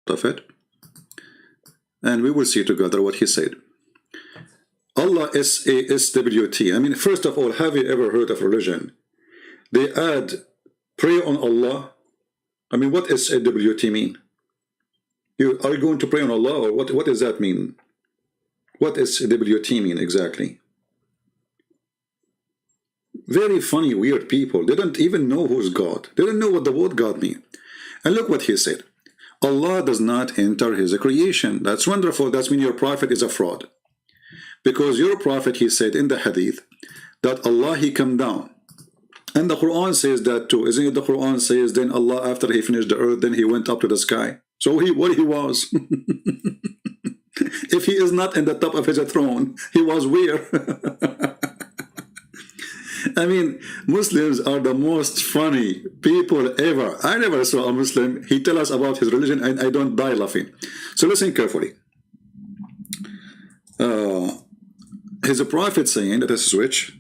of it, and we will see together what he said. Allah SWT. I mean, first of all, have you ever heard of religion? They add pray on Allah. I mean, what SWT mean? Are you going to pray on Allah, or what does that mean? What does SWT mean exactly? Very funny, weird people. They don't even know who's God. They don't know what the word God means. And look what he said. Allah does not enter his creation. That's wonderful. That means your prophet is a fraud. Because your prophet, he said in the hadith, that Allah, he come down. And the Quran says that too. Isn't it the Quran says, then Allah, after he finished the earth, then he went up to the sky. So what he was. If he is not in the top of his throne, he was where? I mean, Muslims are the most funny people ever. I never saw a Muslim, he tell us about his religion and I don't die laughing. So listen carefully. His prophet saying, let us switch.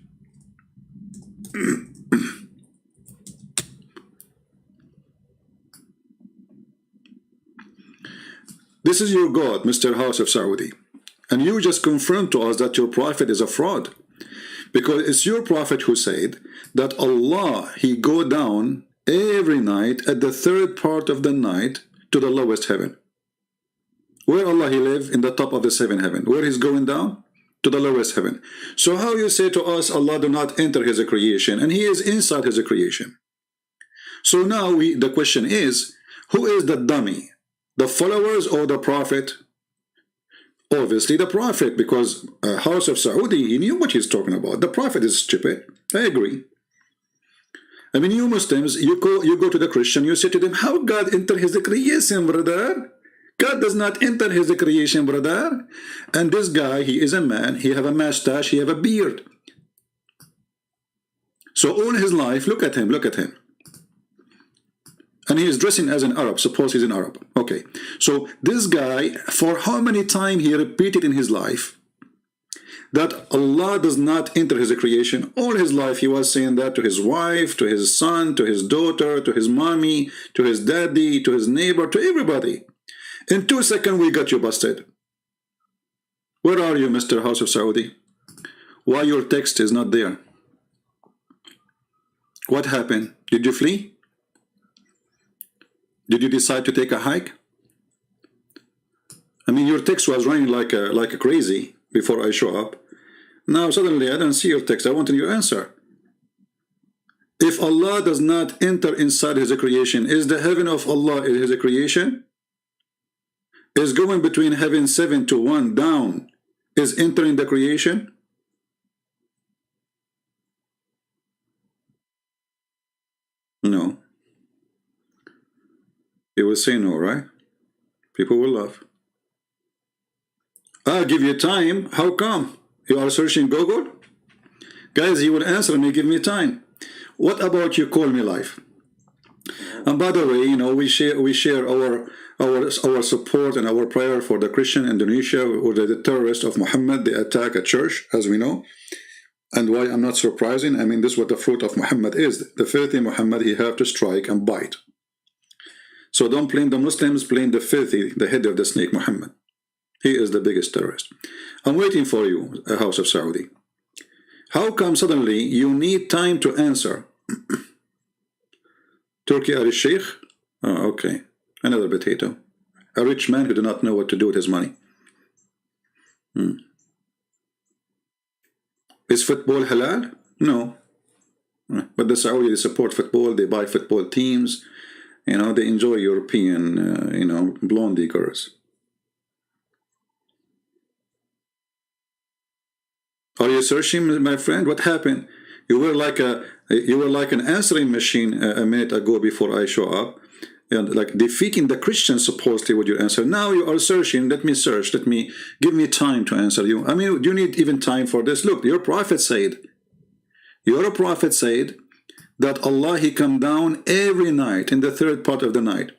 This is your God, Mr. House of Saudi. And you just confirmed to us that your prophet is a fraud. Because it's your prophet who said that Allah, he go down every night at the third part of the night to the lowest heaven. Where Allah, he live? In the top of the seventh heaven. Where he's going down? To the lowest heaven. So how you say to us, Allah do not enter his creation, and he is inside his creation. So now the question is, who is the dummy? The followers or the prophet? Obviously the prophet, because House of Saudi, he knew what he's talking about. The prophet is stupid. I agree. I mean, you Muslims, you go to the Christian, you say to them, how God enter his creation, brother? God does not enter his creation, brother. And this guy, he is a man, he have a mustache, he have a beard. So all his life, look at him, look at him. And he is dressing as an Arab. Suppose he's an Arab. Okay. So this guy, for how many times he repeated in his life that Allah does not enter his creation? All his life he was saying that to his wife, to his son, to his daughter, to his mommy, to his daddy, to his neighbor, to everybody. In 2 seconds we got you busted. Where are you, Mr. House of Saudi? Why your text is not there? What happened? Did you flee? Did you decide to take a hike? I mean, your text was running like a crazy before I show up. Now suddenly I don't see your text. I want your answer. If Allah does not enter inside his creation, is the heaven of Allah his creation? Is going between heaven 7 to 1 down, is entering the creation? No. You will say no, right? People will laugh. I'll give you time. How come? You are searching Google? Guys, you will answer me, give me time. What about you call me live? And by the way, you know, we share our support and our prayer for the Christian Indonesia, or the terrorists of Mohammed. They attack a church, as we know. And why I'm not surprising, I mean, this is what the fruit of Muhammad is. The filthy Muhammad, he have to strike and bite. So don't blame the Muslims, blame the filthy, the head of the snake, Muhammad. He is the biggest terrorist. I'm waiting for you, House of Saudi. How come suddenly you need time to answer? Turkey are a sheikh? Oh, okay. Another potato. A rich man who do not know what to do with his money. Is football halal? No. But the Saudi, they support football, they buy football teams. You know, they enjoy European, you know, blondie girls. Are you searching, my friend? What happened? You were like an answering machine a minute ago before I show up, and like defeating the Christians supposedly with your answer. Now you are searching. Let me search. Give me time to answer you. I mean, do you need even time for this? Look, your prophet said that Allah, he come down every night in the third part of the night.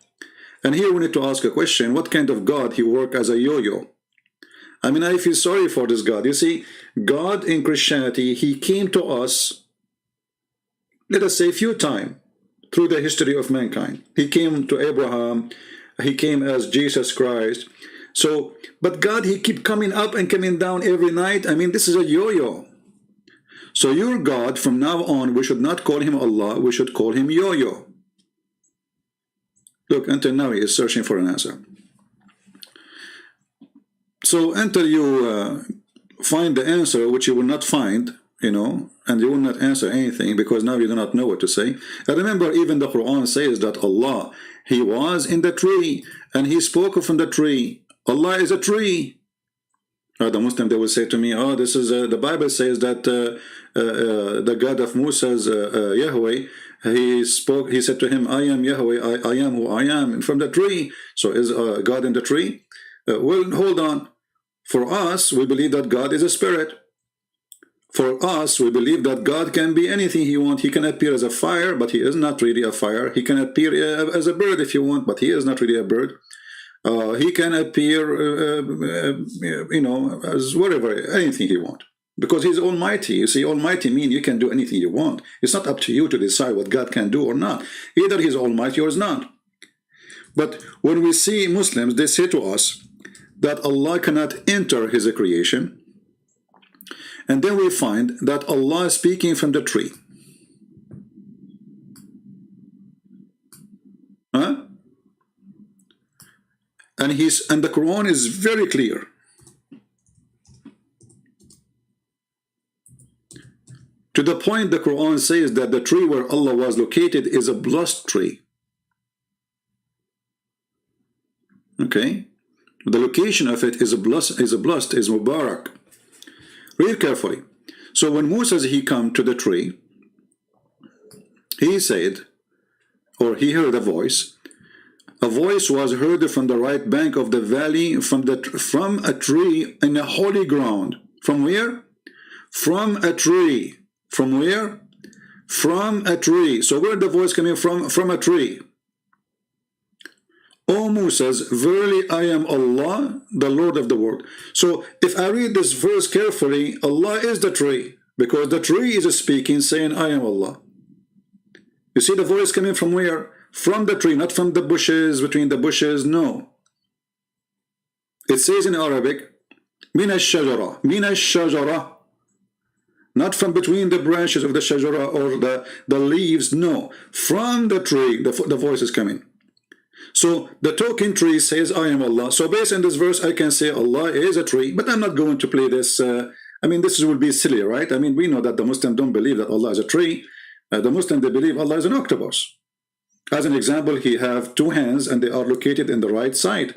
And here we need to ask a question. What kind of God he work as a yo-yo? I mean, I feel sorry for this God. You see, God in Christianity, he came to us, let us say, a few times through the history of mankind. He came to Abraham, he came as Jesus Christ. So, but God, he keep coming up and coming down every night. I mean, this is a yo-yo. So your God, from now on, we should not call him Allah, we should call him yo-yo. Look, until now he is searching for an answer. So until you find the answer, which you will not find, you know, and you will not answer anything because now you do not know what to say. And remember, even the Quran says that Allah, he was in the tree and he spoke from the tree. Allah is a tree. The Muslim, they will say to me, oh, this is the Bible says that the God of Musa's Yahweh, he spoke, he said to him, I am Yahweh, I am who I am, and from the tree. So is God in the tree? Well, hold on. For us, we believe that God is a spirit. For us, we believe that God can be anything he wants. He can appear as a fire, but he is not really a fire. He can appear as a bird if you want, but he is not really a bird. He can appear, you know, as whatever, anything he wants. Because he's almighty. You see, almighty means you can do anything you want. It's not up to you to decide what God can do or not. Either he's almighty or he's not. But when we see Muslims, they say to us that Allah cannot enter his creation. And then we find that Allah is speaking from the tree. Huh? And the Quran is very clear. To the point the Quran says that the tree where Allah was located is a blessed tree. Okay? The location of it is blessed, is Mubarak. Read carefully. So when Moses, he come to the tree, he said, or he heard a voice. A voice was heard from the right bank of the valley, from a tree in a holy ground. From where? From a tree. From where? From a tree. So where the voice coming from? From a tree. O Moses, verily I am Allah, the Lord of the world. So if I read this verse carefully, Allah is the tree, because the tree is speaking, saying, I am Allah. You see the voice coming from where? From the tree, not from the bushes, between the bushes, no. It says in Arabic, min ash-shajara, min ash-shajara. Not from between the branches of the shajara or the leaves, no. From the tree, the voice is coming. So the talking tree says, I am Allah. So based on this verse, I can say Allah is a tree, but I'm not going to play this. I mean, this will be silly, right? I mean, we know that the Muslims don't believe that Allah is a tree. The Muslims, they believe Allah is an octopus. As an example, he have two hands and they are located in the right side.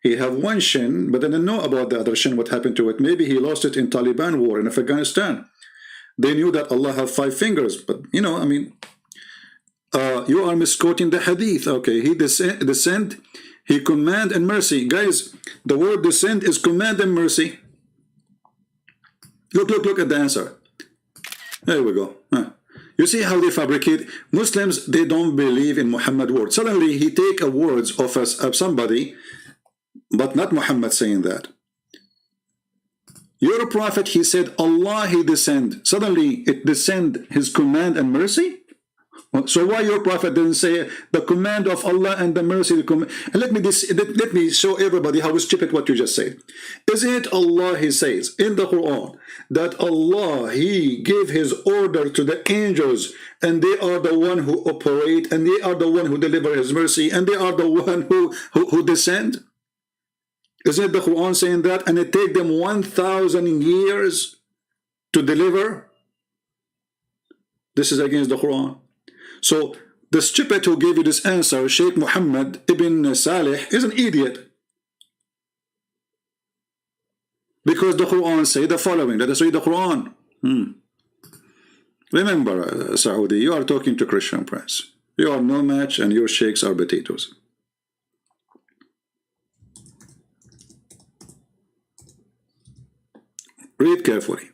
He have one shin, but they don't know about the other shin, what happened to it. Maybe he lost it in Taliban war in Afghanistan. They knew that Allah have 5 fingers, but you know, I mean, you are misquoting the hadith. Okay, he descend, he command and mercy. Guys, the word descend is command and mercy. Look at the answer. There we go. You see how they fabricate? Muslims, they don't believe in Muhammad word. Suddenly he take a words of somebody, but not Muhammad saying that. Your prophet, he said, Allah, he descend. Suddenly it descend his command and mercy? So why your prophet didn't say the command of Allah and the mercy? And let me show everybody how stupid what you just said. Isn't it Allah, he says in the Quran that Allah, he gave his order to the angels and they are the one who operate and they are the one who deliver his mercy and they are the one who descend? Isn't it the Quran saying that? And it take them 1,000 years to deliver? This is against the Quran. So the stupid who gave you this answer, Sheikh Mohammed ibn Salih, is an idiot. Because the Quran say the following. Let us read the Quran. Remember, Saudi, you are talking to Christian prince. You are no match and your sheikhs are potatoes. Read carefully.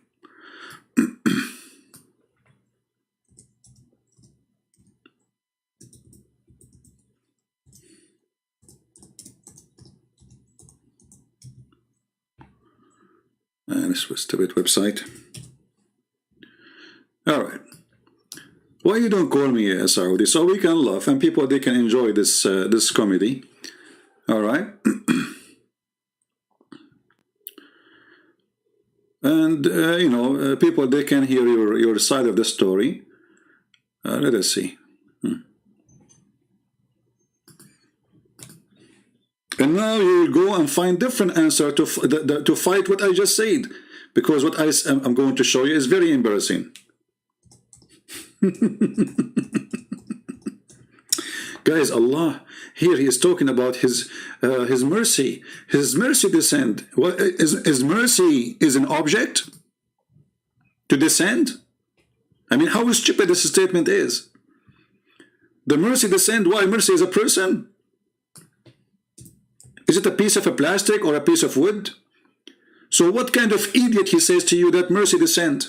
This was a stupid website. All right. Why you don't call me Saudi? So we can laugh and people, they can enjoy this this comedy. All right. And you know, people, they can hear your side of the story. Let us see. And now you will go and find different answer to fight what I just said, because what I'm going to show you is very embarrassing. Guys, Allah here, he is talking about his mercy. His mercy descend. What is mercy? Is an object to descend? I mean, how stupid this statement is. The mercy descend. Why? Mercy is a person. Is it a piece of a plastic or a piece of wood? So what kind of idiot he says to you that mercy descend?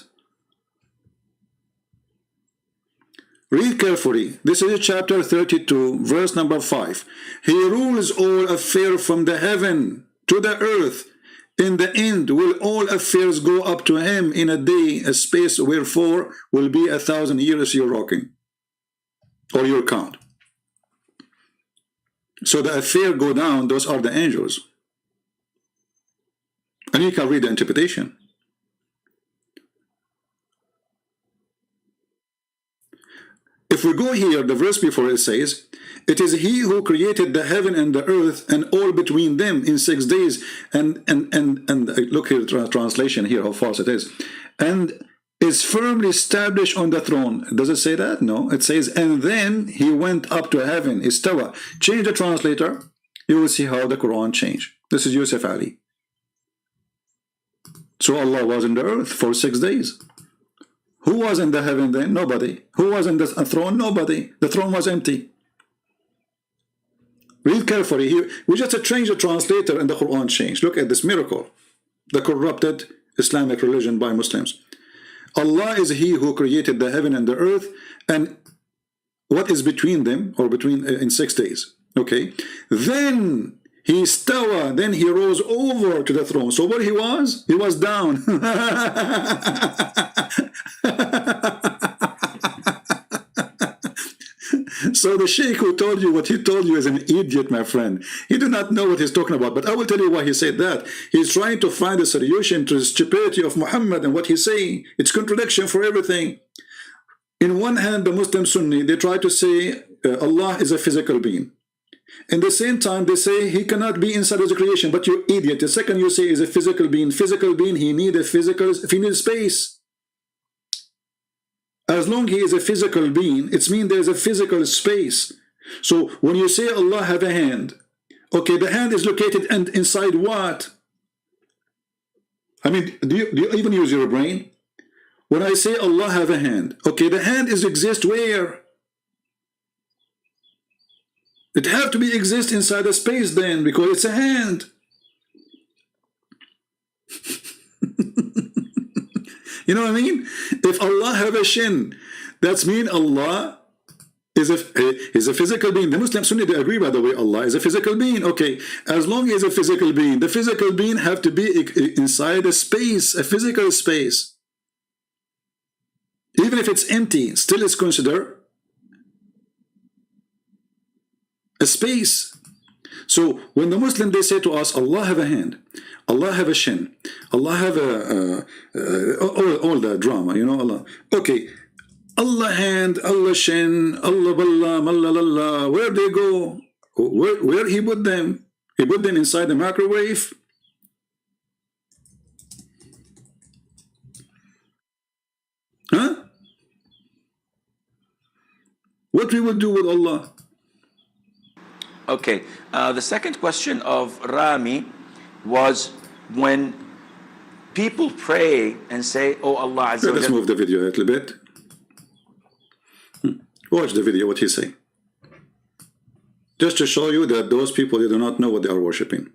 Read carefully. This is chapter 32, verse number 5. He rules all affairs from the heaven to the earth. In the end will all affairs go up to him in a day, a space wherefore will be 1,000 years your rocking, or your count. So the affair go down, those are the angels. And you can read the interpretation. If we go here, the verse before it says, it is he who created the heaven and the earth and all between them in 6 days. And look here, translation here, how false it is. And is firmly established on the throne. Does it say that? No. It says, and then he went up to heaven. Istawa. Change the translator. You will see how the Quran changed. This is Yusuf Ali. So Allah was in the earth for 6 days. Who was in the heaven then? Nobody. Who was in the throne? Nobody. The throne was empty. Read carefully here. We just changed the translator and the Quran changed. Look at this miracle. The corrupted Islamic religion by Muslims. Allah is he who created the heaven and the earth and what is between them, or between in 6 days. Okay. Then he stawa, then he rose over to the throne. So what he was down. So the sheikh who told you what he told you is an idiot, my friend. He do not know what he's talking about. But I will tell you why he said that. He's trying to find a solution to the stupidity of Muhammad and what he's saying. It's contradiction for everything. In one hand, the Muslim Sunni, they try to say Allah is a physical being. In the same time, they say he cannot be inside of the creation. But you idiot. The second you say is a physical being. Physical being, he needs space. As long as he is a physical being, it means there's a physical space. So when you say Allah have a hand, okay, the hand is located and inside what? I mean, do you even use your brain? When I say Allah have a hand, okay, the hand exist where? It have to be exist inside a space then, because it's a hand. You know what I mean? If Allah have a shin, that's mean Allah is a physical being. The Muslim Sunni, they agree, by the way, Allah is a physical being. Okay, as long as a physical being, the physical being have to be inside a space, a physical space. Even if it's empty, still it's considered a space. So when the Muslim, they say to us, Allah have a hand, Allah have a shin, Allah have all the drama, you know, Allah. Okay, Allah hand, Allah shin, Allah ballah, mallallah. Where they go? Where he put them? He put them inside the microwave. Huh? What we would do with Allah? Okay, the second question of Rami was when people pray and say, oh Allah Azza wa Jalla. Let's move the video a little bit. Watch the video, what he say. Just to show you that those people, they do not know what they are worshipping.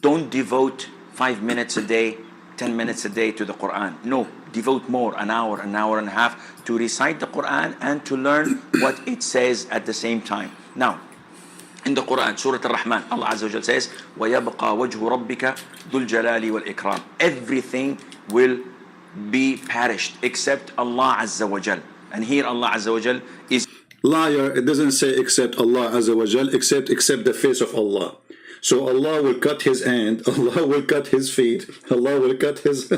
Don't devote 5 minutes a day, 10 minutes a day to the Quran. No, devote more, an hour and a half to recite the Quran and to learn what it says at the same time. Now, in the Quran, Surah Al-Rahman, Allah Azza wa Jalla says, وَيَبْقَى وَجْهُ رَبِّكَ ذُو الْجَلَالِ وَالْإِكْرَامِ. Everything will be perished except Allah Azza wa Jalla. And here Allah Azza wa Jalla is... Liar, it doesn't say except Allah Azza wa Jal, except the face of Allah. So Allah will cut his hand, Allah will cut his feet, Allah will cut his...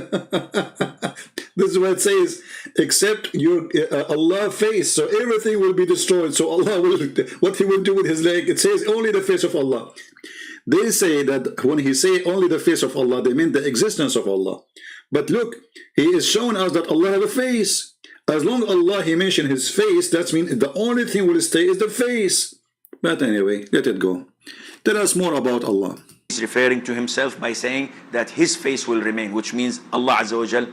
This is what it says, except your Allah face, so everything will be destroyed. So Allah will, what he will do with his leg, it says only the face of Allah. They say that when he say only the face of Allah, they mean the existence of Allah. But look, he is showing us that Allah has a face. As long as Allah he mentioned his face, that means the only thing will stay is the face. But anyway, let it go. Tell us more about Allah. He's referring to himself by saying that his face will remain, which means Allah Azza wa Jal,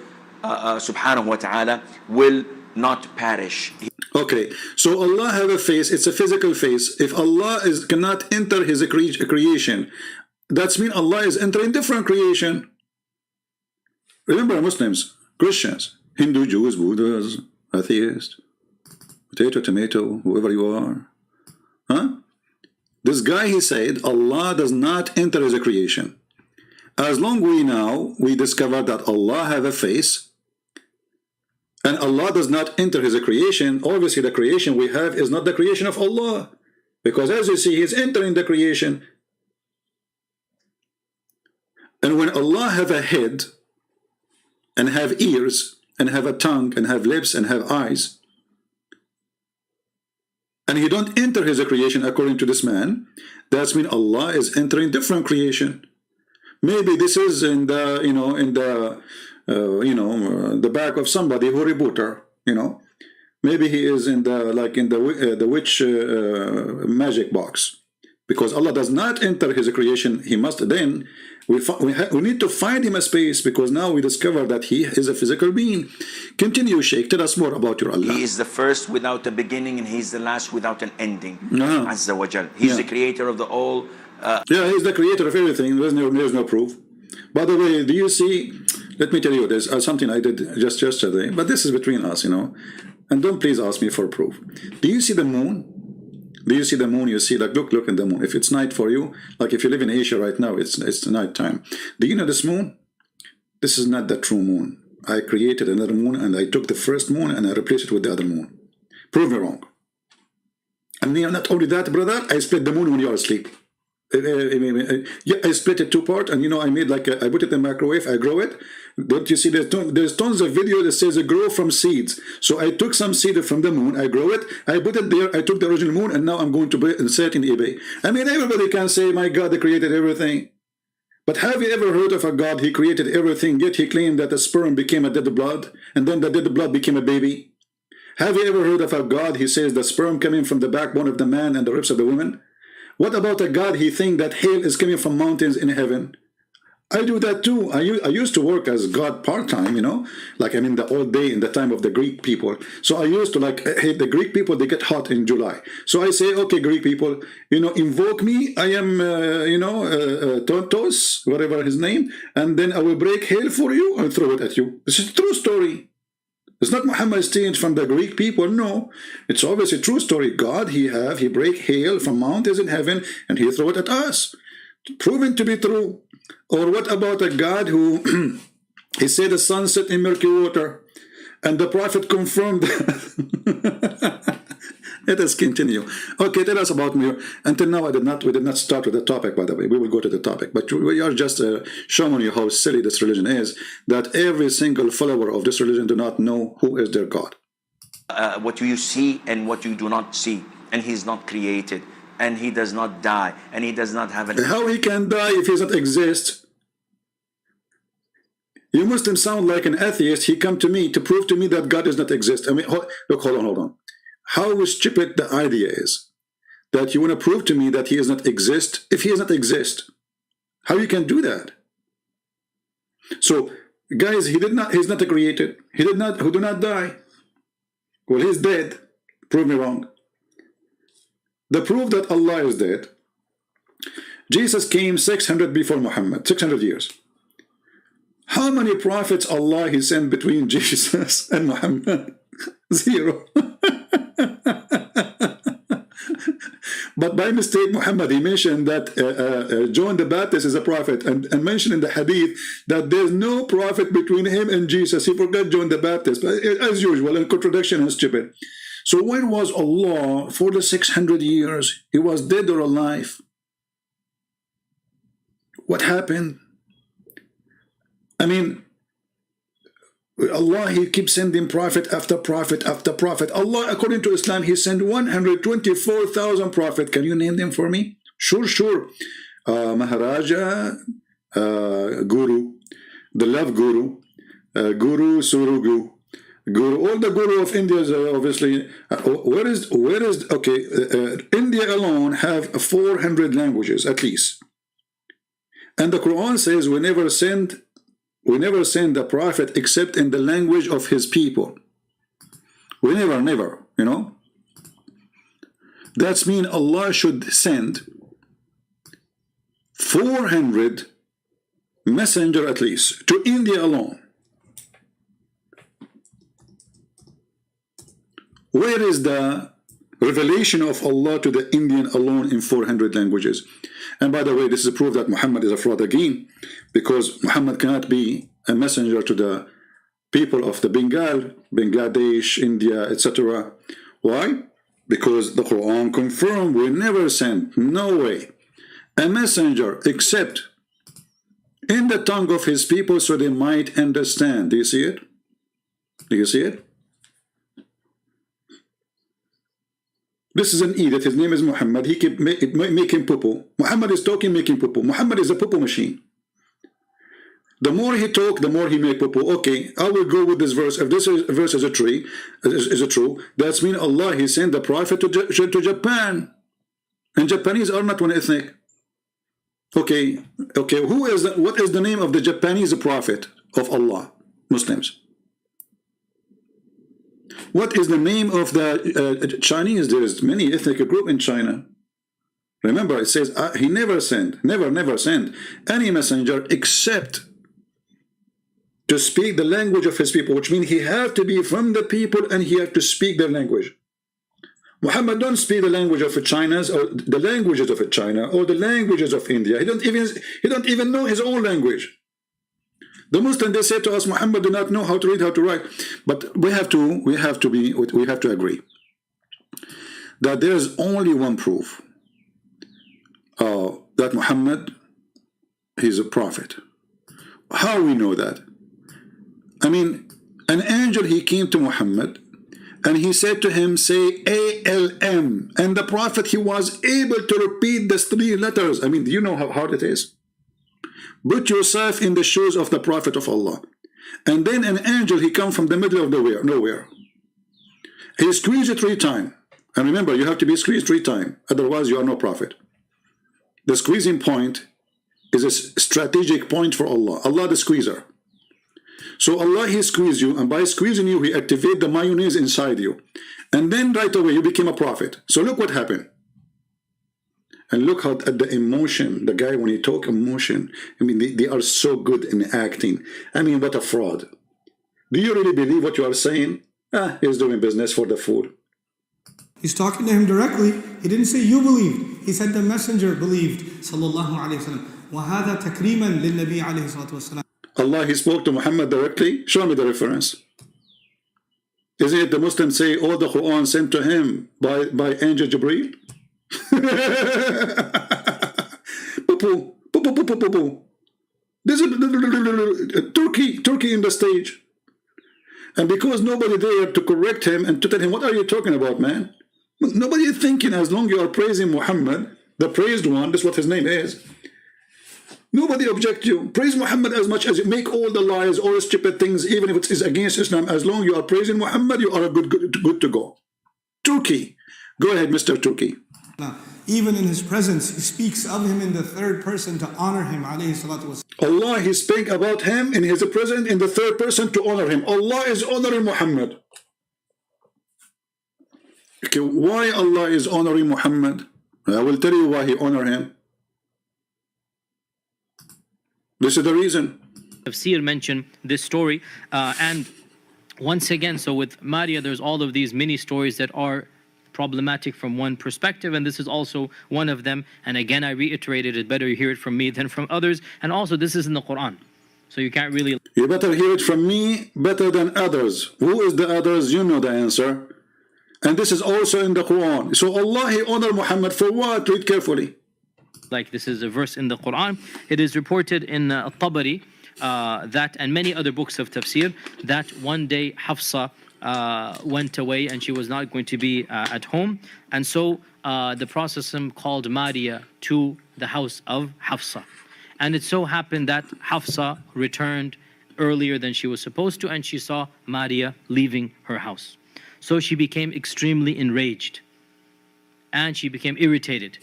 subhanahu wa ta'ala, will not perish. Okay, so Allah have a face, it's a physical face. If Allah cannot enter his creation, that's mean Allah is entering different creation. Remember, Muslims, Christians, Hindu, Jews, Buddhas, atheists, potato, tomato, whoever you are. Huh? This guy, he said, Allah does not enter his creation. As long we discover that Allah have a face, and Allah does not enter his creation, obviously the creation we have is not the creation of Allah. Because as you see, he's entering the creation. And when Allah have a head, and have ears, and have a tongue, and have lips, and have eyes, and he don't enter his creation according to this man, that's mean Allah is entering different creation. Maybe this is in the, the back of somebody who rebooter, maybe he is in the, like in the witch magic box, because Allah does not enter his creation. He must then, we need to find him a space, because now we discover that he is a physical being. Continue, Sheikh, tell us more about your Allah. He is the first without a beginning, and he's the last without an ending. Azza wa Jal. He's the creator of the all. Yeah, he's the creator of everything. There's no proof. By the way, do you see, let me tell you, there's something I did just yesterday, but this is between us, and don't please ask me for proof. Do you see the moon? Do you see the moon? You see, like, look at the moon. If it's night for you, like if you live in Asia right now, it's night time. Do you know this moon? This is not the true moon. I created another moon, and I took the first moon and I replaced it with the other moon. Prove me wrong. And not only that, brother, I split the moon when you are asleep. Yeah, I split it two parts, and I made like I put it in the microwave, I grow it. Don't you see, there's tons of video that says it grow from seeds. So I took some seed from the moon, I grow it, I put it there, I took the original moon, and now I'm going to sell it in eBay. Everybody can say, my God, they created everything. But have you ever heard of a God, he created everything, yet he claimed that the sperm became a dead blood, and then the dead blood became a baby? Have you ever heard of a God, he says the sperm coming from the backbone of the man and the ribs of the woman? What about a God, he thinks that hail is coming from mountains in heaven? I do that too. I used to work as God part-time, like the old day in the time of the Greek people. So I used to hey, the Greek people, they get hot in July. So I say, okay, Greek people, invoke me. I am, Tontos, whatever his name, and then I will break hail for you and throw it at you. This is a true story. It's not Muhammad stealing from the Greek people, no. It's obviously a true story. God, he break hail from mountains in heaven and he throw it at us. Proven to be true. Or what about a God who, he said the sun set in murky water, and the prophet confirmed that. Let us continue. Okay, tell us about me. Until now, we did not start with the topic, by the way. We will go to the topic. But we are just showing you how silly this religion is, that every single follower of this religion do not know who is their God. What you see and what you do not see. And he's not created. And he does not die. And he does not have an... How he can die if he does not exist? You Muslims sound like an atheist. He come to me to prove to me that God does not exist. Look, hold on. How stupid the idea is that you want to prove to me that he does not exist if he does not exist. How you can do that? So, guys, he's not created. He do not die. Well, he's dead. Prove me wrong. The proof that Allah is dead, Jesus came 600 before Muhammad, 600 years. How many prophets Allah he sent between Jesus and Muhammad? 0. But by mistake, Muhammad, he mentioned that John the Baptist is a prophet, and mentioned in the hadith that there's no prophet between him and Jesus. He forgot John the Baptist, but as usual, a contradiction and stupid. So where was Allah for the 600 years? He was dead or alive? What happened? I mean, Allah, He keeps sending prophet after prophet after prophet. Allah, according to Islam, He sent 124,000 prophets. Can you name them for me? Sure. Maharaja, Guru, the love Guru, Guru Surugu, Guru, all the Guru of India is obviously. Where is okay? India alone have 400 languages at least, and the Quran says we never send a prophet except in the language of his people. We never, you know. That's mean Allah should send 400 messenger at least to India alone. Where is the revelation of Allah to the Indian alone in 400 languages? And by the way, this is a proof that Muhammad is a fraud again, because Muhammad cannot be a messenger to the people of the Bengal, Bangladesh, India, etc. Why? Because the Quran confirmed we never sent, no way, a messenger except in the tongue of his people so they might understand. Do you see it? Do you see it? This is an idiot. His name is Muhammad. He keep making poo-poo. Muhammad is talking, making poo-poo. Muhammad is a poo-poo machine. The more he talk, the more he make poo-poo. Okay, I will go with this verse. If this verse is true, that's mean Allah, He sent the prophet to Japan. And Japanese are not one ethnic. Okay. What is the name of the Japanese prophet of Allah? Muslims. What is the name of the Chinese? There is many ethnic group in China. Remember, it says He never sent any messenger except to speak the language of his people, which means he have to be from the people and he have to speak their language. Muhammad don't speak the language of China's or the languages of China or the languages of India. He don't even know his own language. The Muslims, they say to us, Muhammad do not know how to read, how to write. But we have to agree that there is only one proof that Muhammad, he's a prophet. How we know that? I mean, an angel, he came to Muhammad and he said to him, say ALM, and the prophet, he was able to repeat the 3 letters. I mean, do you know how hard it is? Put yourself in the shoes of the prophet of Allah. And then an angel, he come from the middle of nowhere. He squeezed it 3 times. And remember, you have to be squeezed 3 times. Otherwise, you are no prophet. The squeezing point is a strategic point for Allah. Allah the squeezer. So Allah, He squeezed you, and by squeezing you, He activated the mayonnaise inside you. And then right away, you became a prophet. So look what happened. And look at the emotion. The guy, when he talk emotion, I mean, they are so good in acting. I mean, what a fraud. Do you really believe what you are saying? He's doing business for the food. He's talking to him directly. He didn't say you believed. He said the messenger believed. Sallallahu alayhi wa sallam. وَهَذَا تَكْرِيمًا لِلنَّبِي عَلَيْهِ الصَّلَاةُ وَالسَّلَامُ. Allah, He spoke to Muhammad directly. Show me the reference. Isn't it the Muslims say all the Quran sent to him by angel Jibreel? This is Turkey in the stage. And because nobody there to correct him and to tell him, what are you talking about, man? Nobody is thinking, as long as you are praising Muhammad, the praised one, that's what his name is. Nobody object you. Praise Muhammad as much as you make all the lies, all the stupid things, even if it is against Islam. As long as you are praising Muhammad, you are good to go. Turkey. Go ahead, Mr. Turkey. Even in his presence, He speaks of him in the 3rd person to honor him. Allah, He speaks about him in his presence in the 3rd person to honor him. Allah is honoring Muhammad. Okay, why Allah is honoring Muhammad? I will tell you why He honor him. This is the reason. Tafsir mentioned this story, and once again, so with Maria, there's all of these mini stories that are problematic from one perspective, and this is also one of them. And again, I reiterated, it better you hear it from me than from others. And also, this is in the Quran, so you can't really. You better hear it from me better than others. Who is the others? You know the answer. And this is also in the Quran. So Allah, He honored Muhammad for what? Read carefully. Like this is a verse in the Quran. It is reported in Tabari that, and many other books of tafsir, that one day Hafsa went away and she was not going to be at home. And so the Prophet called Maria to the house of Hafsa. And it so happened that Hafsa returned earlier than she was supposed to, and she saw Maria leaving her house. So she became extremely enraged and she became irritated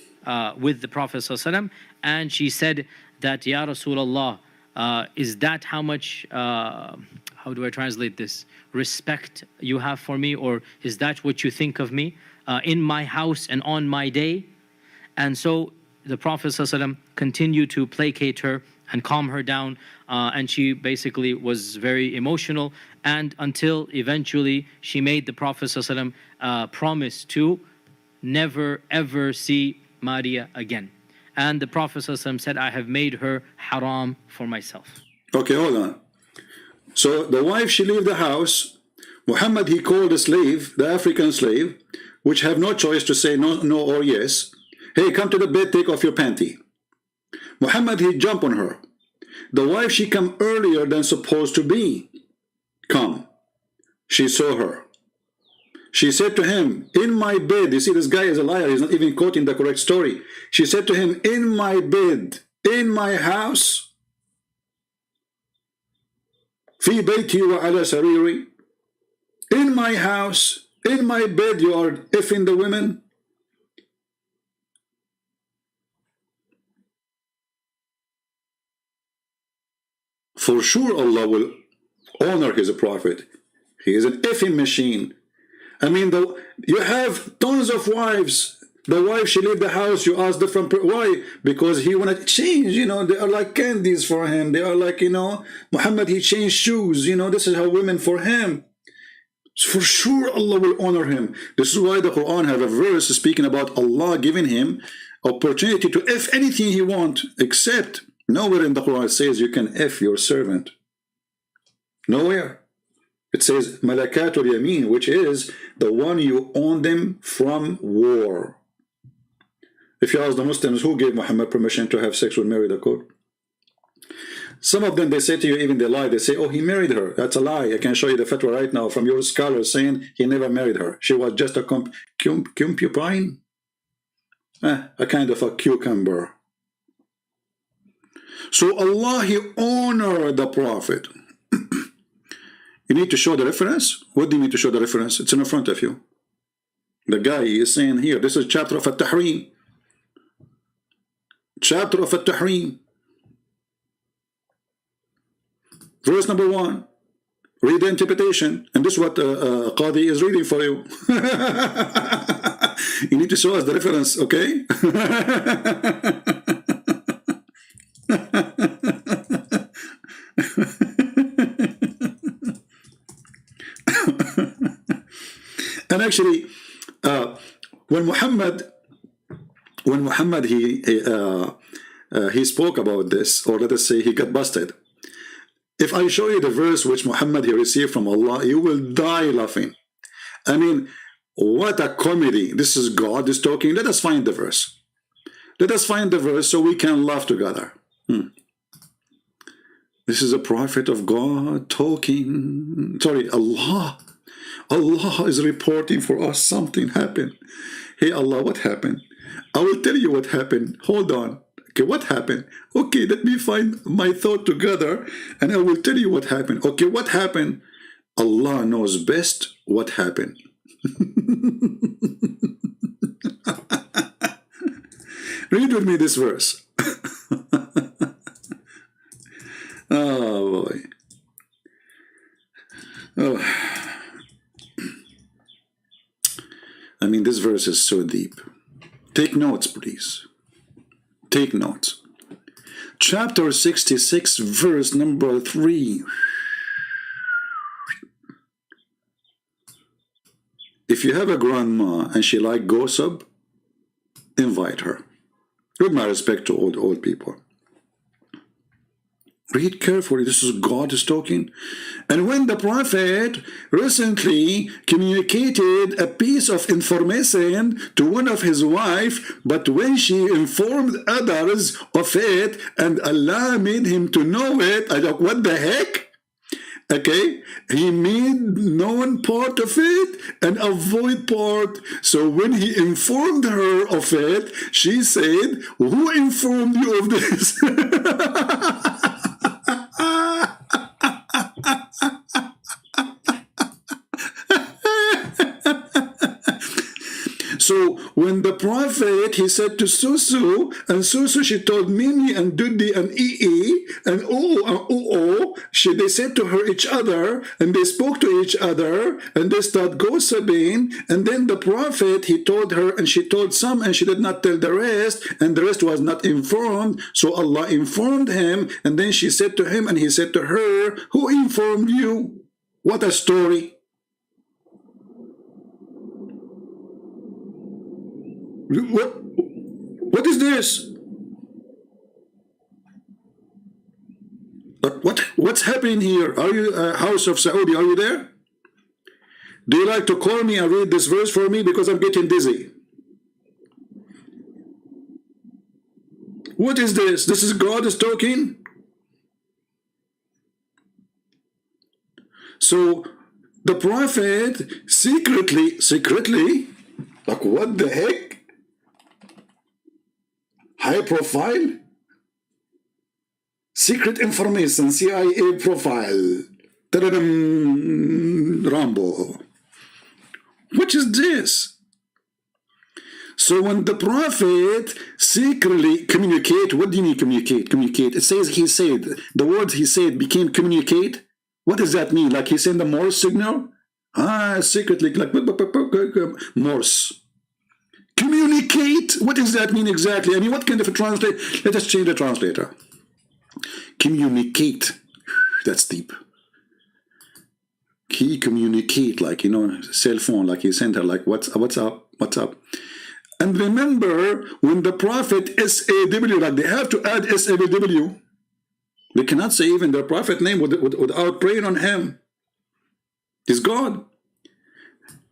with the Prophet ﷺ, and she said that, Ya Rasulullah, is that how much, how do I translate this, respect you have for me, or is that what you think of me in my house and on my day? And so the Prophet ﷺ continued to placate her and calm her down, and she basically was very emotional, and until eventually she made the Prophet ﷺ promise to never ever see Maria again. And the Prophet ﷺ said, I have made her haram for myself. Okay, hold on. So the wife, she leave the house. Muhammad, he called the slave, the African slave, which have no choice to say no or yes. Hey, come to the bed, take off your panty. Muhammad, he jump on her. The wife, she come earlier than supposed to be. Come. She saw her. She said to him, in my bed. You see, this guy is a liar. He's not even quoting the correct story. She said to him, in my bed, in my house. في بيتي وعلى سريري. In my house, in my bed, you are effing the women. For sure Allah will honor His prophet. He is an effing machine. I mean, you have tons of wives. The wife, she leave the house, you ask different, why? Because he want to change, you know, they are like candies for him. They are like, you know, Muhammad, he changed shoes, you know, this is how women for him. For sure Allah will honor him. This is why the Quran have a verse speaking about Allah giving him opportunity to F anything he want, except nowhere in the Quran it says you can F your servant. Nowhere. It says Malakatul Yameen, which is the one you own them from war. If you ask the Muslims who gave Muhammad permission to have sex with Mary, the quote. Some of them, they say to you, even they lie, they say, oh, he married her. That's a lie. I can show you the fatwa right now from your scholars saying he never married her. She was just a concubine, a kind of a cucumber. So Allah, He honored the Prophet. You need to show the reference. What do you need to show the reference? It's in front of you. The guy is saying here, this is chapter of At-Tahrim. Chapter of At-Tahrim. Verse number 1. Read the interpretation. And this is what Qadi is reading for you. You need to show us the reference, okay? And actually, when Muhammad he spoke about this, or let us say he got busted. If I show you the verse which Muhammad he received from Allah, you will die laughing. I mean, what a comedy! This is God is talking. Let us find the verse. Let us find the verse so we can laugh together. This is a prophet of God talking. Sorry, Allah. Allah is reporting for us something happened. Hey Allah, what happened? I will tell you what happened. Hold on. Okay, what happened? Okay, let me find my thought together and I will tell you what happened. Okay, what happened? Allah knows best what happened. Read with me this verse. Oh boy. Oh. I mean, this verse is so deep. Take notes, please. Take notes. Chapter 66, verse number 3. If you have a grandma and she like gossip, invite her. With my respect to old people. Read carefully. This is God is talking. And when the Prophet recently communicated a piece of information to one of his wife, but when she informed others of it and Allah made him to know it, I thought, what the heck? Okay, he made known part of it and avoid part. So when he informed her of it, she said, who informed you of this? So when the Prophet, he said to Susu, and Susu, she told Mimi and Dudi and Ii and Oo and Oo, they said to her each other, and they spoke to each other, and they started gossiping, and then the Prophet, he told her, and she told some, and she did not tell the rest, and the rest was not informed, so Allah informed him, and then she said to him, and he said to her, who informed you? What a story. What is this? What's happening here? Are you House of Saudi? Are you there? Do you like to call me and read this verse for me, because I'm getting dizzy? What is this? This is God is talking. So the Prophet secretly, like what the heck? High profile, secret information, CIA profile, Rambo. What is this? So when the Prophet secretly communicate, what do you mean communicate? Communicate. It says he said, the words he said became communicate. What does that mean? Like he sent the Morse signal? Secretly, like Morse. Communicate, what does that mean exactly? I mean, what kind of a translate? Let us change the translator. Communicate, that's deep. He communicate, like, you know, cell phone, like he sent her, like, what's up? And remember, when the Prophet SAW, like they have to add SAW. They cannot say even the Prophet name without praying on him. He's God.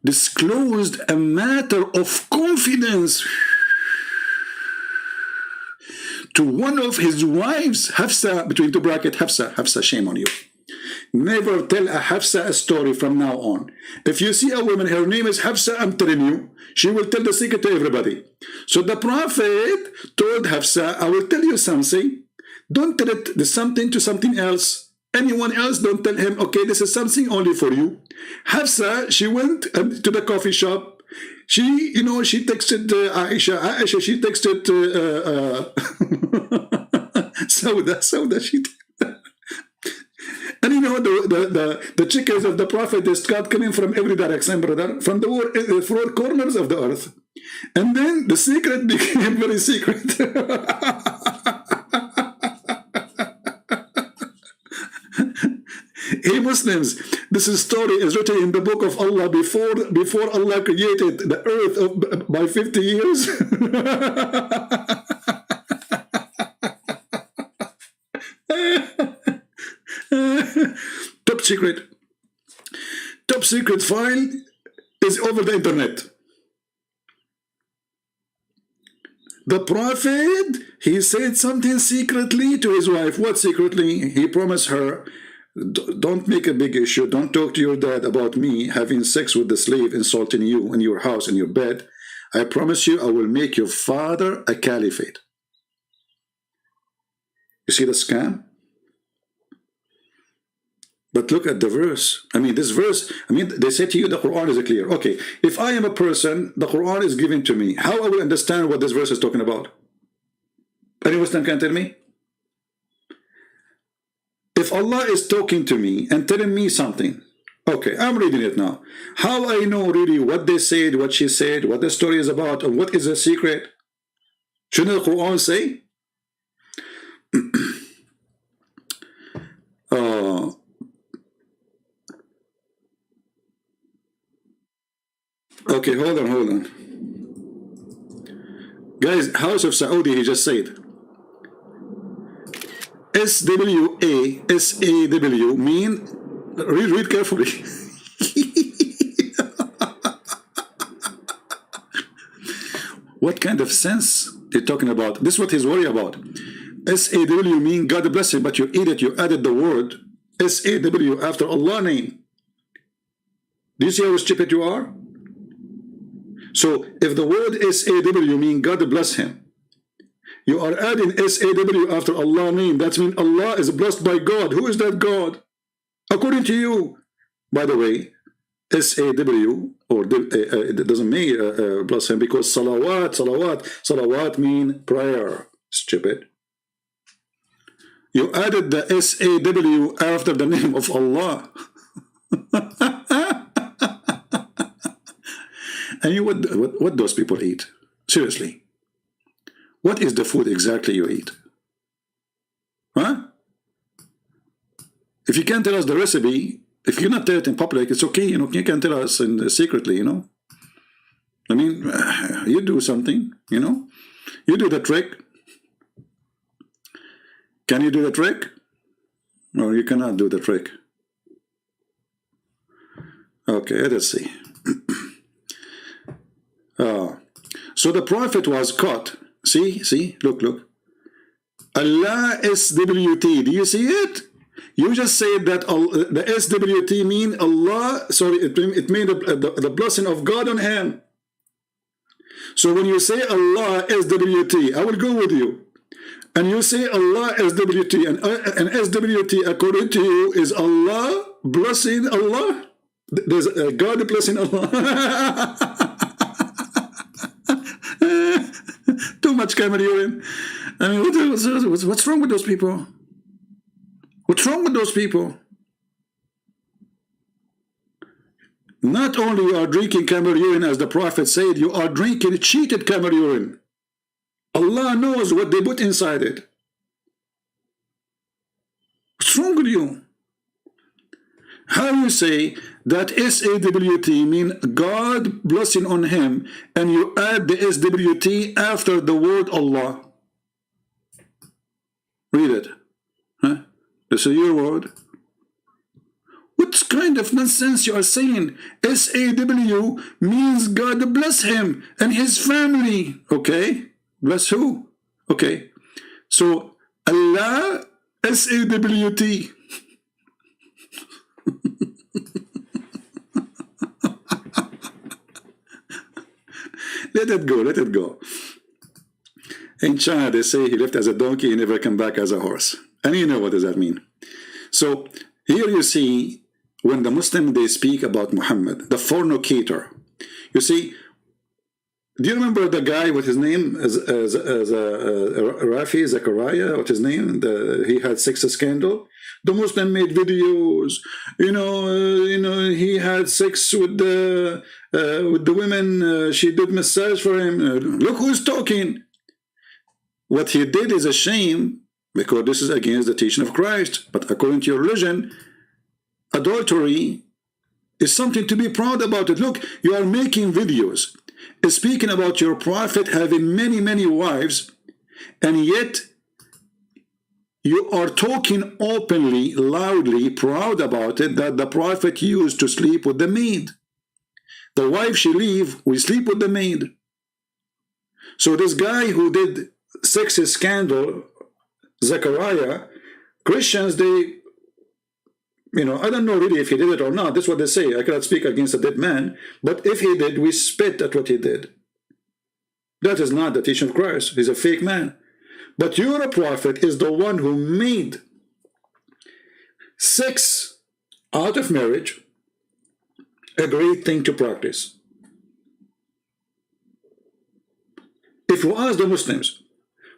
Disclosed a matter of confidence to one of his wives, Hafsa, between two brackets, Hafsa, shame on you. Never tell a Hafsa a story from now on. If you see a woman, her name is Hafsa, I'm telling you, she will tell the secret to everybody. So the Prophet told Hafsa, I will tell you something. Don't tell it something to something else. Anyone else, don't tell him, okay, this is something only for you. Hafsa, she went to the coffee shop. She, you know, she texted Aisha. Aisha, she texted Sauda, she and you know, the chickens of the Prophet, they start coming from every direction, brother, from the four corners of the earth. And then the secret became very secret. Hey Muslims, this story is written in the book of Allah before Allah created the earth by 50 years. Top secret file is over the internet. The Prophet, he said something secretly to his wife. What secretly? He promised her, don't make a big issue. Don't talk to your dad about me having sex with the slave, insulting you in your house, in your bed. I promise you, I will make your father a caliphate. You see the scam? But look at the verse. I mean, this verse, I mean, they say to you the Quran is clear. Okay, if I am a person, the Quran is given to me. How I will understand what this verse is talking about? Any Muslim can tell me? If Allah is talking to me and telling me something, okay, I'm reading it now. How I know really what they said, what she said, what the story is about, and what is the secret? Shouldn't the Quran say? Okay, hold on. Guys, House of Saudi, he just said. SWA, SAW mean, read carefully. What kind of sense they're talking about? This is what he's worried about. SAW mean God bless you, but you eat it, you added the word SAW after Allah name. Do you see how stupid you are? So if the word SAW mean God bless him, you are adding SAW after Allah name. That means Allah is blessed by God. Who is that God? According to you. By the way, SAW, or it doesn't mean bless him, because salawat mean prayer. Stupid. You added the SAW after the name of Allah. And you, what those people eat? Seriously. What is the food exactly you eat? Huh? If you can't tell us the recipe, if you're not tell it in public, it's okay. You know, you can tell us secretly. You know, I mean, you do something. You know, you do the trick. Can you do the trick? Or you cannot do the trick. Okay, let's see. So the prophet was caught. See, look. Allah SWT. Do you see it? You just said that the SWT mean Allah. Sorry, it mean the blessing of God on him. So when you say Allah SWT, I will go with you. And you say Allah SWT, and SWT according to you is Allah blessing Allah. There's God blessing Allah. Too much camera urine. I mean, what's wrong with those people? What's wrong with those people? Not only you are drinking camel urine, as the Prophet said, you are drinking cheated camel urine. Allah knows what they put inside it. What's wrong with you? How you say that SWT mean God blessing on him, and you add the SWT after the word Allah? Read it. Huh? This is your word. What kind of nonsense you are saying? SAW means God bless him and his family. Okay? Bless who? Okay. So Allah SWT. Let it go. In China, they say he left as a donkey, he never come back as a horse. And you know what does that mean. So here you see, when the Muslims, they speak about Muhammad, the fornicator. You see, do you remember the guy with his name, Rafi, Zachariah, what's his name? He had sex scandal. The Muslim made videos, he had sex with the women, she did massage for him. Look who's talking. What he did is a shame, because this is against the teaching of Christ. But according to your religion, adultery is something to be proud about. It. Look, you are making videos speaking about your prophet having many wives, and yet you are talking openly, loudly, proud about it, that the prophet used to sleep with the maid. The wife she leave, we sleep with the maid. So this guy who did sex scandal, Zachariah, Christians, they, I don't know really if he did it or not. That's what they say. I cannot speak against a dead man. But if he did, we spit at what he did. That is not the teaching of Christ. He's a fake man. But your prophet is the one who made sex out of marriage a great thing to practice. If you ask the Muslims,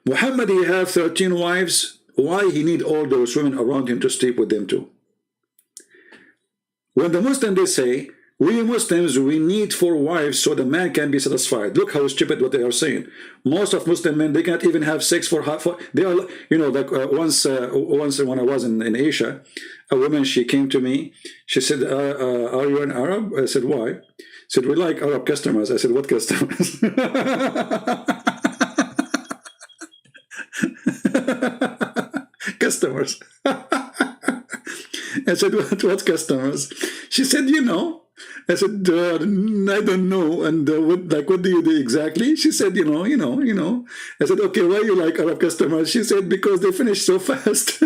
Muhammad, he have 13 wives, why he need all those women around him to sleep with them too? When the Muslims, they say, we Muslims, we need 4 wives so the man can be satisfied. Look how stupid what they are saying. Most of Muslim men, they cannot even have sex for they are, like once when I was in Asia, a woman, she came to me, she said, are you an Arab? I said, why? She said, we like Arab customers. I said, what customers? customers. I said, what customers? She said, you know. I said, I don't know. And what do you do exactly? She said, you know. I said, okay, why you like Arab customers? She said, because they finish so fast.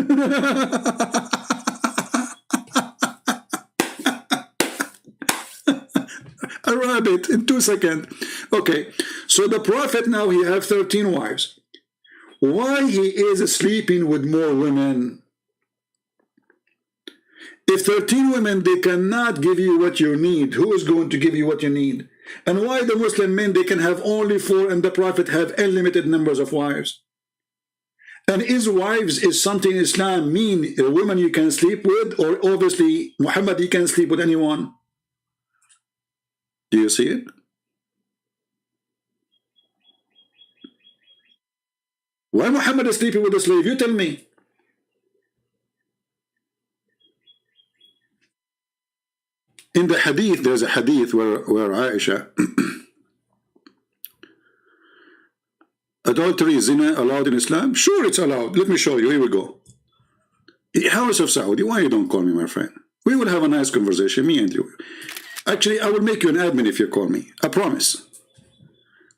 A rabbit in 2 seconds. Okay, so the Prophet now, he have 13 wives. Why he is sleeping with more women? If 13 women, they cannot give you what you need, who is going to give you what you need? And why the Muslim men, they can have only 4 and the Prophet have unlimited numbers of wives? And his wives is something Islam mean a woman you can sleep with, or obviously Muhammad, he can sleep with anyone? Do you see it? Why Muhammad is sleeping with a slave? You tell me. In the hadith, there's a hadith where Aisha, adultery, zina allowed in Islam? Sure, it's allowed. Let me show you. Here we go. House of Saudi, why you don't call me, my friend? We will have a nice conversation, me and you. Actually, I will make you an admin if you call me. I promise.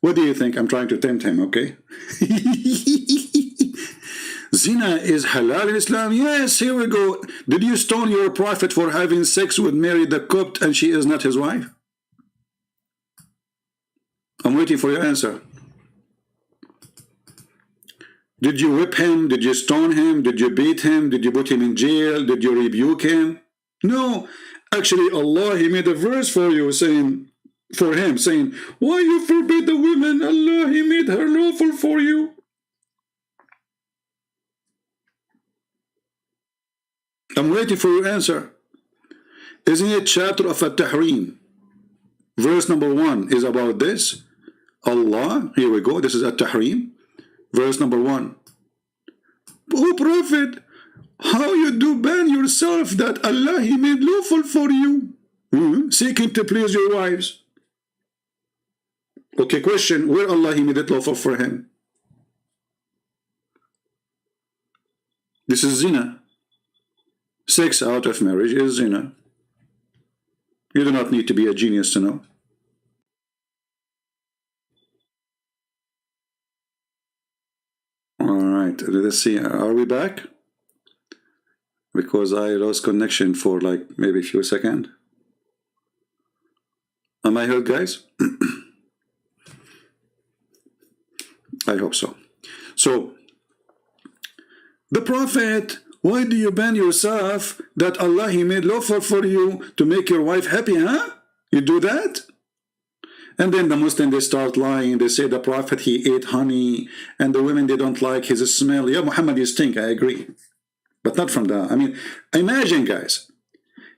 What do you think? I'm trying to tempt him, okay? Zina is halal in Islam? Yes, here we go. Did you stone your Prophet for having sex with Mary the Copt and she is not his wife? I'm waiting for your answer. Did you whip him? Did you stone him? Did you beat him? Did you put him in jail? Did you rebuke him? No. Actually, Allah, He made a verse for you saying, why you forbid the women? Allah, He made her lawful for you. I'm waiting for your answer. Isn't it chapter of At-Tahrim? Verse number 1 is about this. Allah, here we go. This is At-Tahrim. Verse number 1. Oh Prophet, how you do ban yourself that Allah He made lawful for you, seeking to please your wives. Okay, question, where Allah He made it lawful for him? This is zina. Sex out of marriage is zina. You do not need to be a genius to know. All right, let's see, are we back? Because I lost connection for like maybe a few seconds. Am I heard, guys? I hope so. So, the Prophet, why do you ban yourself that Allah He made lawful for you to make your wife happy, huh? You do that? And then the Muslims, they start lying. They say the Prophet, he ate honey, and the women, they don't like his smell. Yeah, Muhammad, you stink, I agree. But not from the, I mean, imagine, guys.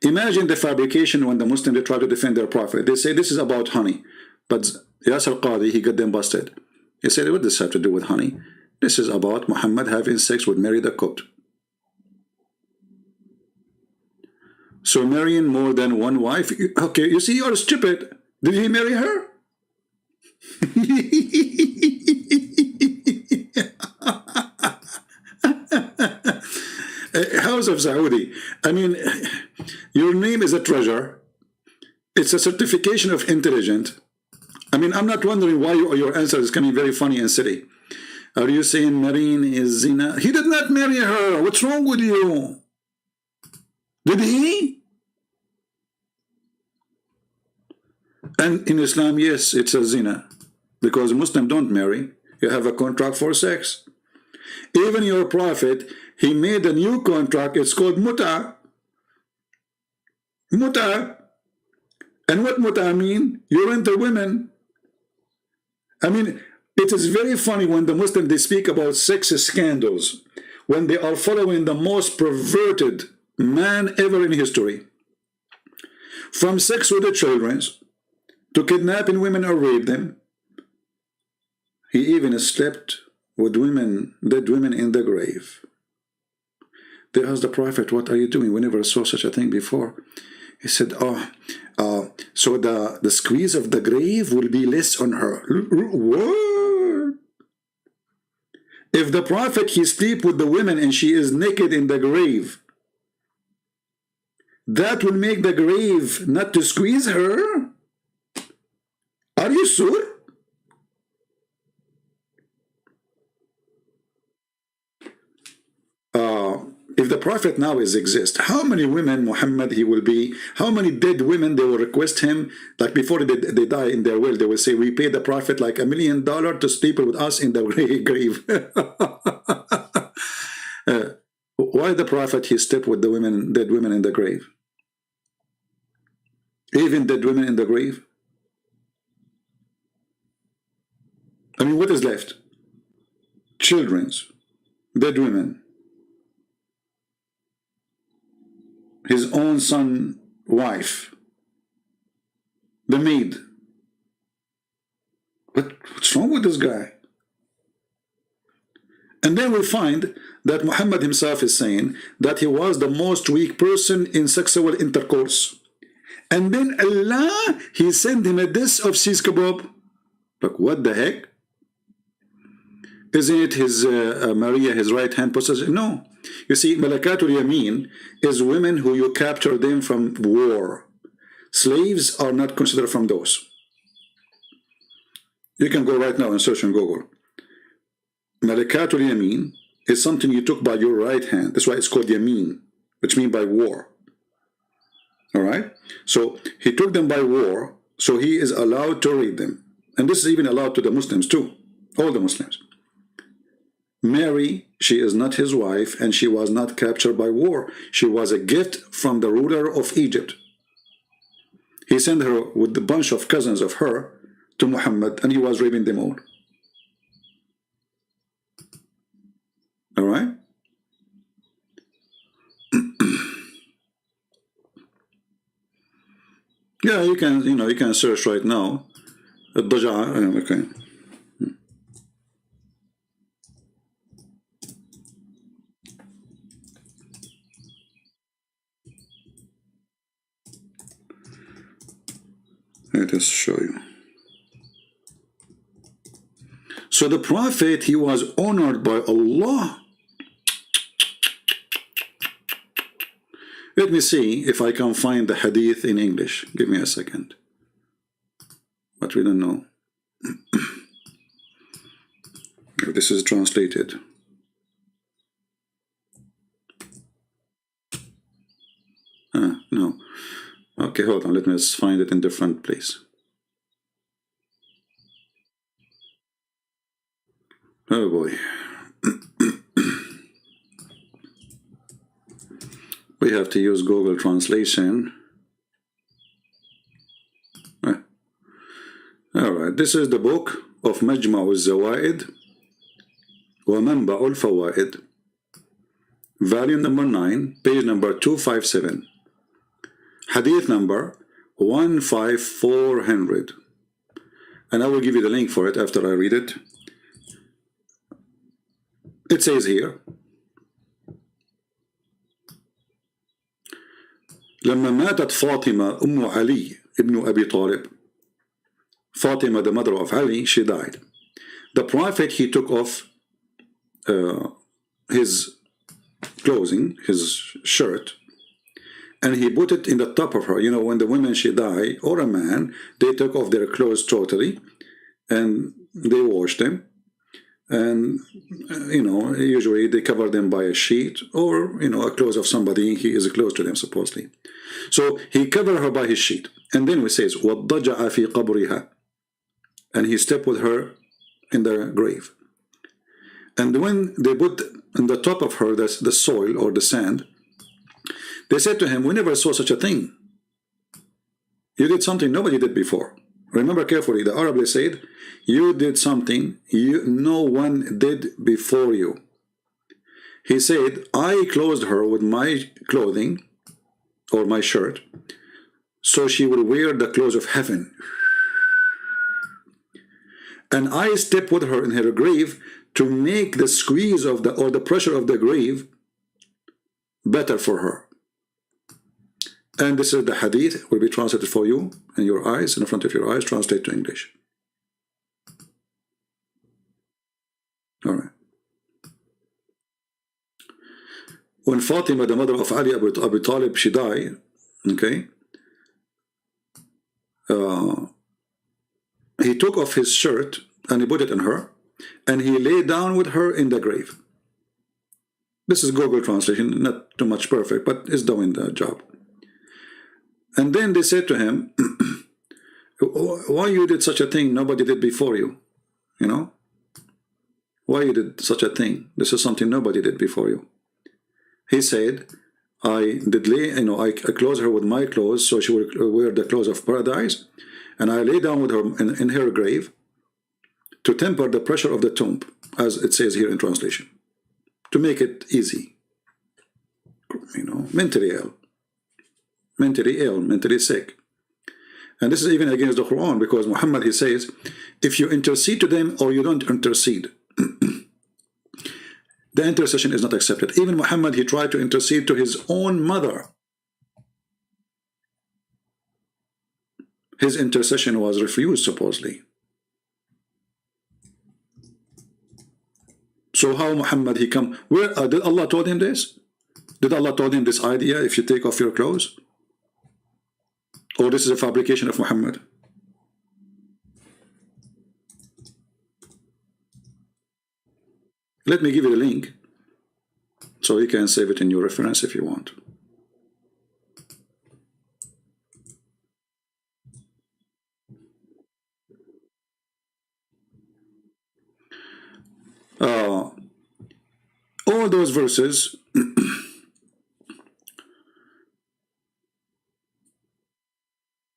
Imagine the fabrication when the Muslims, they try to defend their Prophet. They say this is about honey. But Yasir Qadi, he got them busted. He said, what does this have to do with honey? This is about Muhammad having sex with Mary the Copt. So marrying more than one wife, okay, you see, you're stupid. Did he marry her? House of Saudi, I mean, your name is a treasure. It's a certification of intelligent. I mean, I'm not wondering why your answer is coming very funny and silly. Are you saying marrying is zina? He did not marry her. What's wrong with you? Did he? And in Islam, yes, it's a zina. Because Muslims don't marry. You have a contract for sex. Even your Prophet, he made a new contract. It's called muta. Muta. And what muta mean? You rent the women. I mean, it is very funny when the Muslims, they speak about sex scandals, when they are following the most perverted man ever in history. From sex with the children, to kidnapping women or rape them. He even slept with women, dead women in the grave. They asked the Prophet, what are you doing? We never saw such a thing before. He said, so the squeeze of the grave will be less on her. What? If the Prophet, he sleep with the women and she is naked in the grave, that will make the grave not to squeeze her? Are you sure? If the Prophet now exists, how many women Muhammad he will be? How many dead women they will request him? Like before they die in their will, they will say, we pay the Prophet like $1 million to sleep with us in the grave. Why the Prophet he slept with the women, dead women in the grave? Even dead women in the grave? I mean, what is left? Children's, dead women. His own son, wife, the maid. What's wrong with this guy? And then we find that Muhammad himself is saying that he was the most weak person in sexual intercourse. And then Allah, he sent him a dish of cheese kebab. Like, what the heck? Isn't it his Maria, his right hand possession? No. You see, Malakatul Yamin is women who you capture them from war. Slaves are not considered from those. You can go right now and search on Google. Malakatul Yamin is something you took by your right hand. That's why it's called Yamin, which means by war. All right? So he took them by war, so he is allowed to read them. And this is even allowed to the Muslims too, all the Muslims. Mary, she is not his wife, and she was not captured by war. She was a gift from the ruler of Egypt. He sent her with a bunch of cousins of her to Muhammad, and he was raping them all. All right? Yeah, you can search right now. Okay. Let us show you. So the Prophet, he was honored by Allah. Let me see if I can find the hadith in English. Give me a second. But we don't know if this is translated. No. Okay, hold on. Let me just find it in different place. Oh boy. We have to use Google Translation. Alright, this is the book of Majma' al-Zawaid wa Manba' al-Fawaid, volume number 9, page number 257, hadith number 15400. And I will give you the link for it after I read it. It says here, لما ماتت فاطمة أم علي ابن أبي طالب, Fatima, the mother of Ali, she died. The Prophet, he took off his clothing, his shirt, and he put it in the top of her. You know, when the women, she die, or a man, they took off their clothes totally, and they wash them. And, you know, usually they cover them by a sheet or, you know, a clothes of somebody, he is close to them, supposedly. So he covered her by his sheet. And then he says, وَالضَّجَعَ فِي قَبْرِهَا, and he stepped with her in the grave. And when they put on the top of her the soil or the sand, they said to him, we never saw such a thing. You did something nobody did before. Remember carefully, the Arab, they said, you did something no one did before you. He said, I clothed her with my clothing or my shirt, so she will wear the clothes of heaven. And I stepped with her in her grave to make the squeeze of the pressure of the grave better for her. And this is the hadith, will be translated for you in your eyes, in front of your eyes, translate to English. All right. when Fatima, the mother of Ali Abu Talib, she died, okay, he took off his shirt and he put it on her, and he lay down with her in the grave. This is Google translation, not too much perfect, but it's doing the job. And then they said to him, why you did such a thing nobody did before you? You know? Why you did such a thing? This is something nobody did before you. He said, I did lay, you know, I clothed her with my clothes so she would wear the clothes of paradise, and I lay down with her in her grave to temper the pressure of the tomb, as it says here in translation, to make it easy. You know, mentally ill, mentally sick. And this is even against the Quran, because Muhammad, he says, if you intercede to them or you don't intercede, the intercession is not accepted. Even Muhammad, he tried to intercede to his own mother. His intercession was refused, supposedly. So how Muhammad, he come, where did Allah told him this? Did Allah told him this idea, if you take off your clothes? Or this is a fabrication of Muhammad? Let me give you the link so you can save it in your reference if you want. All those verses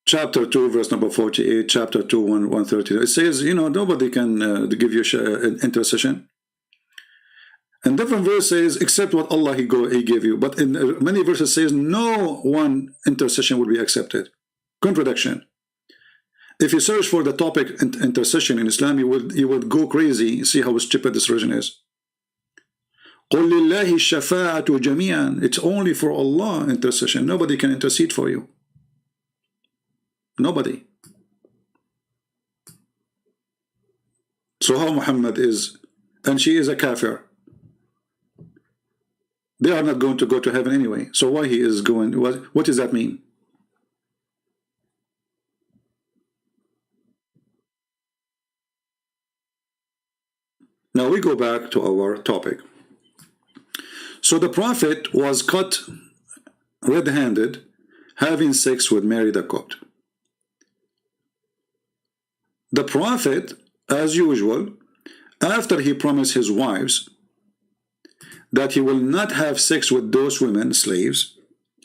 chapter 2 verse number 48, chapter 2 130, it says, you know, nobody can give you an intercession. And different verse says, except what Allah he gave you. But in many verses says, no one intercession will be accepted. Contradiction. If you search for the topic intercession in Islam, you would go crazy. See how stupid this religion is. قُلْ لِلَّهِ الشَّفَاعَةُ جَمِيعًا. It's only for Allah intercession. Nobody can intercede for you. Nobody. So how Muhammad is, and she is a kafir. They are not going to go to heaven anyway. So why he is going? What does that mean? Now we go back to our topic. So the Prophet was caught red-handed having sex with Mary the Copt. The Prophet, as usual, after he promised his wives that he will not have sex with those women, slaves,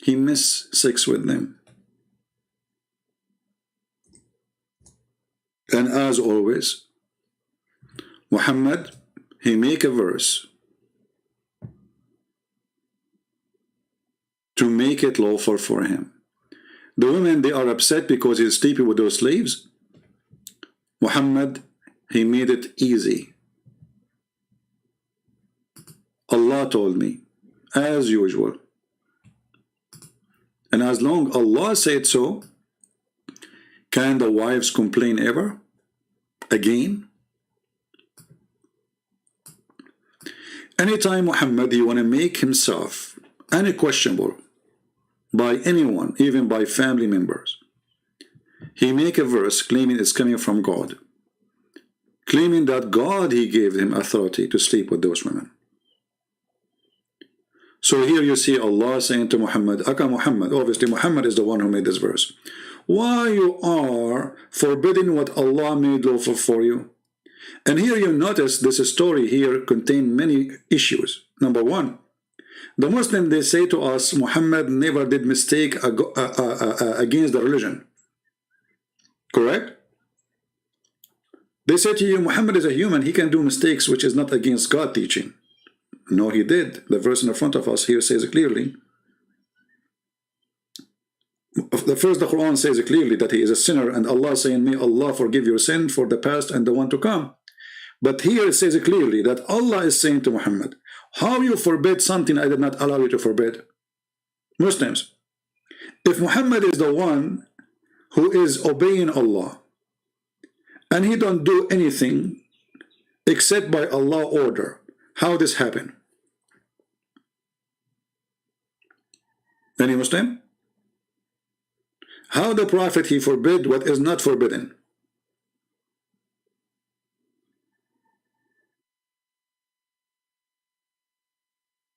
he missed sex with them. And as always, Muhammad, he make a verse to make it lawful for him. The women, they are upset because he's sleeping with those slaves. Muhammad, he made it easy. Allah told me, as usual. And as long Allah said so, can the wives complain ever? Again? Anytime Muhammad, he want to make himself unquestionable by anyone, even by family members, he make a verse claiming it's coming from God, claiming that God, he gave him authority to sleep with those women. So here you see Allah saying to Muhammad, Aka Muhammad, obviously Muhammad is the one who made this verse, why you are forbidding what Allah made lawful for you? And here you notice this story here contains many issues. Number one, the Muslim, they say to us, Muhammad never did mistake against the religion. Correct? They say to you, Muhammad is a human, he can do mistakes which is not against God teaching. No, he did. The verse in the front of us here says it clearly. The Quran says it clearly that he is a sinner, and Allah saying, may Allah forgive your sin for the past and the one to come. But here it says it clearly that Allah is saying to Muhammad, how you forbid something I did not allow you to forbid? Muslims, if Muhammad is the one who is obeying Allah, and he don't do anything except by Allah's order, how this happen? Any Muslim? How the Prophet he forbid what is not forbidden?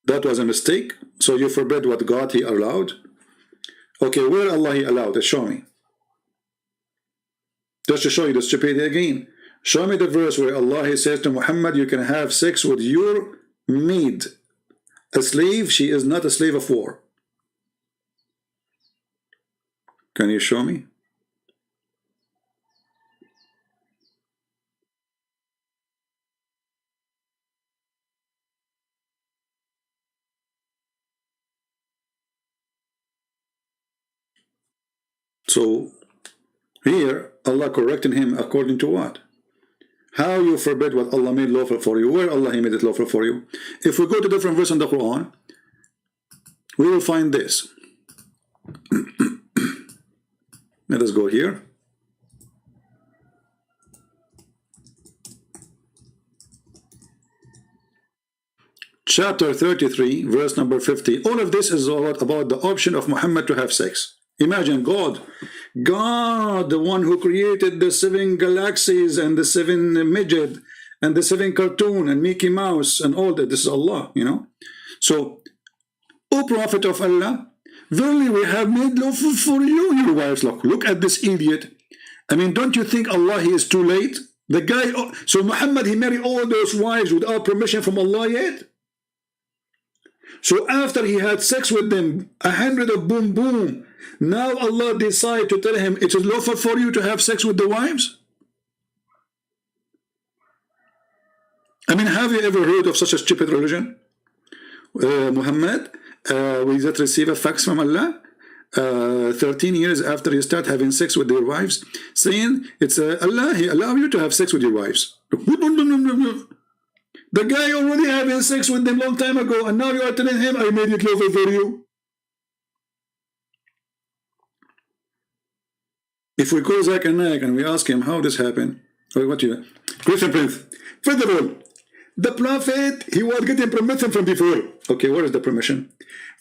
That was a mistake. So you forbid what God he allowed. Okay, where Allah he allowed it? Show me. Just to show you the stupidity again. Show me the verse where Allah he says to Muhammad, you can have sex with your maid, a slave. She is not a slave of war. Can you show me? So here Allah correcting him according to what? How you forbid what Allah made lawful for you? Where Allah he made it lawful for you? If we go to different verses in the Quran, we will find this. Let us go here. Chapter 33, verse number 50. All of this is about the option of Muhammad to have sex. Imagine God, the one who created the 7 galaxies and the 7 midget and the 7 cartoon and Mickey Mouse and all that. This is Allah, you know. So, O Prophet of Allah, verily we have made lawful for you your wives. Look at this idiot. I mean, don't you think Allah he is too late? The guy, so Muhammad he married all those wives without permission from Allah yet? So after he had sex with them, 100 of boom boom, now Allah decided to tell him it is lawful for you to have sex with the wives? I mean, have you ever heard of such a stupid religion? Muhammad, we just receive a fax from Allah 13 years after you start having sex with their wives, saying it's Allah, he allow you to have sex with your wives. The guy already having sex with them long time ago, and now you are telling him, I made it lawful for you. If we call Zakir Naik and we ask him how this happened, or what you Christian Prince, first of all, the Prophet, he was getting permission from before. Okay, what is the permission?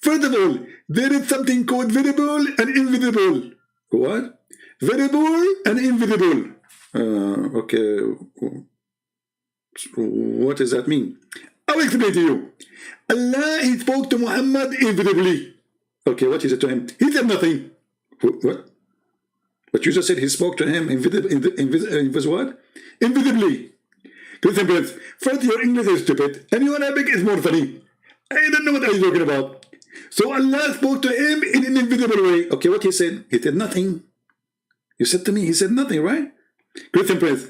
First of all, there is something called visible and invisible. What? Visible and invisible. Okay. What does that mean? I will explain to you. Allah, he spoke to Muhammad invisibly. Okay, what he said to him? He said nothing. What? But you just said he spoke to him what? Invisibly. Listen, friends, first your English is stupid and your Arabic is more funny. I don't know what I'm talking about. So Allah spoke to him in an invisible way. Okay, what he said? He said nothing. You said to me, he said nothing, right? Christian Prince,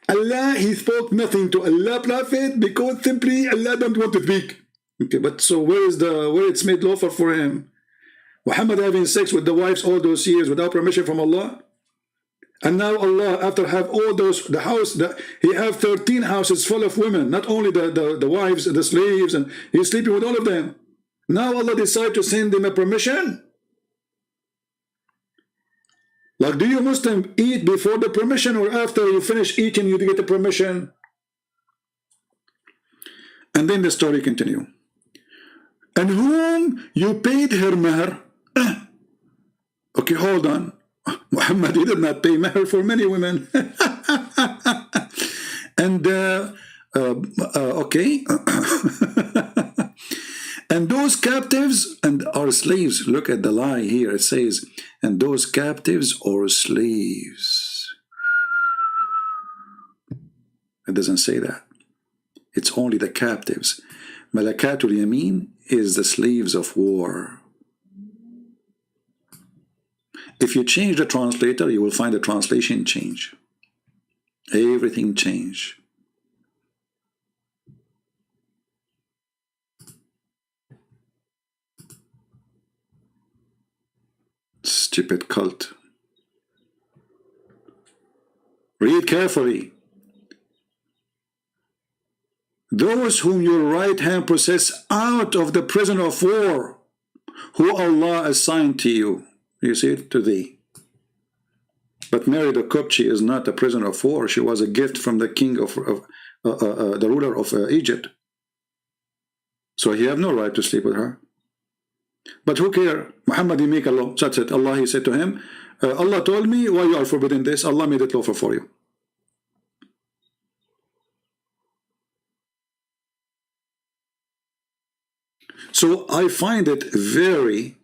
Allah, he spoke nothing to Allah Prophet because simply Allah don't want to speak. Okay, but so where it's made lawful for him? Muhammad having sex with the wives all those years without permission from Allah? And now Allah, after have all those, he have 13 houses full of women, not only the wives, the slaves, and he's sleeping with all of them. Now Allah decided to send them a permission. Like, do you Muslim eat before the permission or after you finish eating you get the permission? And then the story continue. And whom you paid her mahr. Okay, hold on. Muhammad, he did not pay mahr for many women. And okay. And those captives and our slaves, look at the lie here, it says, and those captives or slaves. It doesn't say that. It's only the captives. Malakatul Yamin is the slaves of war. If you change the translator, you will find the translation change. Everything change. Stupid cult. Read carefully. Those whom your right hand possess out of the prison of war, who Allah assigned to you. You see it? To thee. But Mary the Copti is not a prisoner of war. She was a gift from the king of the ruler of Egypt. So he have no right to sleep with her. But who care? Muhammad, he make a law. That's it. Allah, he said to him, Allah told me, why you are forbidding this? Allah made it lawful for you. So I find it very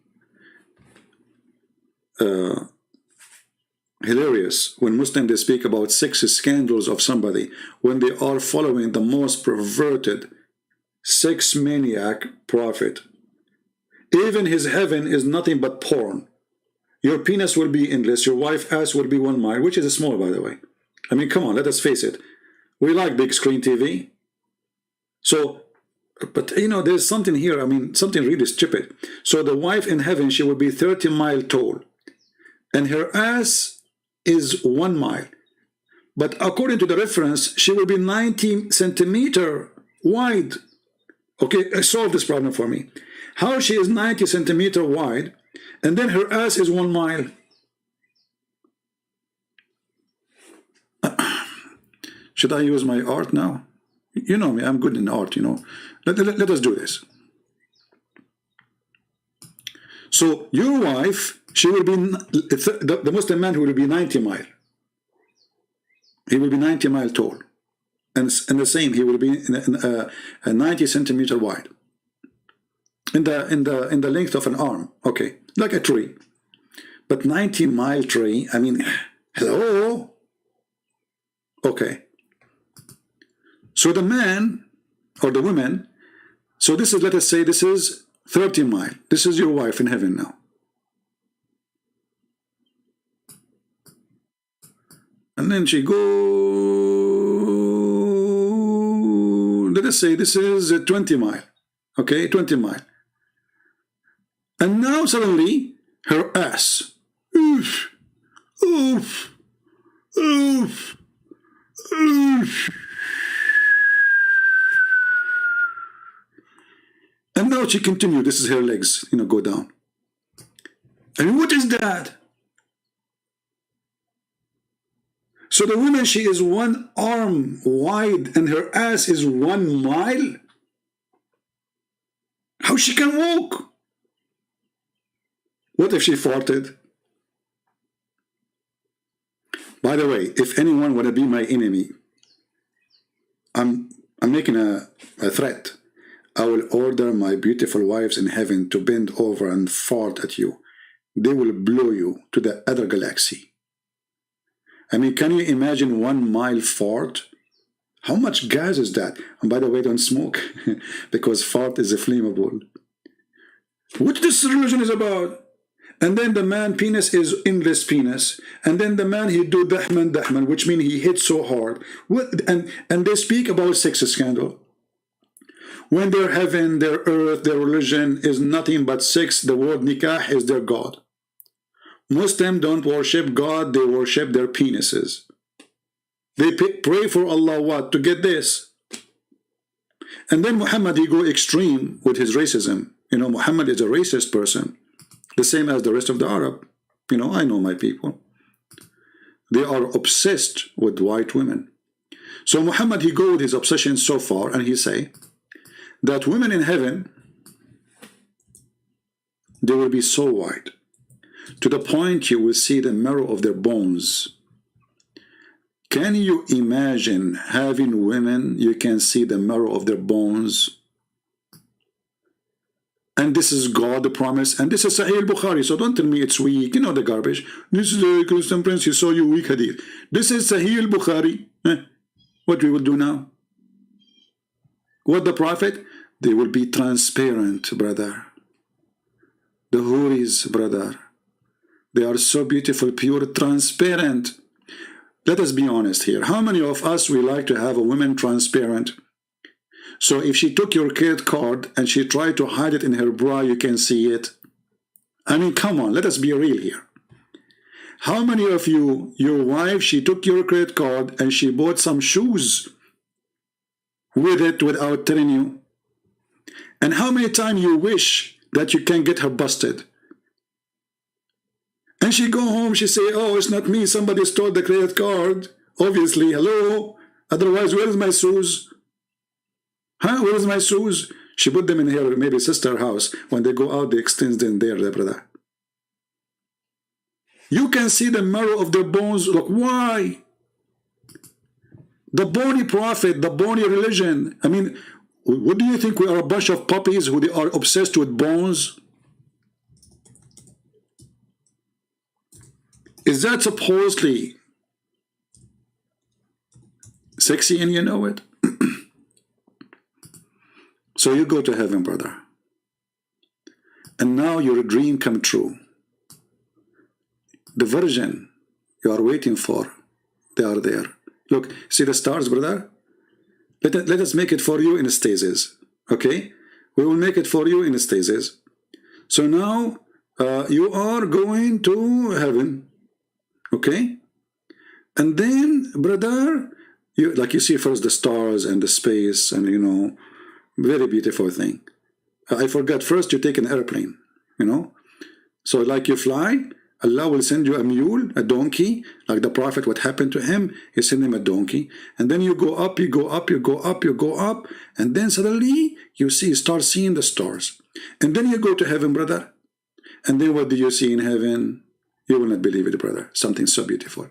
hilarious when Muslims they speak about sex scandals of somebody when they are following the most perverted sex maniac prophet. Even his heaven is nothing but porn. Your penis will be endless, your wife's ass will be 1 mile, which is small, by the way. I mean, come on, let us face it. We like big screen TV. So, but you know, there's something here, I mean, something really stupid. So the wife in heaven, she will be 30 miles tall, and her ass is 1 mile. But according to the reference, she will be 90 centimeters wide. Okay, solve this problem for me. How she is 90 centimeters wide, and then her ass is 1 mile. Should I use my art now? You know me, I'm good in art, you know. Let us do this. So your wife, she will be, the Muslim man who will be 90 miles. He will be 90 miles tall. And the same, he will be 90 centimeters wide. In the length of an arm, okay, like a tree. But 90-mile tree, I mean, hello? Okay. So the man or the woman, so this is, let us say this is 30 miles. This is your wife in heaven now. And then she go, let us say this is 20 miles. Okay, 20 miles. And now suddenly her ass, oof, oof, oof, oof. And now she continued, this is her legs, you know, go down. I mean, what is that? So the woman, she is 1 arm wide and her ass is 1 mile? How she can walk? What if she farted? By the way, if anyone want to be my enemy, I'm making a threat. I will order my beautiful wives in heaven to bend over and fart at you. They will blow you to the other galaxy. I mean, can you imagine 1 mile fart? How much gas is that? And by the way, don't smoke, because fart is flammable. What this religion is about? And then the man penis is endless penis. And then the man, he do dahman, which means he hits so hard. And they speak about sex scandal. When their heaven, their earth, their religion is nothing but sex, the word nikah is their God. Muslims don't worship God, they worship their penises. They pray for Allah what? To get this. And then Muhammad, he go extreme with his racism. You know, Muhammad is a racist person. The same as the rest of the Arab. You know, I know my people. They are obsessed with white women. So Muhammad, he go with his obsession so far, and he say that women in heaven, they will be so white, to the point you will see the marrow of their bones. Can you imagine having women, you can see the marrow of their bones? And this is God, the promise. And this is Sahih al-Bukhari. So don't tell me it's weak. You know the garbage. This is a Christian prince. You saw you weak hadith. This is Sahih al-Bukhari. What we will do now? What the Prophet? They will be transparent, brother. The houris, brother. They are so beautiful, pure, transparent. Let us be honest here. How many of us we like to have a woman transparent? So if she took your credit card and she tried to hide it in her bra, you can see it. I mean, come on, let us be real here. How many of you, your wife, she took your credit card and she bought some shoes with it without telling you? And how many times you wish that you can get her busted? And she go home, she say, oh, it's not me, somebody stole the credit card. Obviously, hello? Otherwise, where is my shoes? Huh? Where is my shoes? She put them in her maybe sister house. When they go out, they extend them there, brother. You can see the marrow of their bones. Look, why? The bony prophet, the bony religion. I mean, what do you think? We are a bunch of puppies who are obsessed with bones? Is that supposedly sexy and you know it? So you go to heaven, brother. And now your dream come true. The virgin you are waiting for, they are there. Look, see the stars, brother? Let us make it for you in stasis. Okay? We will make it for you in stasis. So now you are going to heaven. Okay? And then, brother, you see first the stars and the space and, you know, very beautiful thing. I forgot, first you take an airplane, you know. So like you fly, Allah will send you a mule, a donkey, like the Prophet, what happened to him, he sent him a donkey. And then you go up, you go up, you go up, you go up, and then suddenly you start seeing the stars. And then you go to heaven, brother. And then what do you see in heaven? You will not believe it, brother. Something so beautiful.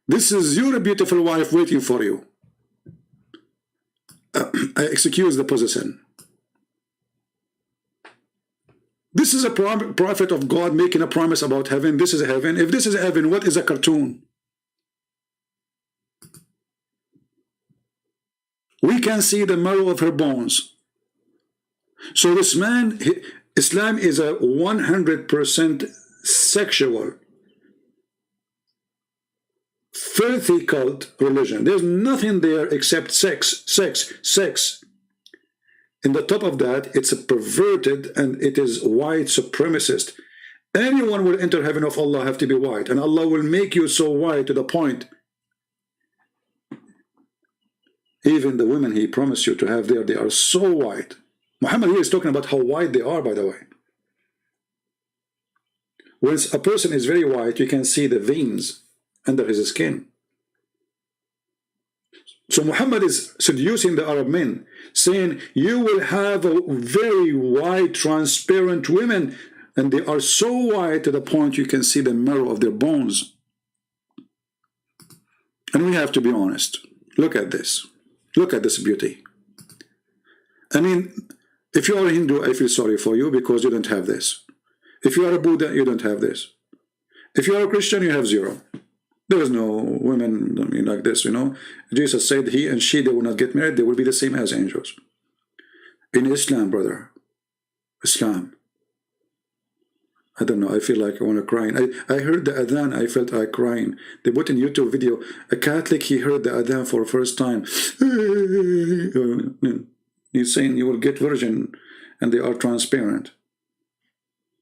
This is your beautiful wife waiting for you. I excuse the position. This is a prophet of God making a promise about heaven. This is heaven. If this is heaven, what is a cartoon? We can see the marrow of her bones. So this man, Islam is a 100% sexual, filthy cult religion. There's nothing there except sex, sex, sex. In the top of that, it's a perverted and it is white supremacist. Anyone will enter heaven of Allah have to be white, and Allah will make you so white to the point. Even the women He promised you to have there, they are so white. Muhammad here is talking about how white they are, by the way. When a person is very white, you can see the veins under his skin. So Muhammad is seducing the Arab men, saying, you will have a very white, transparent women, and they are so white to the point you can see the marrow of their bones. And we have to be honest. Look at this. Look at this beauty. I mean, if you are a Hindu, I feel sorry for you because you don't have this. If you are a Buddha, you don't have this. If you are a Christian, you have zero. There is no women, I mean, like this, you know. Jesus said he and she, they will not get married. They will be the same as angels. In Islam, brother, Islam, I don't know, I feel like I want to cry. I heard the adhan, I felt like crying. They put in YouTube video, a Catholic, he heard the adhan for the first time. He's saying you will get virgin and they are transparent.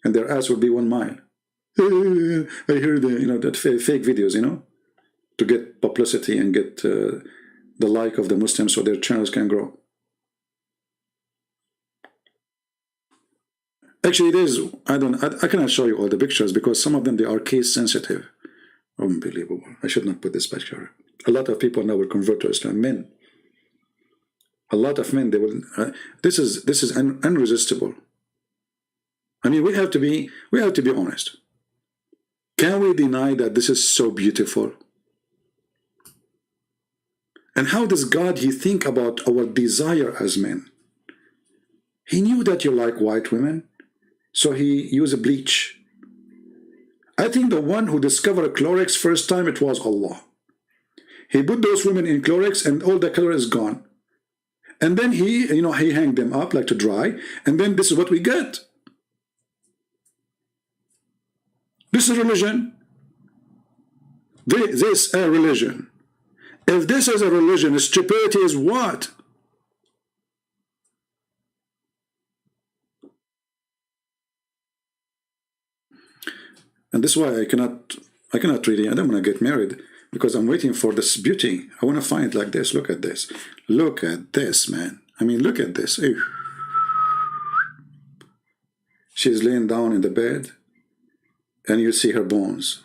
And their ass will be 1 mile. I heard that fake videos, you know, to get publicity and get the like of the Muslims so their channels can grow. Actually, it is. I cannot show you all the pictures because some of them, they are case sensitive. Unbelievable. I should not put this picture. A lot of people now will convert to Islam. Men. A lot of men, they will. This is unresistible. I mean, we have to be honest. Can we deny that this is so beautiful? And how does God, He think about our desire as men? He knew that you like white women, so He used bleach. I think the one who discovered Clorox first time, it was Allah. He put those women in Clorox and all the color is gone. And then He hanged them up like to dry, and then this is what we get. This is religion. This is a religion. If this is a religion, stupidity is what? And this is why I cannot really, I don't want to get married because I'm waiting for this beauty. I want to find like this. Look at this. Look at this, man. I mean, look at this. Ew. She's laying down in the bed. And you see her bones.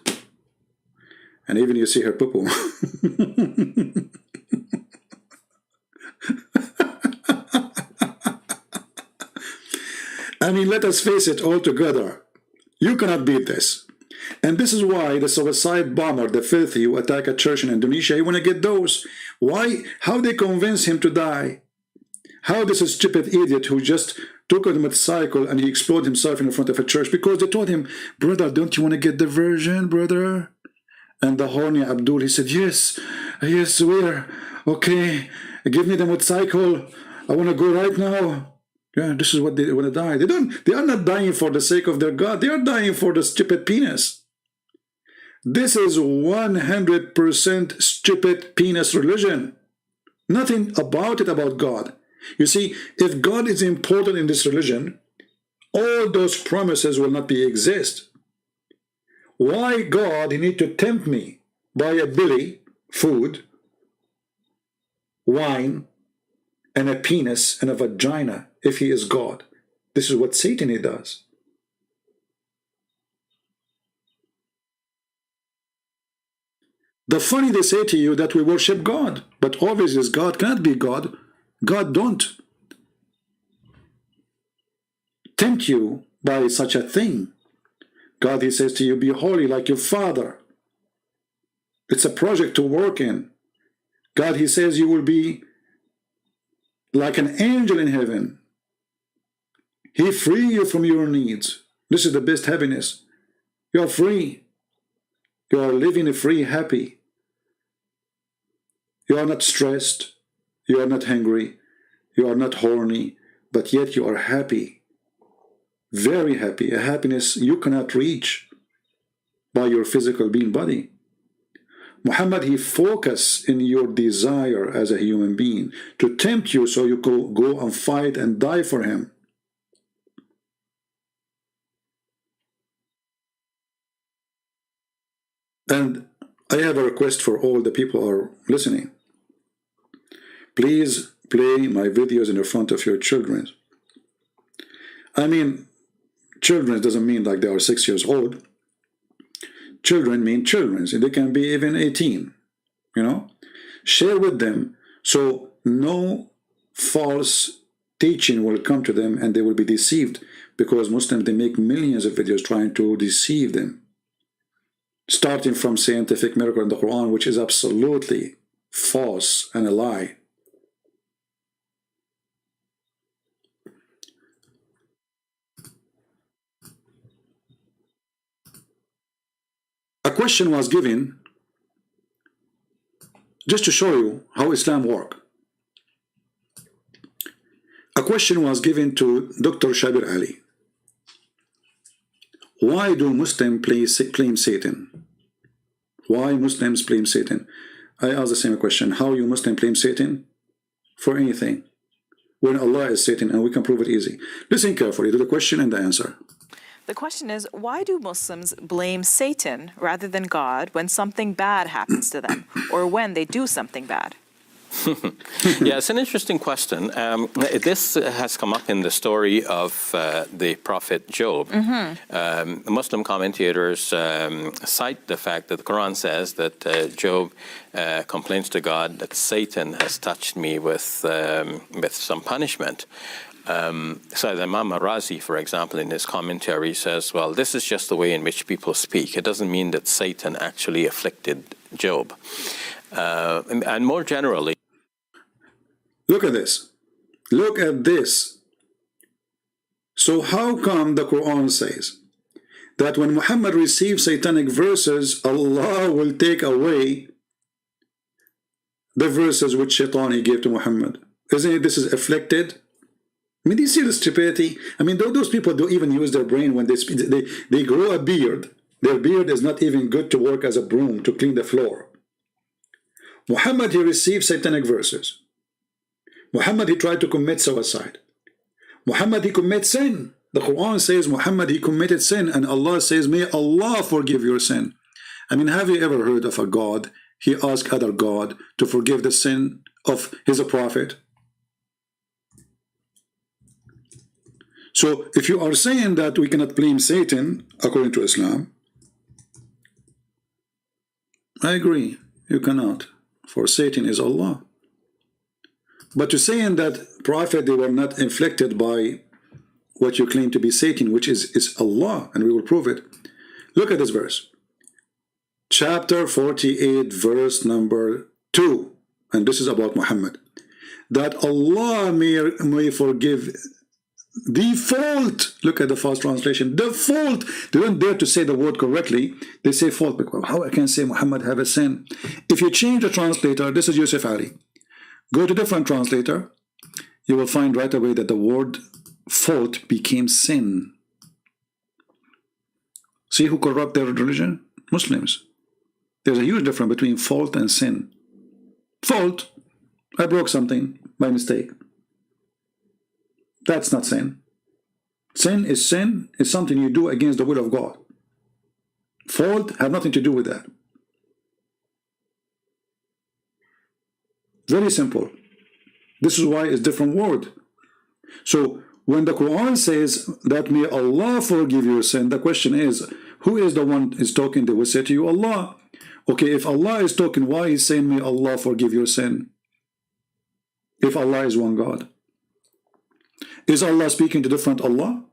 And even you see her poo-poo. I mean, let us face it all together. You cannot beat this. And this is why the suicide bomber, the filthy, who attack a church in Indonesia, you want to get those. Why? How they convince him to die? How this stupid idiot who just took a motorcycle and he exploded himself in front of a church because they told him, brother, don't you want to get the virgin, brother? And the horny Abdul, he said, yes, where? Okay, give me the motorcycle. I want to go right now. Yeah, this is what they want to die. They are not dying for the sake of their God. They are dying for the stupid penis. This is 100% stupid penis religion. Nothing about it about God. You see, if God is important in this religion, all those promises will not exist. Why God he need to tempt me by a belly, food, wine, and a penis and a vagina if he is God? This is what Satan he does. The funny they say to you that we worship God, but obviously God cannot be God. God don't tempt you by such a thing. God, he says to you, be holy like your Father. It's a project to work in. God, he says you will be like an angel in heaven. He free you from your needs. This is the best happiness. You are free. You are living free, happy. You are not stressed. You are not hungry. You are not horny. But yet you are happy. Very happy. A happiness you cannot reach by your physical being body. Muhammad, he focus in your desire as a human being to tempt you so you go and fight and die for him. And I have a request for all the people who are listening. Please play my videos in the front of your children. I mean, children doesn't mean like they are 6 years old. Children mean children. They can be even 18, you know. Share with them so no false teaching will come to them and they will be deceived, because Muslims, they make millions of videos trying to deceive them. Starting from scientific miracle in the Quran, which is absolutely false and a lie. A question was given just to show you how Islam works. A question was given to Dr. Shabir Ali. Why do Muslims blame Satan? Why Muslims blame Satan? I ask the same question. How you Muslims blame Satan? For anything. When Allah is Satan, and we can prove it easy. Listen carefully to the question and the answer. The question is, why do Muslims blame Satan rather than God when something bad happens to them, or when they do something bad? Yeah, it's an interesting question. This has come up in the story of the prophet Job. Muslim commentators cite the fact that the Quran says that Job complains to God that Satan has touched me with some punishment. So the Imam Razi, for example, in his commentary says, well, this is just the way in which people speak. It doesn't mean that Satan actually afflicted Job. And more generally, look at this. Look at this. So how come the Quran says that when Muhammad receives satanic verses, Allah will take away the verses which Shaitan he gave to Muhammad? Isn't it this is afflicted? I mean, do you see the stupidity? I mean, those people don't even use their brain when they speak. They grow a beard. Their beard is not even good to work as a broom to clean the floor. Muhammad, he received satanic verses. Muhammad, he tried to commit suicide. Muhammad, he commits sin. The Quran says Muhammad, he committed sin, and Allah says, may Allah forgive your sin. I mean, have you ever heard of a God, he asked other God to forgive the sin of his prophet? So if you are saying that we cannot blame Satan according to Islam, I agree, you cannot, for Satan is Allah. But to saying that prophet, they were not inflicted by what you claim to be Satan, which is Allah, and we will prove it. Look at this verse. Chapter 48, verse number 2. And this is about Muhammad. That Allah may forgive the fault. Look at the first translation. The fault. They don't dare to say the word correctly. They say fault. Because how I can say Muhammad have a sin? If you change the translator, this is Yusuf Ali. Go to different translator. You will find right away that the word fault became sin. See who corrupt their religion? Muslims. There's a huge difference between fault and sin. Fault, I broke something by mistake. That's not sin. Sin is something you do against the will of God. Fault have nothing to do with that. Very simple. This is why it's different word. So when the Quran says that may Allah forgive your sin, the question is, who is the one is talking? They will say to you, Allah. Okay, if Allah is talking, why is saying may Allah forgive your sin? If Allah is one God. Is Allah speaking to different Allah?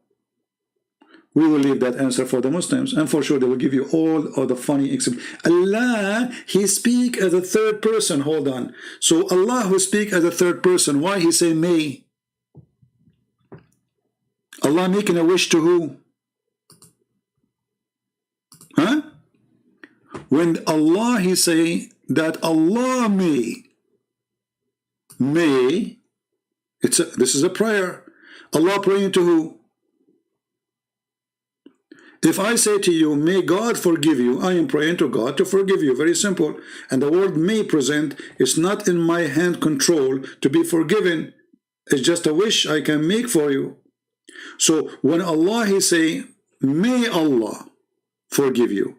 We will leave that answer for the Muslims, and for sure they will give you all of the funny examples. Allah, He speak as a third person. Hold on. So Allah who speak as a third person, why He say may? Allah making a wish to who? Huh? When Allah He say that Allah may, this is a prayer. Allah praying to who? If I say to you, may God forgive you, I am praying to God to forgive you. Very simple. And the word may present is not in my hand control to be forgiven. It's just a wish I can make for you. So when Allah He say, may Allah forgive you,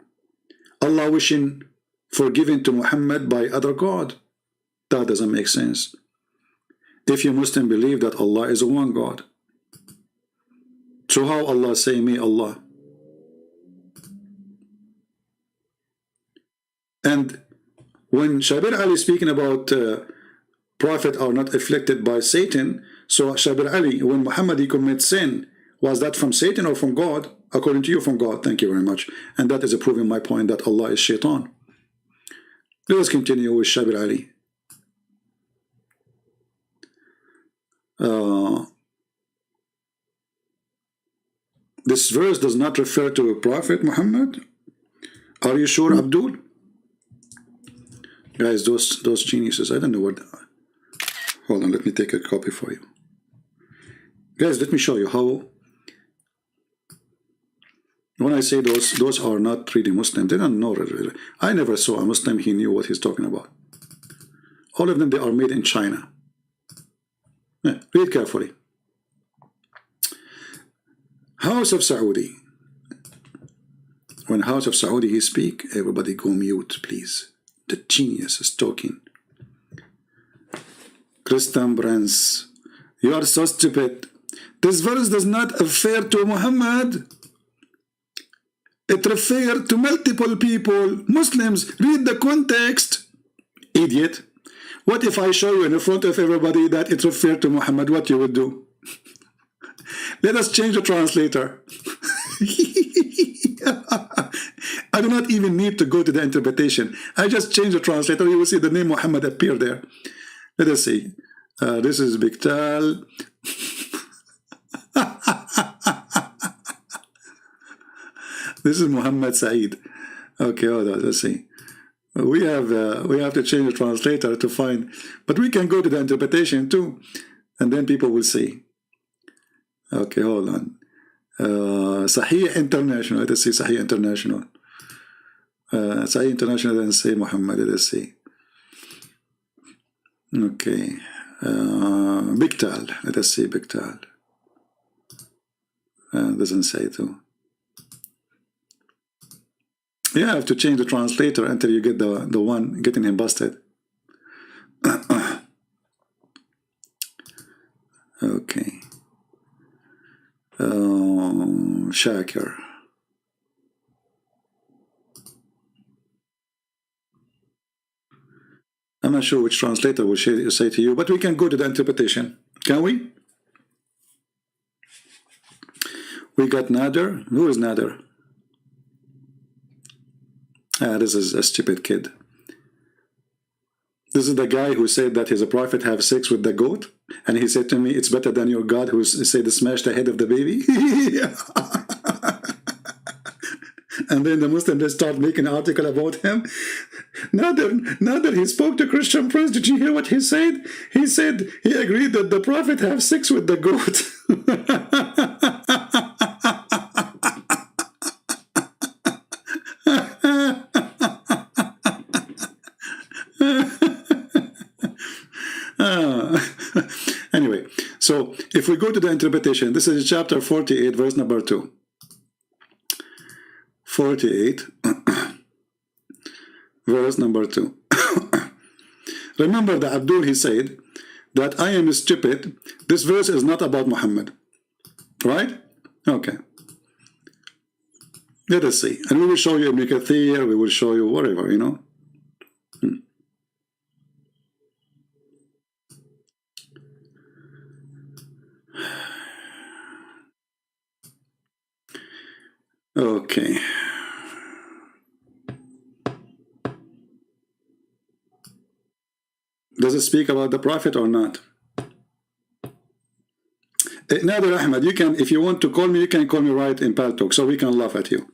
Allah wishing forgiven to Muhammad by other God. That doesn't make sense. If you Muslim believe that Allah is a one God. So how Allah say may Allah? And when Shabir Ali speaking about prophet are not afflicted by Satan, so Shabir Ali, when Muhammad he commits sin, was that from Satan or from God? According to you, from God. Thank you very much. And that is proving my point that Allah is shaitan. Let us continue with Shabir Ali. This verse does not refer to Prophet Muhammad. Are you sure, Abdul? Guys, those geniuses, I don't know what. Hold on, let me take a copy for you. Guys, let me show you how. When I say those are not really Muslim, they don't know really. I never saw a Muslim he knew what he's talking about. All of them, they are made in China. Yeah, read carefully. House of Saudi. When House of Saudi he speak, everybody go mute, please. The genius is talking. Christian Brands, you are so stupid. This verse does not refer to Muhammad. It refers to multiple people, Muslims. Read the context. Idiot. What if I show you in front of everybody that it refers to Muhammad? What you would do? Let us change the translator. I do not even need to go to the interpretation. I just change the translator. You will see the name Muhammad appear there. Let us see. This is Biktal. This is Muhammad Saeed. Okay, hold on. Let's see. We have to change the translator to find, but we can go to the interpretation too, and then people will see. Okay, hold on. Sahih International. Let us see Sahih International. Sahih International doesn't say Muhammad. Let us see. Okay. Biktal. Let us see Biktal. Doesn't say too. You have to change the translator until you get the one getting him busted. Okay. Shakir. I'm not sure which translator will say to you, but we can go to the interpretation. Can we? We got Nadir. Who is Nadir? This is a stupid kid. This is the guy who said that his prophet have sex with the goat, and he said to me, it's better than your God who said smash the head of the baby. And then the Muslims, they start making an article about him. Nadir, he spoke to Christian Prince. Did you hear what he said? He said he agreed that the prophet have sex with the goat. Anyway, so if we go to the interpretation, this is chapter 48, verse number 2. 48, verse number 2. Remember that Abdul, he said that I am stupid. This verse is not about Muhammad. Right? Okay. Let us see. And we will show you Ibn Kathir, we will show you whatever, you know. Okay. Does it speak about the prophet or not? Nadir Ahmad, you can, if you want to call me, you can call me right in Paltalk, so we can laugh at you.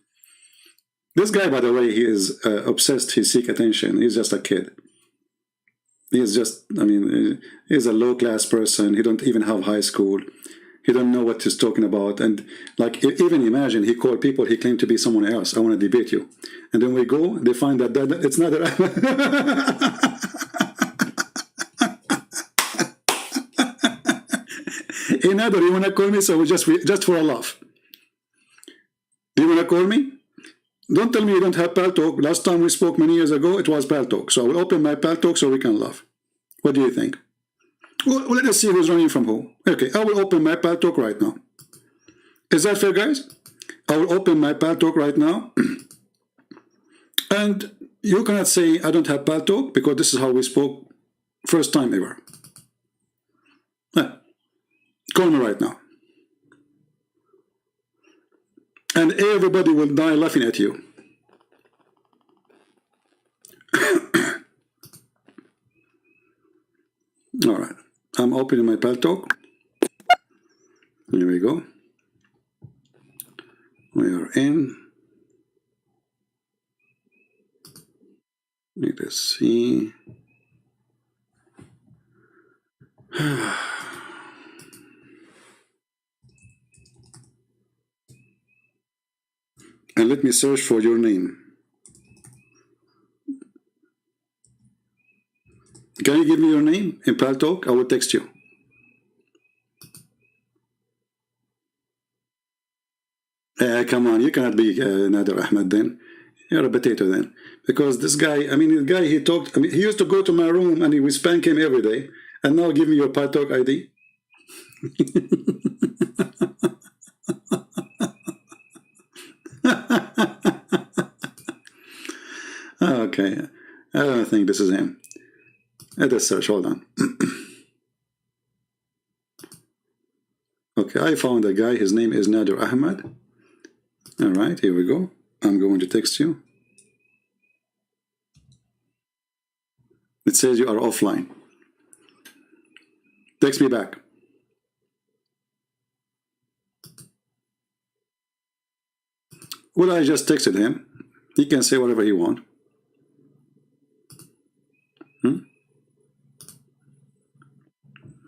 This guy, by the way, he is obsessed. He seeks attention. He's just a kid. He's just, I mean, he's a low-class person. He don't even have high school. He don't know what he's talking about. And like, even imagine he called people, he claimed to be someone else. I want to debate you. And then we go, they find that it's not that. Hey, Nadir, you want to call me? So we just for a laugh. Do you want to call me? Don't tell me you don't have Paltalk. Last time we spoke many years ago, it was Paltalk. So I will open my Paltalk so we can laugh. What do you think? Well, let us see who's running from who. Okay, I will open my Paltalk right now. Is that fair, guys? I will open my Paltalk right now. And you cannot say I don't have Paltalk because this is how we spoke first time ever. Call me right now. And everybody will die laughing at you. All right. I'm opening my Paltalk. Here we go. We are in. Let us see. And let me search for your name. Can you give me your name in Paltalk? I will text you. Come on, you cannot be Nadir Ahmad then. You're a potato then. Because this guy, I mean, the guy he talked, I mean, he used to go to my room and he would spank him every day. And now give me your Paltalk ID. Okay, I don't think this is him. Let us search, hold on. Okay, I found a guy, his name is Nadir Ahmad. All right, here we go. I'm going to text you. It says you are offline. Text me back. Well, I just texted him. He can say whatever he wants.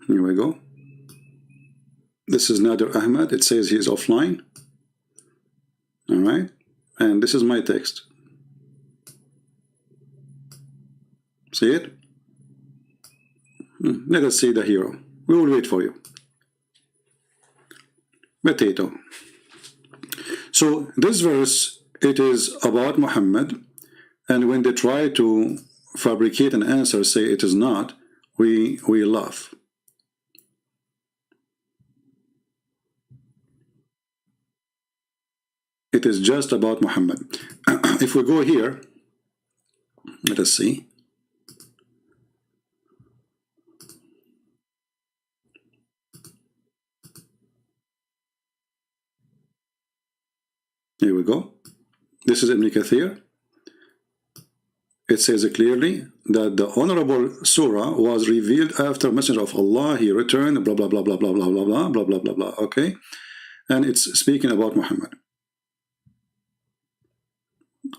Here we go. This is Nadir Ahmad. It says he is offline. All right. And this is my text. See it? Let us see the hero. We will wait for you. Potato. So this verse, it is about Muhammad. And when they try to fabricate an answer, say it is not, we laugh. It is just about Muhammad. If we go here, let us see. Here we go. This is Ibn Kathir. It says clearly that the honorable surah was revealed after Messenger of Allah, he returned, blah, blah, blah, blah, blah, blah, blah, blah, blah, blah, blah, blah, okay? And it's speaking about Muhammad.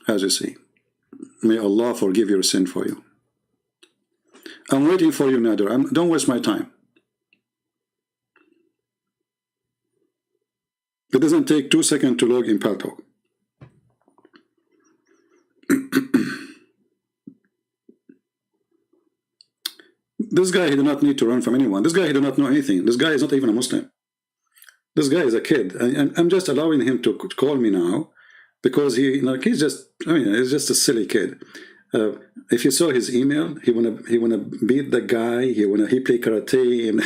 As you see. May Allah forgive your sin for you. I'm waiting for you, Nadir. Don't waste my time. It doesn't take 2 seconds to log in Paltalk. This guy, he did not need to run from anyone. This guy, he did not know anything. This guy is not even a Muslim. This guy is a kid. I'm just allowing him to call me now because he's just, he's just a silly kid. If you saw his email, he wanna beat the guy. He play karate and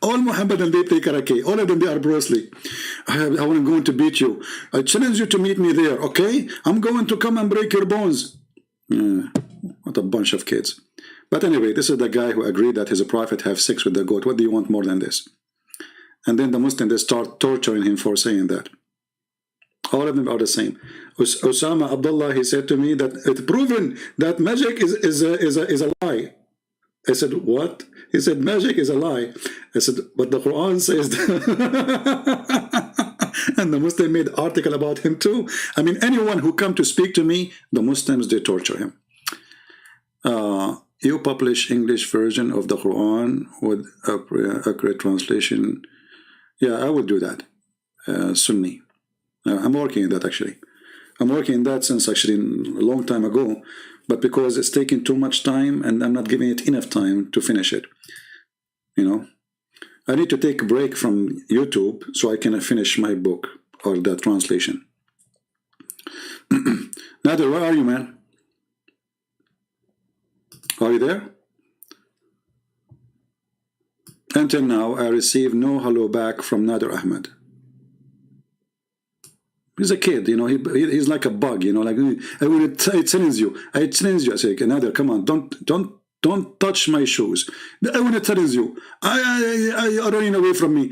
all Mohammed and they play karate. All of them, they are Bruce Lee. I'm going to beat you. I challenge you to meet me there, okay? I'm going to come and break your bones. What a bunch of kids. But anyway, this is the guy who agreed that his prophet have sex with the goat. What do you want more than this? And then the Muslims, they start torturing him for saying that. All of them are the same. Osama Abdullah, he said to me that it's proven that magic is a lie. I said, what? He said, magic is a lie. I said, but the Quran says that. And the Muslim made an article about him too. I mean, anyone who come to speak to me, the Muslims, they torture him. You publish English version of the Quran with accurate translation. Yeah, I would do that. Sunni. I'm working on that actually. I'm working on that since actually a long time ago. But because it's taking too much time and I'm not giving it enough time to finish it. I need to take a break from YouTube so I can finish my book or the translation. Nadir, where are you, man? Are you there? Until now, I received no hello back from Nadir Ahmad. He's a kid, he's like a bug, like I challenge you. I say, Nadir, come on, don't touch my shoes. I want to challenge you. I running away from me.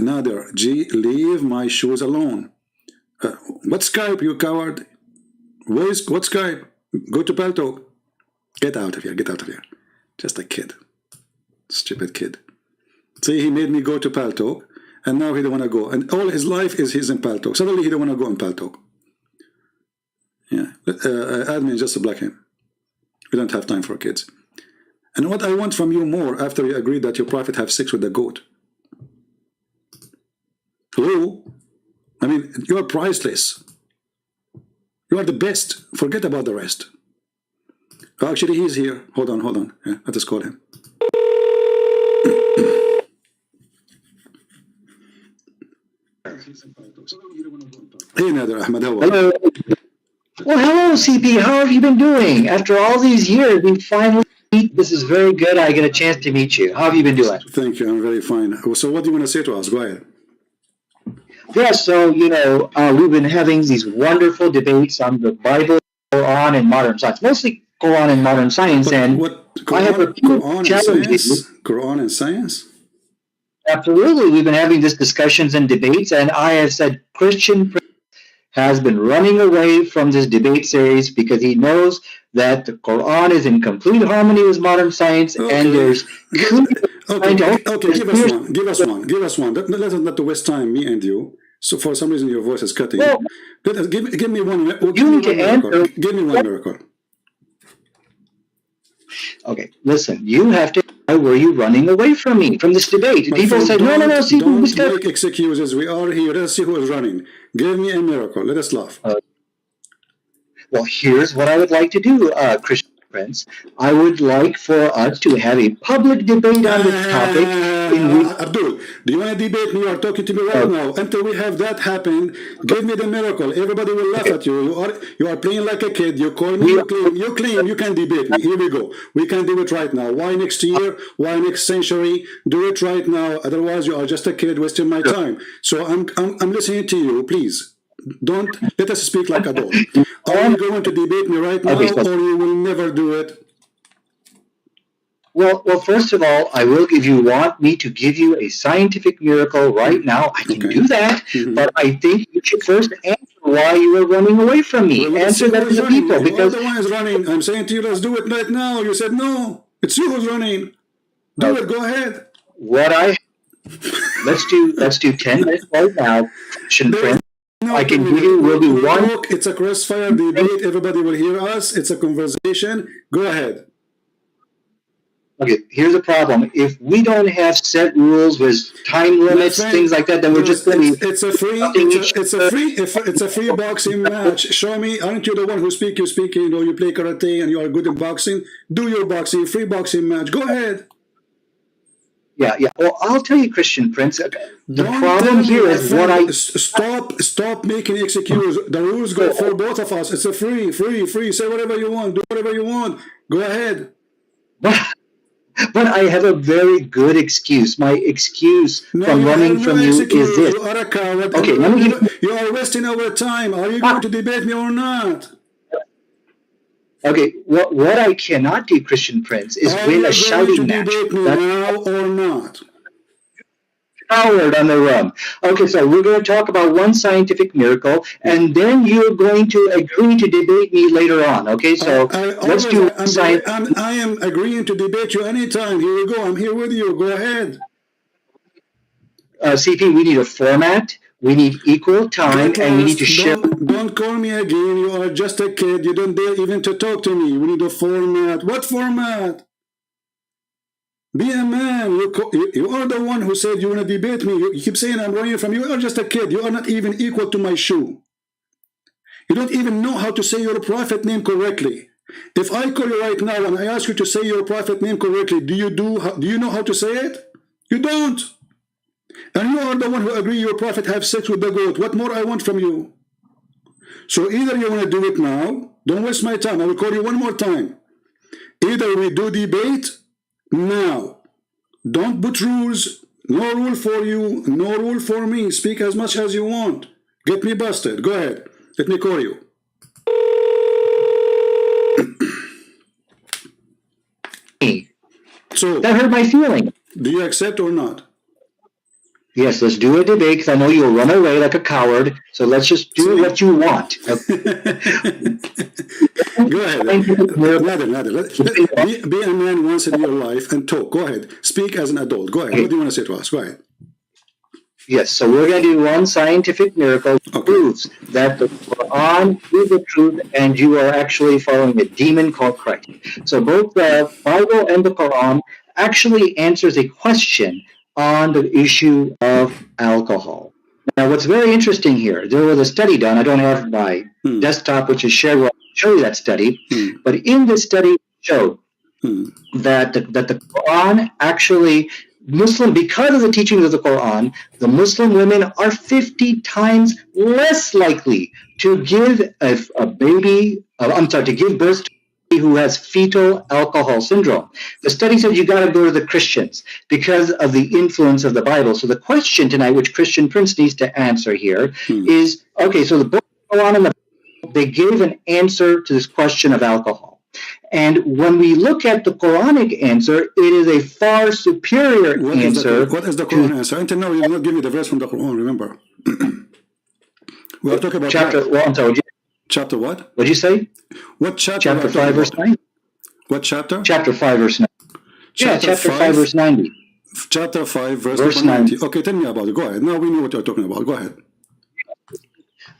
Nadir, leave my shoes alone. What Skype, you coward? What Skype? Go to Paltalk. Get out of here, get out of here. Just a kid. Stupid kid. See, he made me go to Paltalk. And now he don't want to go. And all his life is he's in Paltalk. Suddenly he don't want to go in Paltalk. Yeah. Admin, just block him. We don't have time for kids. And what I want from you more after you agreed that your prophet have sex with the goat. Hello? I mean, you are priceless. You are the best. Forget about the rest. Oh, actually, he's here. Hold on. Yeah, let us call him. Hey, Nadir Ahmad, how are you? Hello. Well, hello, CP. How have you been doing? After all these years, we finally meet. This is very good. I get a chance to meet you. How have you been doing? Thank you. I'm very fine. So what do you want to say to us? Go ahead. Yeah, so, we've been having these wonderful debates on the Bible, Quran, and modern science. Mostly Quran and modern science. I have a few challenges. Quran and science? Absolutely. We've been having these discussions and debates, and I have said Christian has been running away from this debate series because he knows that the Quran is in complete harmony with modern science, and there's... Okay, give us one. Let's not waste time, me and you. So for some reason your voice is cutting. Well, give me one miracle. Give me one miracle. Okay, listen, you have to... Why were you running away from me, from this debate? People said, no, don't make excuses. We are here. Let's see who is running. Give me a miracle. Let us laugh. Well, here's what I would like to do, Christian friends. I would like for us to have a public debate on this topic. Abdul, do you want to debate me? You are talking to me right now. Until we have that happen, give me the miracle. Everybody will laugh at you. You are playing like a kid. You call me, you claim you can debate me. Here we go. We can do it right now. Why next year? Why next century? Do it right now. Otherwise, you are just a kid wasting my time. So I'm listening to you. Please, don't let us speak like adults. Are you going to debate me right now, or you will never do it? Well, first of all, I will give you, want me to give you a scientific miracle right now. I can do that, but I think you should first answer why you were running away from me. Well, answer that to the people. Because the one is running. I'm saying to you, let's do it right now. You said no. It's you who's running. Do it. Go ahead. Let's do 10 minutes right now. No, I can give you, will be one. Look, it's a crossfire debate. Everybody will hear us. It's a conversation. Go ahead. Okay, here's the problem. If we don't have set rules with time limits, things like that, then we're just going to be. It's a free boxing match. Show me. Aren't you the one who speak? You speak. You know, you play karate and you are good in boxing. Do your boxing. Free boxing match. Go ahead. Yeah. Well, I'll tell you, Christian Prince. The problem here is what I stop making excuses. The rules go for both of us. It's a free. Say whatever you want. Do whatever you want. Go ahead. But I have a very good excuse. My excuse from running from you is this. You are a coward. Okay, let me give you are wasting our time. Are you going to debate me or not? Okay, what I cannot do, Christian Prince, is win a shouting match. Debate me now or not? Coward on the run. Okay, so we're going to talk about one scientific miracle, and then you're going to agree to debate me later on. Okay, so let's do science. I am agreeing to debate you anytime. Here we go. I'm here with you. Go ahead. CP, we need a format. We need equal time, and we need to share. Don't call me again. You are just a kid. You don't dare even to talk to me. We need a format. What format? Be a man. You are the one who said you want to debate me. You keep saying I'm running from you. You are just a kid. You are not even equal to my shoe. You don't even know how to say your prophet name correctly. If I call you right now and I ask you to say your prophet name correctly, do you know how to say it? You don't. And you are the one who agree your prophet have sex with the goat. What more I want from you? So either you want to do it now. Don't waste my time. I will call you one more time. Either we do debate now. Don't put rules. No rule for you. No rule for me. Speak as much as you want. Get me busted. Go ahead. Let me call you. So that hurt my feeling. Do you accept or not? Yes, let's do a debate because I know you'll run away like a coward. So let's just do what you want. Go ahead. Nadir. Be a man once in your life and talk. Go ahead. Speak as an adult. Go ahead. Okay. What do you want to say to us? Go ahead. Yes, so we're going to do one scientific miracle that proves that the Quran is the truth and you are actually following a demon called Christ. So both the Bible and the Quran actually answers a question on the issue of alcohol. Now, what's very interesting here, there was a study done. I don't have my desktop, which is shared. I'll show you that study. But in this study, it showed that the Quran actually, because of the teachings of the Quran, the Muslim women are 50 times less likely to give to give birth to who has fetal alcohol syndrome. The study said you got to go to the Christians because of the influence of the Bible. So the question tonight, which Christian Prince needs to answer here, is, okay, so the book of Quran and the Bible, they gave an answer to this question of alcohol. And when we look at the Quranic answer, it is a far superior answer. What is the Quran answer? Until now, you did not give me the verse from the Quran, remember. We are talking about chapter, well, I'm sorry, chapter what? What did you say? What chapter? Chapter 5, verse 9. What chapter? Chapter 5, verse 9. Chapter 5, verse 90. Chapter 5, verse 90. Okay, tell me about it. Go ahead. Now we know what you're talking about. Go ahead.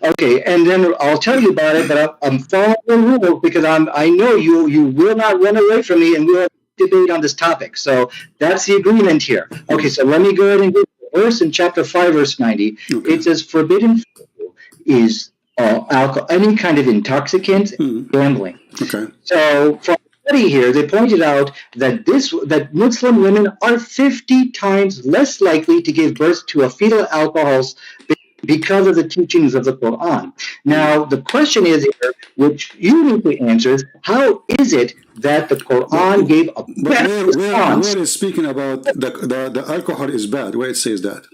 Okay, and then I'll tell you about it, but I'm following the rules because I know you will not run away from me and we'll debate on this topic. So that's the agreement here. Okay, so let me go ahead and get the verse in chapter 5, verse 90. Okay. It says, forbidden is alcohol, any kind of intoxicant, gambling. Okay. So from the study here, they pointed out that Muslim women are 50 times less likely to give birth to a fetal alcohol because of the teachings of the Quran. Now, the question is here, which you need to answer, is how is it that the Quran gave a better response? Where is speaking about the alcohol is bad? Where it says that?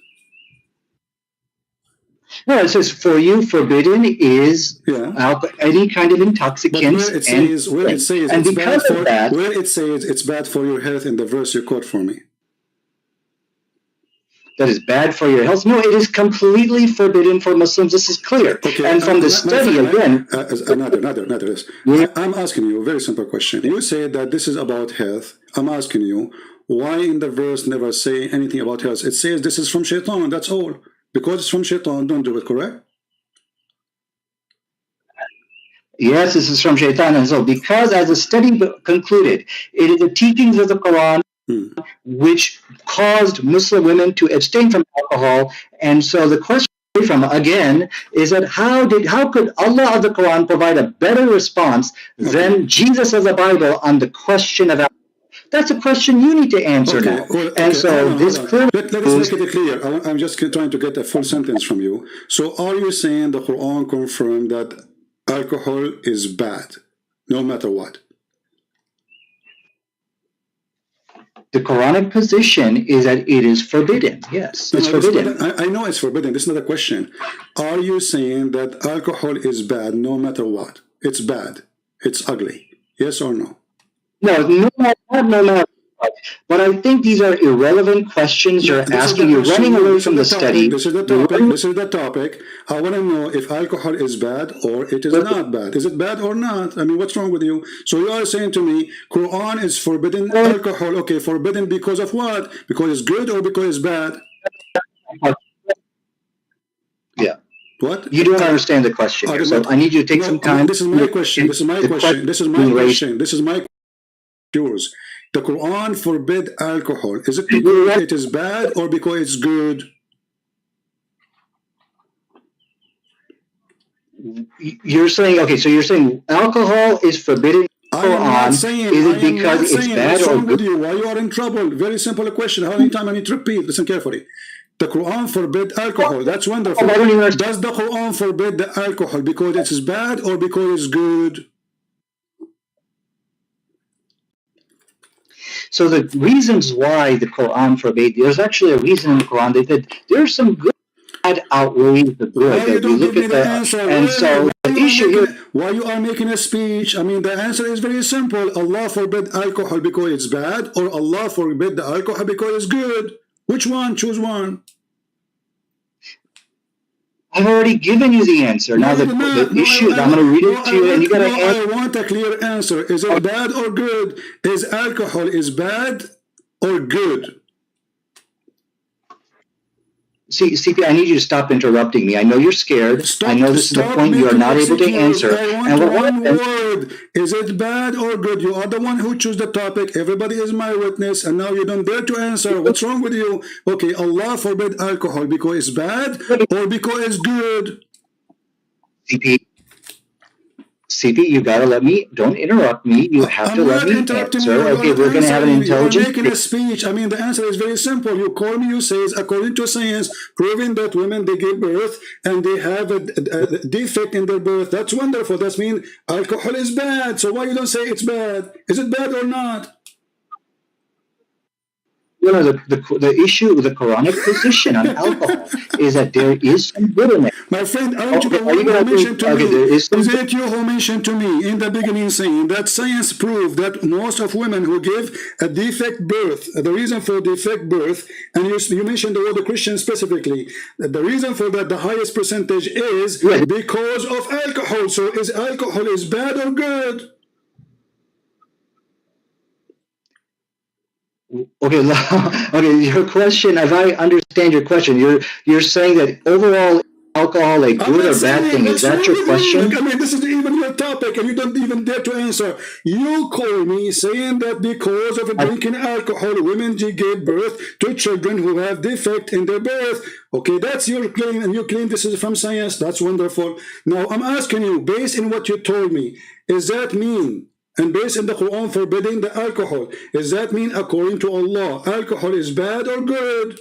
No, it says for you forbidden is Yeah. any kind of But intoxicants where it says, and because of that, where it says it's bad for your health in the verse you quote for me. that is bad for your health. No, it is completely forbidden for Muslims. This is clear. Okay, And from the study again, Nadir, I'm asking you a very simple question. You say that this is about health. I'm asking you, why in the verse never say anything about health? It says this is from shaitan, that's all. Because it's from shaitan, don't do it, correct? yes, this is from Shaitan. And so because as the study concluded, it is the teachings of the Quran which caused Muslim women to abstain from alcohol. And so the question from again is that how could Allah of the Quran provide a better response than Jesus of the Bible on the question of alcohol? That's a question you need to answer now. And so this clearly Let us make it clear. I'm just trying to get a full sentence from you. So are you saying the Quran confirmed that alcohol is bad, no matter what? The Quranic position is that it is forbidden. Yes, it's forbidden. I know it's forbidden. This is not a question. Are you saying that alcohol is bad no matter what? It's bad. It's ugly. Yes or no? No matter. But I think these are irrelevant questions you're asking. You're running away from the study. This is the topic. This is the topic. I want to know if alcohol is bad or it is not bad. Is it bad or not? I mean, what's wrong with you? So you are saying to me, Quran is forbidden alcohol. Okay, forbidden because of what? Because it's good or because it's bad? Yeah. What? You don't understand the question. So I need you to take some time. This is my question. This is my question. This is my question. This is my yours. The Quran forbid alcohol. Is it because it is bad or because it's good? You're saying, okay, so you're saying alcohol is forbidden in the Quran. Is it because it's bad or good? Why you are in trouble? Very simple question. How many times I need to repeat? Listen carefully. The Quran forbid alcohol. That's wonderful. Does the Quran forbid the alcohol because it is bad or because it's good? So the reasons why the Quran forbade, there's actually a reason in the Quran that there's some good bad outweighs the good. Why you don't give me the answer? And so the issue here, why you are making a speech? I mean, the answer is very simple. Allah forbid alcohol because it's bad, or Allah forbid the alcohol because it's good. Which one? Choose one. I've already given you the answer. Now the issue, I'm going to read it to you, and you got to answer. I want a clear answer. Is it bad or good? Is alcohol is bad or good? See, CP, I need you to stop interrupting me. I know you're scared. I know this is the point you are not able to answer. And one word. Is it bad or good? You are the one who chose the topic. Everybody is my witness, and now you don't dare to answer. What's wrong with you? Okay, Allah forbid alcohol because it's bad or because it's good? CP, you gotta let me, don't interrupt me. You have to let me answer. Okay, we're going to have an intelligent... You're making a speech. I mean, the answer is very simple. You call me, you say, according to science, proving that women, they give birth and they have a defect in their birth. That's wonderful. That means alcohol is bad. So why you don't say it's bad? Is it bad or not? You know, the issue with the Quranic position on alcohol is that there is some good in it. My friend, aren't you the one who mentioned to me? Is it you who mentioned to me in the beginning saying that science proved that most of women who give a defect birth, the reason for defect birth, and you mentioned the word the Christian specifically, the reason for that, the highest percentage is because of alcohol. So is alcohol is bad or good? Okay, your question, as I understand your question, you're saying that overall alcohol a good or bad thing. Is that your question? I mean, this is even your topic, and you don't even dare to answer. You call me saying that because of drinking alcohol, women give birth to children who have defect in their birth. Okay, that's your claim, and you claim this is from science. That's wonderful. Now, I'm asking you, based on what you told me, is that mean? And based on the Quran forbidding the alcohol, does that mean according to Allah, alcohol is bad or good?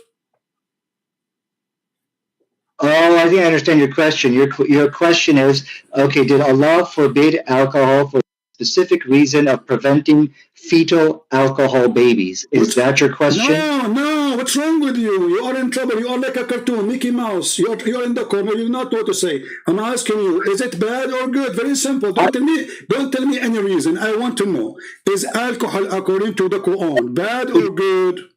Oh, I think I understand your question. Your question is, okay, did Allah forbid alcohol for a specific reason of preventing fetal alcohol babies? Is that your question? No. what's wrong with you? You are in trouble. You are like a cartoon, Mickey Mouse. You're in the corner. You do not know what to say. I'm asking you, is it bad or good? Very simple. Don't tell me any reason. I want to know. Is alcohol, according to the Quran, bad or good?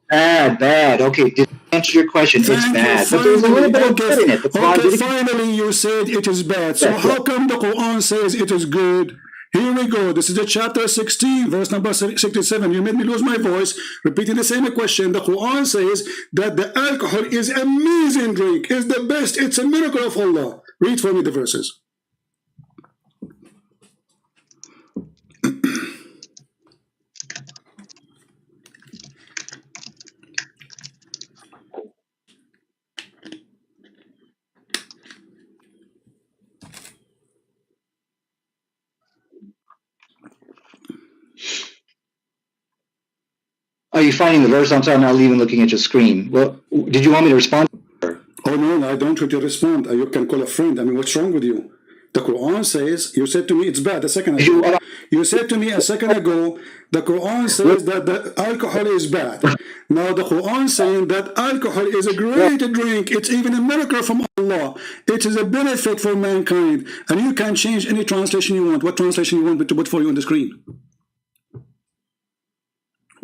Bad. Okay, to answer your question, it's bad. But there's a little bit of good in it. Okay, finally you said it is bad. So how come the Quran says it is good? Here we go. This is the chapter 16, verse number 67. You made me lose my voice, repeating the same question. The Quran says that the alcohol is amazing drink, is the best. It's a miracle of Allah. Read for me the verses. Are you finding the verse? I'm sorry, I'm not even looking at your screen. Well, did you want me to respond? Oh, no, I don't want you to respond. You can call a friend. I mean, what's wrong with you? The Quran says, you said to me it's bad a second ago. You said to me a second ago, the Quran says that the alcohol is bad. Now the Quran saying that alcohol is a great drink. It's even a miracle from Allah. It is a benefit for mankind. And you can change any translation you want. What translation you want me to put for you on the screen?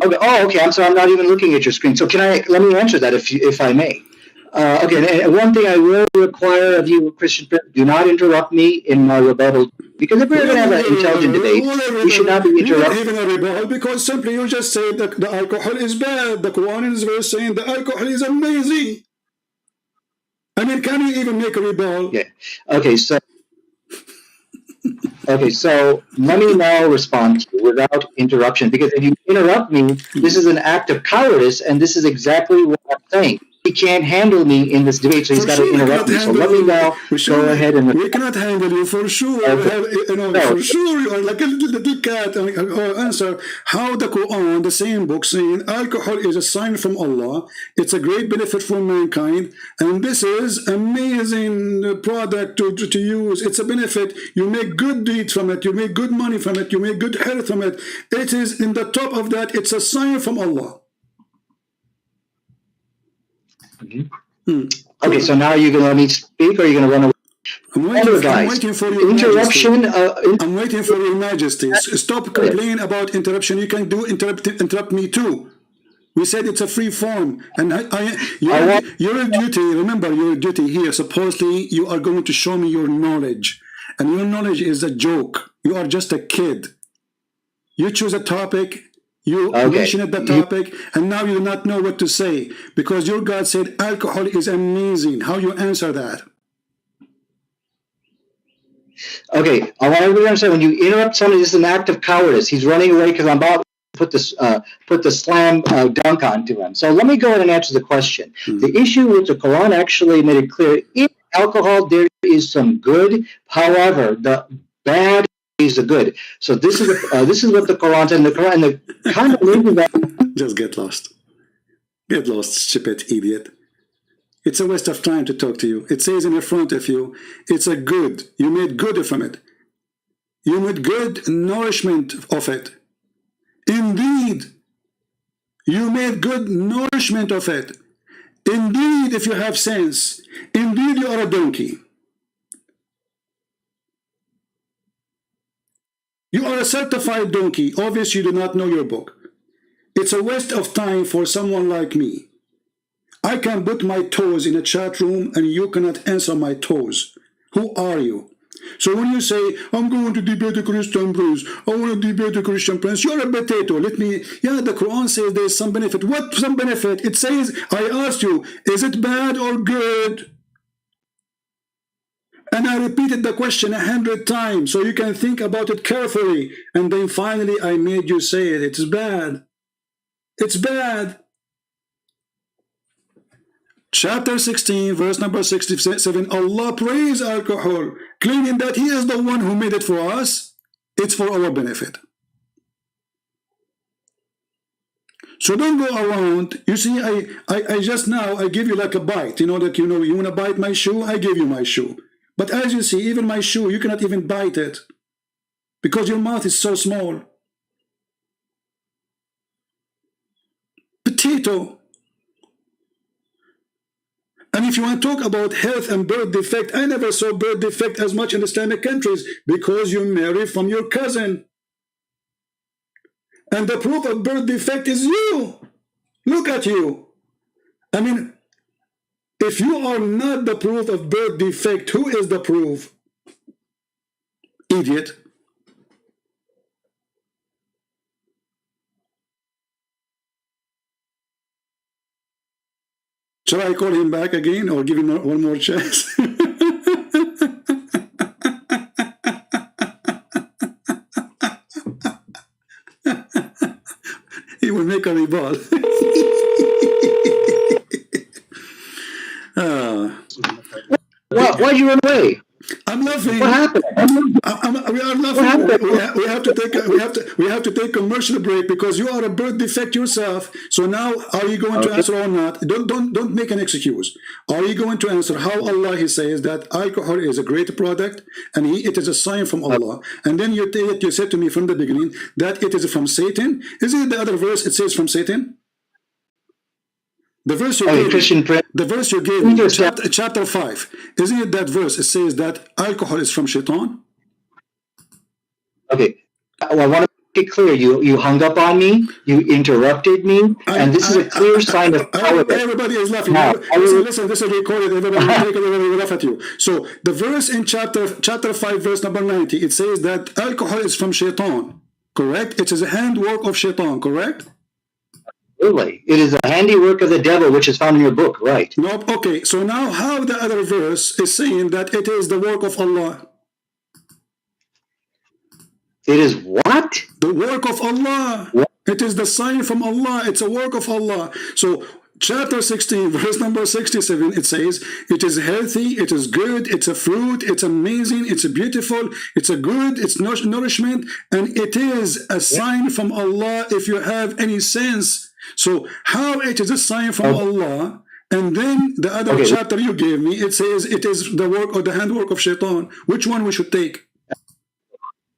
Okay. Oh, okay. I'm sorry. I'm not even looking at your screen. So let me answer that if I may. Okay. And one thing I will require of you, Christian, do not interrupt me in my rebuttal. Because if we're going to have an intelligent debate, we should not be interrupted. Even a rebuttal, because simply you just said that the alcohol is bad. The Quran is very saying the alcohol is amazing. I mean, can you even make a rebuttal? Yeah. Okay. So let me now respond to you without interruption, because if you interrupt me, this is an act of cowardice, and this is exactly what I'm saying. He can't handle me in this debate, so he's got to interrupt me. So let me now go ahead and... We cannot handle you, for sure. For sure, you are like a little cat. Answer how the Quran, the same book, saying alcohol is a sign from Allah. It's a great benefit for mankind, and this is amazing product to use. It's a benefit. You make good deeds from it. You make good money from it. You make good health from it. It is in the top of that. It's a sign from Allah. Okay, so now you're going to let me speak, or are you going to run away? I'm waiting for your interruption. I'm waiting for your majesty. Stop complaining about interruption. You can interrupt me too. We said it's a free form, and your duty. Remember your duty here. Supposedly, you are going to show me your knowledge, and your knowledge is a joke. You are just a kid. You choose a topic. You mentioned the topic, and now you do not know what to say because your God said alcohol is amazing. How you answer that? Okay, I want everybody to understand, when you interrupt somebody, this is an act of cowardice. He's running away because I'm about to put the slam dunk onto him. So let me go ahead and answer the question. The issue with the Quran actually made it clear, in alcohol there is some good, however, the bad is the good. So this is what the Quran said, and the Quran, the kind of that. Just get lost. Get lost, stupid idiot. It's a waste of time to talk to you. It says in front of you, it's a good. You made good from it. You made good nourishment of it. Indeed, you made good nourishment of it. Indeed, if you have sense. Indeed, you are a donkey. You are a certified donkey. Obviously, you do not know your book. It's a waste of time for someone like me. I can put my toes in a chat room and you cannot answer my toes. Who are you? So when you say, I'm going to debate a Christian prince, I want to debate a Christian prince, you're a potato. The Quran says there's some benefit. What some benefit? It says, I asked you, is it bad or good? And I repeated the question 100 times so you can think about it carefully. And then finally I made you say it. It's bad. It's bad. Chapter 16, verse number 67, Allah praised alcohol, claiming that He is the one who made it for us. It's for our benefit. So don't go around. You see, I just now, I give you like a bite. You want to bite my shoe? I give you my shoe. But as you see, even my shoe, you cannot even bite it because your mouth is so small. mosquito. And if you want to talk about health and birth defect, I never saw birth defect as much in Islamic countries because you marry from your cousin. And the proof of birth defect is you. Look at you. I mean, if you are not the proof of birth defect, who is the proof? Idiot. Shall I call him back again or give him one more chance? He will make a rebuttal. Why'd you run away? I'm laughing. What happened? We are laughing. We have to take commercial break because you are a birth defect yourself. So now, are you going to answer or not? Don't make an excuse. Are you going to answer how Allah He says that alcohol is a great product and it is a sign from Allah? And then you said to me from the beginning that it is from Satan. Isn't it the other verse? It says from Satan. The verse you gave me, chapter 5, isn't it that verse? It says that alcohol is from shaitan. Okay, well, I want to make it clear. You hung up on me, you interrupted me, and this is a clear sign of cowardice. Everybody is laughing. Now, listen, this is recorded. Everybody will laugh at you. So the verse in chapter 5, verse number 90, it says that alcohol is from shaitan, correct? It is a handwork of shaitan, correct? It is a handiwork of the devil, which is found in your book, right? Nope. Okay, so now how the other verse is saying that it is the work of Allah? It is what? The work of Allah. What? It is the sign from Allah. It's a work of Allah. So chapter 16, verse number 67, it says, it is healthy, it is good, it's a fruit, it's amazing, it's beautiful, it's a good, it's nourishment, and it is a sign from Allah if you have any sense. So how it is a sign from Allah, and then the other chapter you gave me, it says it is the work or the handwork of shaitan. Which one we should take?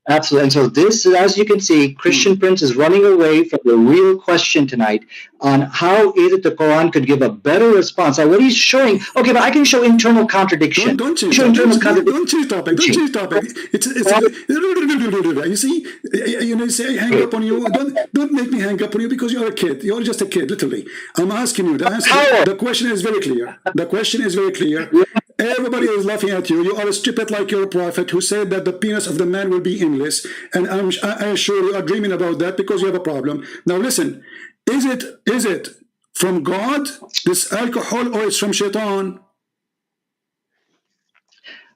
Absolutely. And so this, as you can see, Christian Prince is running away from the real question tonight on how is it the Quran could give a better response. Now, what he's showing, okay, but I can show internal contradiction. Don't change topic. Don't change topic. You see, you say I hang up on you. Don't make me hang up on you because you're a kid. You're just a kid, literally. I'm asking you. The question is very clear. The question is very clear. Everybody is laughing at you. You are stupid like your prophet who said that the penis of the man will be endless. And I'm sure you are dreaming about that because you have a problem. Now listen, is it from God, this alcohol, or it's from shaitan?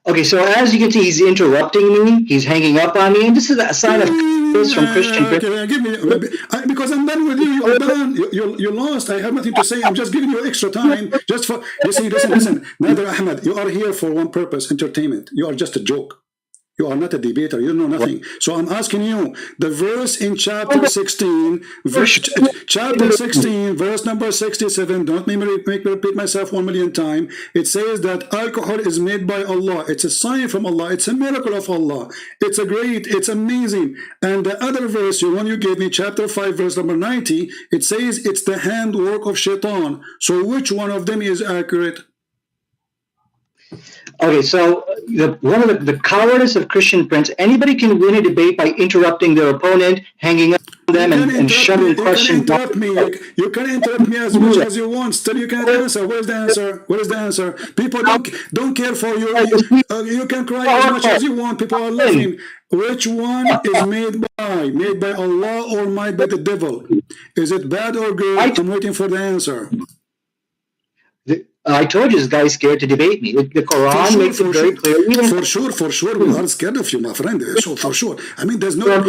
Okay, so as you can see, he's interrupting me. He's hanging up on me. And this is a sign of this from Christian Prince. Okay, give me, because I'm done with you. You're done. You're lost. I have nothing to say. I'm just giving you extra time. Just for, you see, listen. Nadir Ahmad, you are here for one purpose, entertainment. You are just a joke. You are not a debater. You know nothing. So I'm asking you, the verse in chapter 16, verse number 67, don't make me repeat myself 1,000,000 times. It says that alcohol is made by Allah. It's a sign from Allah. It's a miracle of Allah. It's it's amazing. And the other verse, the one you gave me, chapter 5, verse number 90, it says it's the handwork of shaitan. So which one of them is accurate? Okay, so one of the cowardice of Christian Prince, anybody can win a debate by interrupting their opponent, hanging up on them, and shoving questions. You can interrupt me as much as you want. Still, you can't answer. What is the answer? What is the answer? People don't care for you. You can cry as much as you want. People are laughing. Which one is made by Allah or made by the devil? Is it bad or good? I'm waiting for the answer. I told you this guy's scared to debate me. The Quran makes it very clear. For sure, we are scared of you, my friend. So for sure. I mean, there's no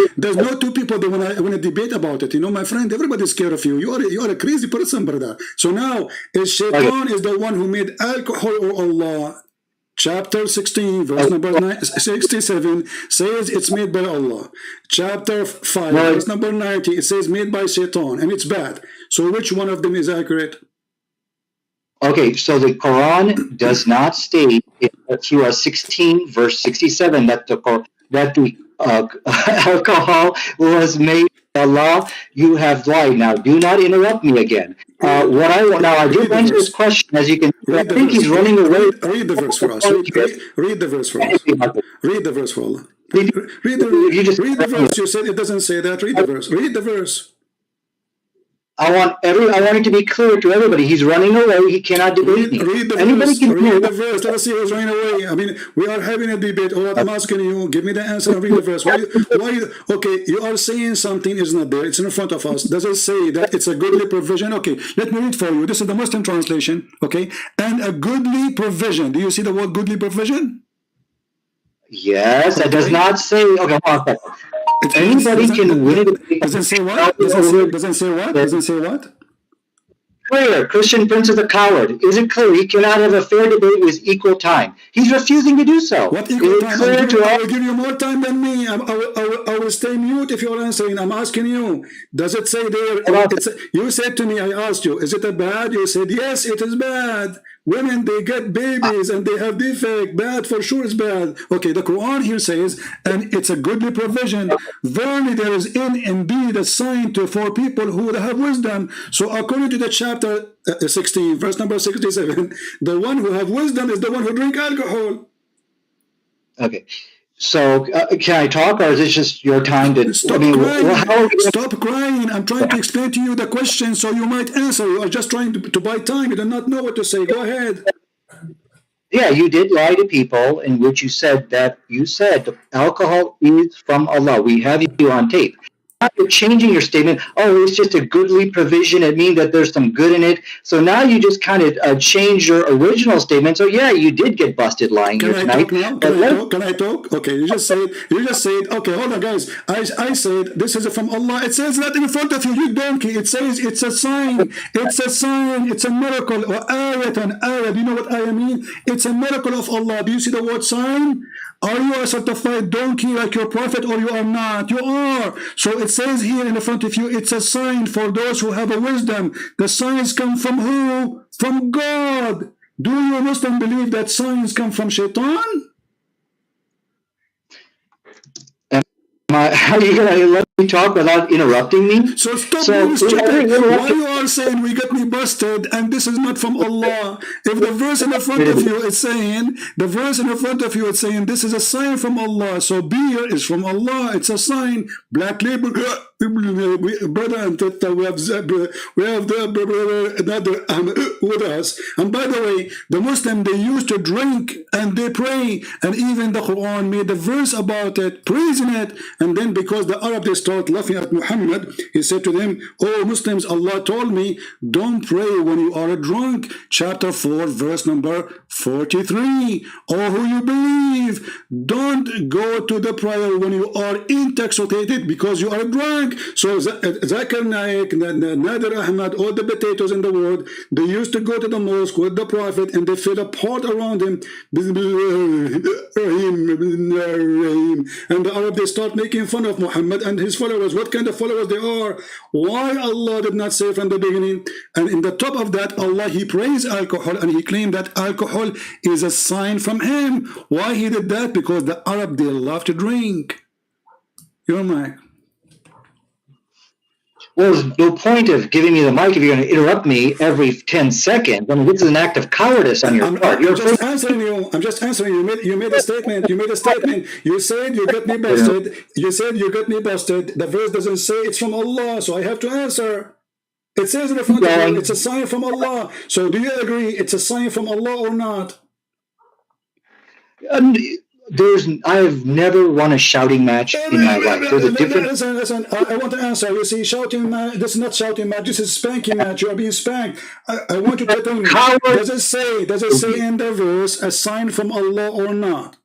two people that want to debate about it. You know, my friend, everybody's scared of you. You are a crazy person, brother. So now, is shaitan is the one who made alcohol or Allah? Chapter 16, verse number 67 says it's made by Allah. Chapter 5, verse number 90, it says made by shaitan, and it's bad. So which one of them is accurate? Okay, so the Quran does not state in Surah 16, verse 67, that the alcohol was made Allah, you have lied. Now, do not interrupt me again. I did answer this question, as you can see. I think he's running away. Read the verse for us. Read the verse for us. Read the verse for Allah. Read the verse. You said it doesn't say that. Read the verse. Read the verse. I want it to be clear to everybody. He's running away. He cannot debate me. Read the verse. Let us see who's running away. I mean, we are having a debate. All I'm asking you, give me the answer and read the verse. Okay, you are saying something is not there. It's in front of us. Does it say that it's a goodly provision? Okay, let me read for you. This is the Muslim translation. Okay, and a goodly provision. Do you see the word goodly provision? Yes, it does not say. Okay, hold on a second. Anybody can win it. Doesn't say what? Doesn't say what? Doesn't say what? Clear. Christian Prince is a coward. Is it clear? He cannot have a fair debate with equal time. He's refusing to do so. What equal time? I will give you more time than me. I will stay mute if you're answering. I'm asking you. Does it say there? You said to me, I asked you, is it a bad? You said, yes, it is bad. Women, they get babies and they have defect. Bad, for sure is bad. Okay, the Quran here says, and it's a goodly provision. Verily there is in indeed a sign for people who have wisdom. So according to the chapter 16, verse number 67, the one who have wisdom is the one who drink alcohol. Okay. So can I talk, or is this just your time to stop crying? I'm trying to explain to you the question so you might answer. You are just trying to buy time. You do not know what to say. Go ahead. Yeah, you did lie to people in which you said alcohol is from Allah. We have you on tape. You're changing your statement. Oh, it's just a goodly provision. It means that there's some good in it. So now you just kind of change your original statement. So yeah, you did get busted lying here tonight. Can I talk? Okay, you just said. Okay, hold on, guys. I said this is from Allah. It says that in front of you, you donkey. It says it's a sign. It's a sign. It's a miracle. Or ayat and ayat. Do you know what ayat mean? It's a miracle of Allah. Do you see the word sign? Are you a certified donkey like your prophet, or you are not? You are. So it says here in the front of you, it's a sign for those who have a wisdom. The signs come from who? From God. Do you Muslim believe that signs come from shaitan? How are you going to let me talk without interrupting me? So stop being stupid. Why you are saying we got me busted and this is not from Allah? If the verse in the front of you is saying, this is a sign from Allah. So beer is from Allah. It's a sign. Black label, brother and sister, we have the brother Nadir Ahmad with us. And by the way, the Muslim, they used to drink and they pray, and even the Quran made a verse about it, praising it. And then because the Arab, they start laughing at Muhammad, he said to them, oh Muslims, Allah told me, don't pray when you are drunk. Chapter 4, verse number 43. Oh, who you believe, don't go to the prayer when you are intoxicated because you are drunk. So Zakir Naik, Nadir Ahmad, all the potatoes in the world, they used to go to the mosque with the Prophet and they fill a pot around him. And the Arab, they start making fun of Muhammad and his followers. What kind of followers they are? Why Allah did not say from the beginning? And in the top of that, Allah, he praised alcohol and he claimed that alcohol is a sign from him. Why he did that? Because the Arab, they love to drink. Your mic. Well, there's no point of giving me the mic if you're going to interrupt me every 10 seconds. I mean, this is an act of cowardice on your part. I'm just answering you. You made a statement. You said you got me busted. The verse doesn't say it's from Allah, so I have to answer. It says in the front of you, it's a sign from Allah. So do you agree it's a sign from Allah or not? I have never won a shouting match in my life. There's a difference. Listen, I want to answer. You see, shouting match, this is not shouting match, this is spanking match. You are being spanked. I want you to tell me, does it say in the verse a sign from Allah or not?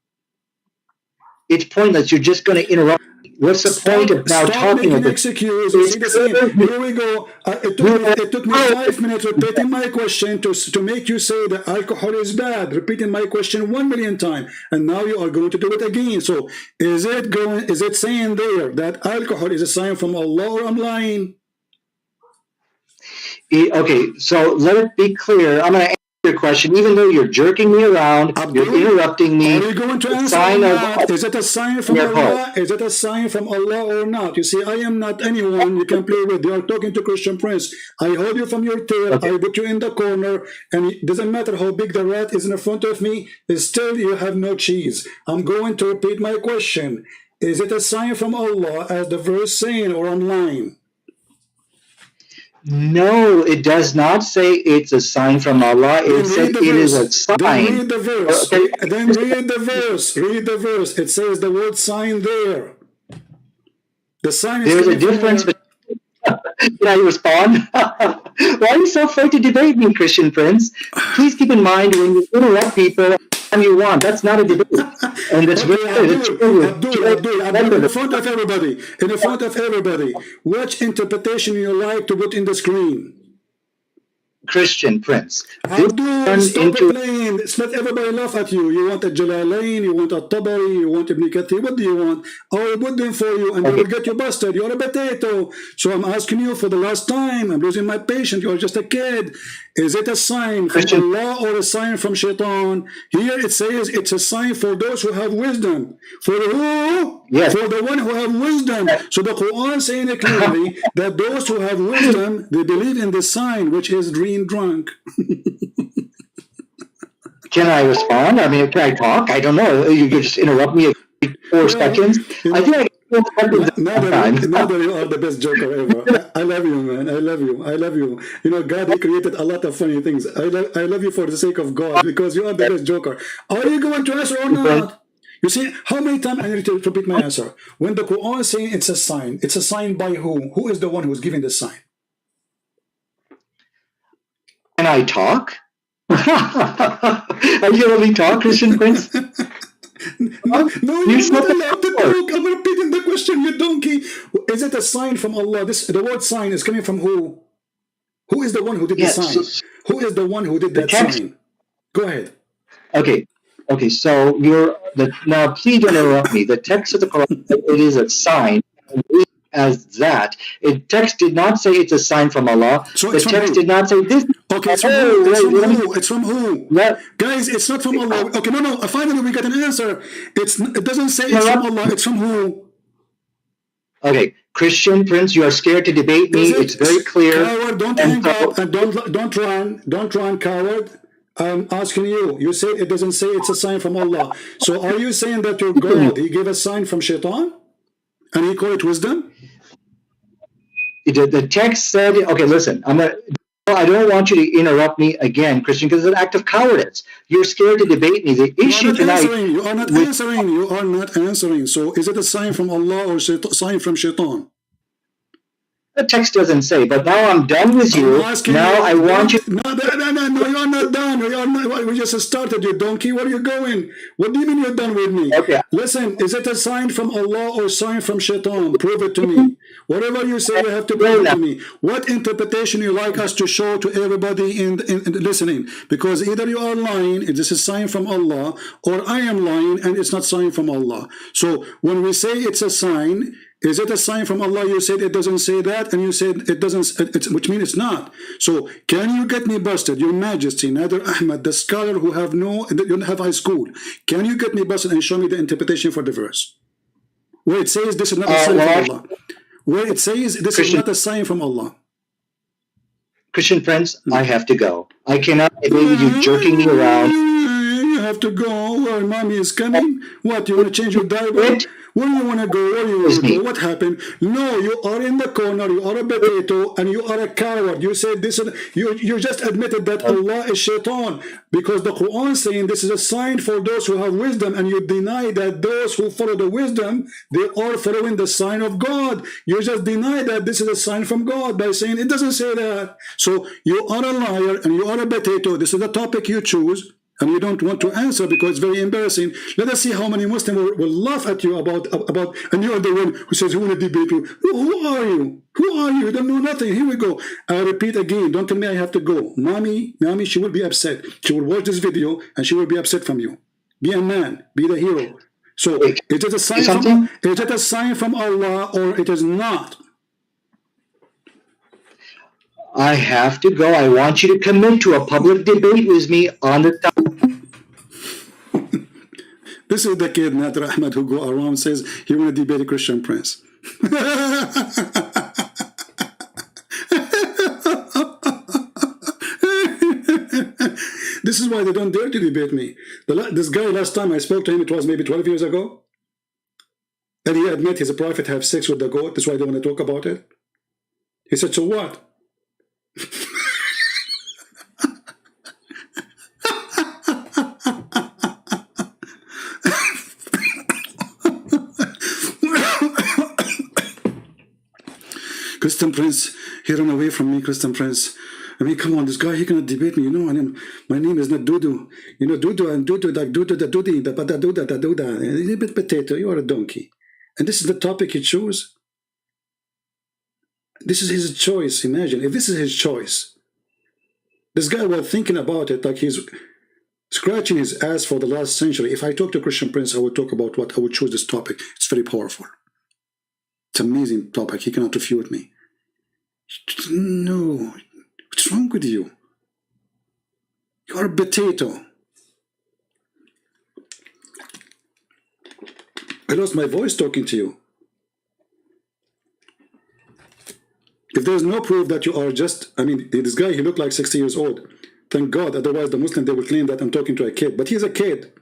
It's pointless. You're just going to interrupt. What's the point of now talking about excuses? Here we go. It took me 5 minutes repeating my question to make you say that alcohol is bad. Repeating my question 1 million times, and now you are going to do it again. So is it saying there that alcohol is a sign from Allah, or I'm lying? Okay, so let it be clear. I'm going to answer your question, even though you're jerking me around, you're interrupting me. Are you going to answer or not? Is it a sign from Allah? Is it a sign from Allah or not? You see, I am not anyone you can play with. You are talking to Christian Prince. I hold you from your tail. Okay. I put you in the corner, and it doesn't matter how big the rat is in front of me. Still, you have no cheese. I'm going to repeat my question. Is it a sign from Allah, as the verse saying, or online? No, it does not say it's a sign from Allah. It said it is a sign. Then read the verse. Then read the verse. Read the verse. It says the word sign there. The sign is. There's a difference. Can I respond? Why are you so afraid to debate me, Christian Prince? Please keep in mind, when you interrupt people, you want. That's not a debate. And that's Abdul, in front of everybody. In front of everybody. Which interpretation you like to put in the screen? Christian Prince. Abdul, stop playing. Let everybody laugh at you. You want a Jalalain, you want a Tabari, you want Ibn Kathir. What do you want? I will put them for you and they will get you busted. You're a potato. So I'm asking you for the last time. I'm losing my patience. You're just a kid. Is it a sign from Allah or a sign from Shaitan? Here it says it's a sign for those who have wisdom. For who? Yes. For the one who have wisdom. So the Quran saying it clearly that those who have wisdom, they believe in the sign, which is being drunk. Can I respond? I mean, can I talk? I don't know. You could just interrupt me 4 seconds. I think I Nadir, you are the best joker ever. I love you, man. I love you. I love you. You know, God, He created a lot of funny things. I love you for the sake of God, because you are the best joker. Are you going to answer or not? You see, how many times I need to repeat my answer? When the Quran is saying it's a sign by whom? Who is the one who is giving the sign? Can I talk? Are you letting me talk, Christian Prince? No, you're not allowed to talk. I'm repeating the question, you donkey. Is it a sign from Allah? The word sign is coming from who? Who is the one who did the sign? Who is the one who did that sign? Go ahead. Okay, so now please don't interrupt me. The text of the Quran, it is a sign. As that, text did not say it's a sign from Allah. So the text did not say this. Okay, it's from who? It's from who? Yeah. Guys, it's not from Allah. Okay, no. Finally, we got an answer. It doesn't say it's from Allah. It's from who? Okay, Christian Prince, you are scared to debate me. It's very clear. Coward, don't hang up and don't run, coward. I'm asking you. You say it doesn't say it's a sign from Allah. So are you saying that your God, He gave a sign from Shaitan? And He called it wisdom? The text said, okay, listen, I don't want you to interrupt me again, Christian, because it's an act of cowardice. You're scared to debate me. The issue tonight... You are not answering. You are not answering. So is it a sign from Allah or a sign from Shaitan? The text doesn't say, but now I'm done with you. Now I want you... No, you're not done. We just started, you donkey. Where are you going? What do you mean you're done with me? Okay. Listen, is it a sign from Allah or a sign from Shaitan? Prove it to me. Whatever you say, you have to prove it to me. What interpretation you like us to show to everybody in listening? Because either you are lying, and this is a sign from Allah, or I am lying, and it's not sign from Allah. So when we say it's a sign... Is it a sign from Allah? You said it doesn't say that, and you said it doesn't, which means it's not. So, can you get me busted, Your Majesty, Nadir Ahmad, the scholar who don't have high school? Can you get me busted and show me the interpretation for the verse? Where it says this is not a sign from Allah. Where it says this is not a sign from Allah. Christian Prince, I have to go. I cannot debate with you jerking me around. You have to go where mommy is coming. What, you want to change your diaper? Where do you want to go? Where do you want to go? What happened? No, you are in the corner. You are a potato, and you are a coward. You said this. You just admitted that Allah is Shaitan, because the Quran is saying this is a sign for those who have wisdom, and you deny that those who follow the wisdom, they are following the sign of God. You just deny that this is a sign from God by saying it doesn't say that. So you are a liar and you are a potato. This is the topic you choose. And you don't want to answer because it's very embarrassing. Let us see how many Muslims will laugh at you about, and you are the one who says, who will debate you? Who are you? Who are you? You don't know nothing. Here we go. I repeat again. Don't tell me I have to go. Mommy, she will be upset. She will watch this video and she will be upset from you. Be a man. Be the hero. So, is it a sign from Allah or it is not? I have to go. I want you to commit to a public debate with me on the topic. This is the kid, Nadir Ahmad, who go around says he want to debate a Christian prince. This is why they don't dare to debate me. This guy, last time I spoke to him, it was maybe 12 years ago. And he admitted his prophet have sex with the goat. That's why they want to talk about it. He said, so what? Christian Prince, he ran away from me, Christian Prince. I mean, come on, this guy, he cannot debate me, you know. My name is not Dudu. You know, Dudu and Dudu, like Dudu, the Dudi, the Duda, the Duda. A bit potato, you are a donkey. And this is the topic he chose. This is his choice. Imagine, if this is his choice. This guy was thinking about it like he's scratching his ass for the last century. If I talk to Christian Prince, I would talk about what I would choose this topic. It's very powerful. It's an amazing topic. He cannot refute me. No. What's wrong with you? You are a potato. I lost my voice talking to you. If there's no proof that you are just, I mean, this guy, he looked like 60 years old. Thank God, otherwise the Muslim, they will claim that I'm talking to a kid. But he's a kid.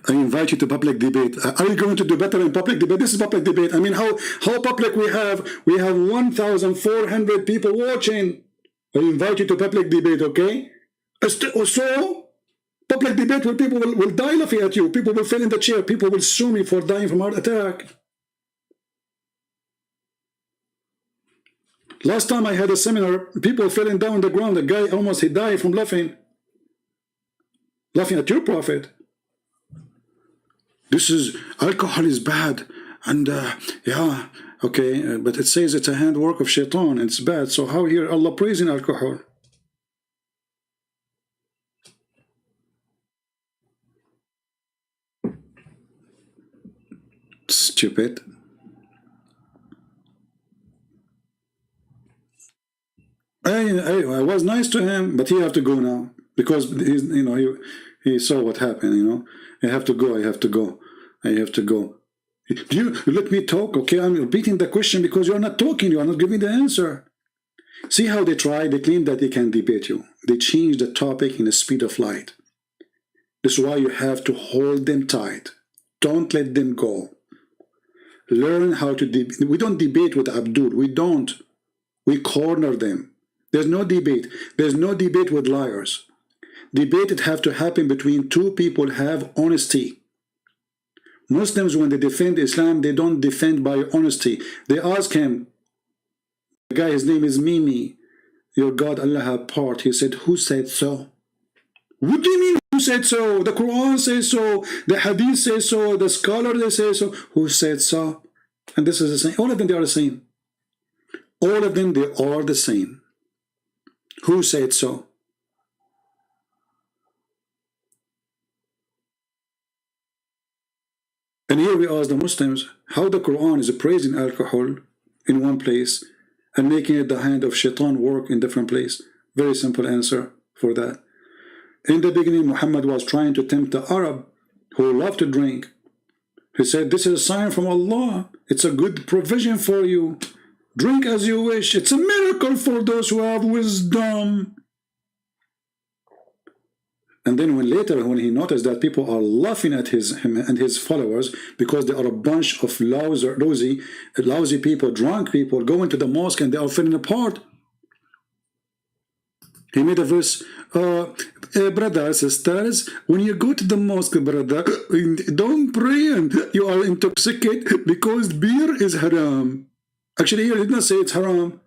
I invite you to public debate. Are you going to do better in public debate? This is public debate. I mean, how public we have? We have 1,400 people watching. I invite you to public debate, okay? So, public debate where people will die laughing at you. People will fall in the chair. People will sue me for dying from heart attack. Last time I had a seminar, people falling down on the ground. The guy almost he died from laughing at your prophet. This is, alcohol is bad. And yeah, okay, but it says it's a handwork of shaitan and it's bad. So how here Allah praising alcohol? Stupid. I was nice to him, but he have to go now because he's, you know, he saw what happened. You know, I have to go. I have to go. I have to go. You let me talk, okay? I'm repeating the question because you are not talking. You are not giving the answer. See how they try? They claim that they can debate you. They change the topic in the speed of light. This is why you have to hold them tight. Don't let them go. Learn how to debate. We don't debate with Abdul. We don't. We corner them. There's no debate. There's no debate with liars. Debate it have to happen between two people have honesty. Muslims, when they defend Islam, they don't defend by honesty. They ask him, the guy, his name is Mimi, your God, Allah have part. He said, who said so? What do you mean, who said so? The Quran says so, the Hadith says so, the scholar, they say so. Who said so? And this is the same. All of them, they are the same. All of them, they are the same. Who said so? And here we ask the Muslims how the Quran is praising alcohol in one place and making it the hand of shaitan work in different place. Very simple answer for that. In the beginning, Muhammad was trying to tempt the Arab who loved to drink. He said, this is a sign from Allah. It's a good provision for you. Drink as you wish. It's a miracle for those who have wisdom. And then when he noticed that people are laughing at him and his followers because they are a bunch of lousy people, drunk people, going to the mosque and they are falling apart, he made a verse, brothers, sisters, when you go to the mosque, brother, don't pray and you are intoxicated because beer is haram. Actually, here he did not say it's haram.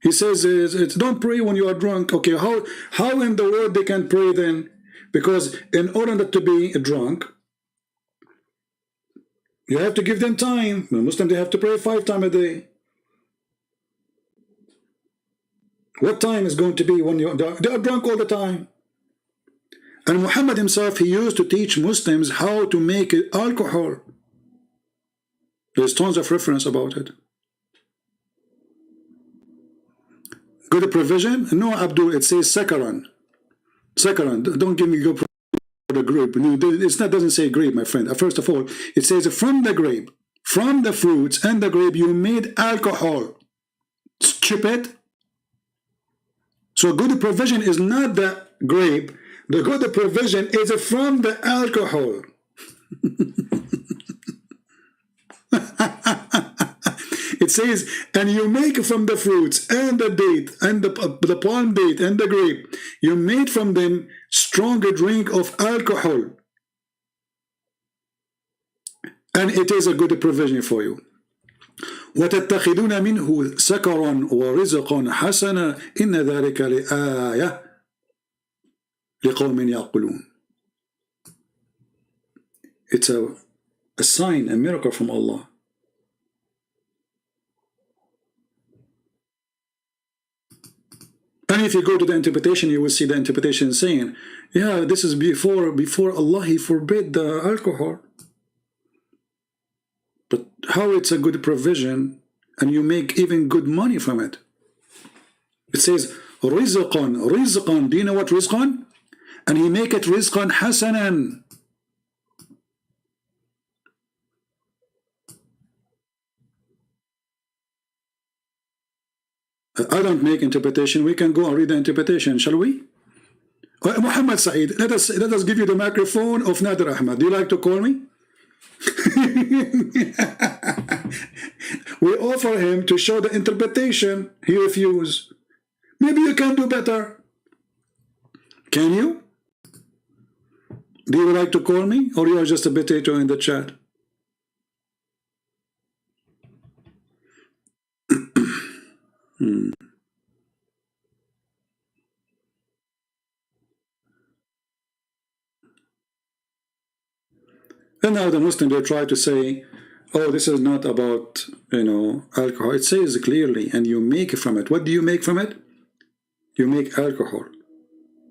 He says it's don't pray when you are drunk. Okay, how in the world they can pray then? Because in order not to be drunk, you have to give them time. The Muslims, they have to pray 5 times a day. What time is going to be when they are drunk all the time? And Muhammad himself, he used to teach Muslims how to make alcohol. There's tons of reference about it. Good provision? No, Abdul, it says sakaran. Sakaran, don't give me good for the grape. No, it doesn't say grape, my friend. First of all, it says from the grape, from the fruits and the grape, you made alcohol. Stupid. So good provision is not the grape. The good provision is from the alcohol. It says, and you make from the fruits and the date and the palm date and the grape, you made from them stronger drink of alcohol. And it is a good provision for you. وَتَتَّخِذُونَ مِنْهُ سَكَرًا وَرِزْقًا حَسَنًا إِنَّ ذَلِكَ لِآيَةٍ لِقَوْمٍ يَعْقِلُونَ. It's a sign, a miracle from Allah. And if you go to the interpretation, you will see the interpretation saying, yeah, this is before Allah, He forbid the alcohol. But how it's a good provision and you make even good money from it? It says, rizqan, rizqan. Do you know what rizqan? And He make it rizqan hasanan. I don't make interpretation. We can go and read the interpretation, shall we? Muhammad Saeed, let us give you the microphone of Nadir Ahmad. Do you like to call me? We offer him to show the interpretation. He refused. Maybe you can do better. Can you? Do you like to call me, or you are just a potato in the chat? And now the Muslim, they try to say, oh, this is not about, alcohol. It says clearly, and you make from it. What do you make from it? You make alcohol.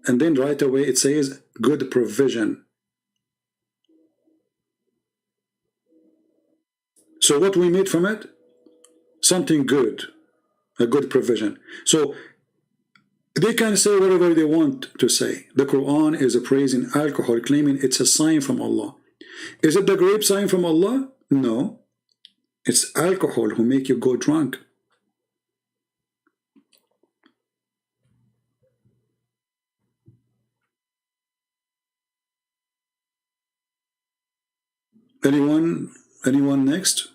And then right away it says good provision. So what we made from it? Something good, a good provision. So they can say whatever they want to say. The Quran is praising alcohol, claiming it's a sign from Allah. Is it the grape sign from Allah? No. It's alcohol who make you go drunk. Anyone next?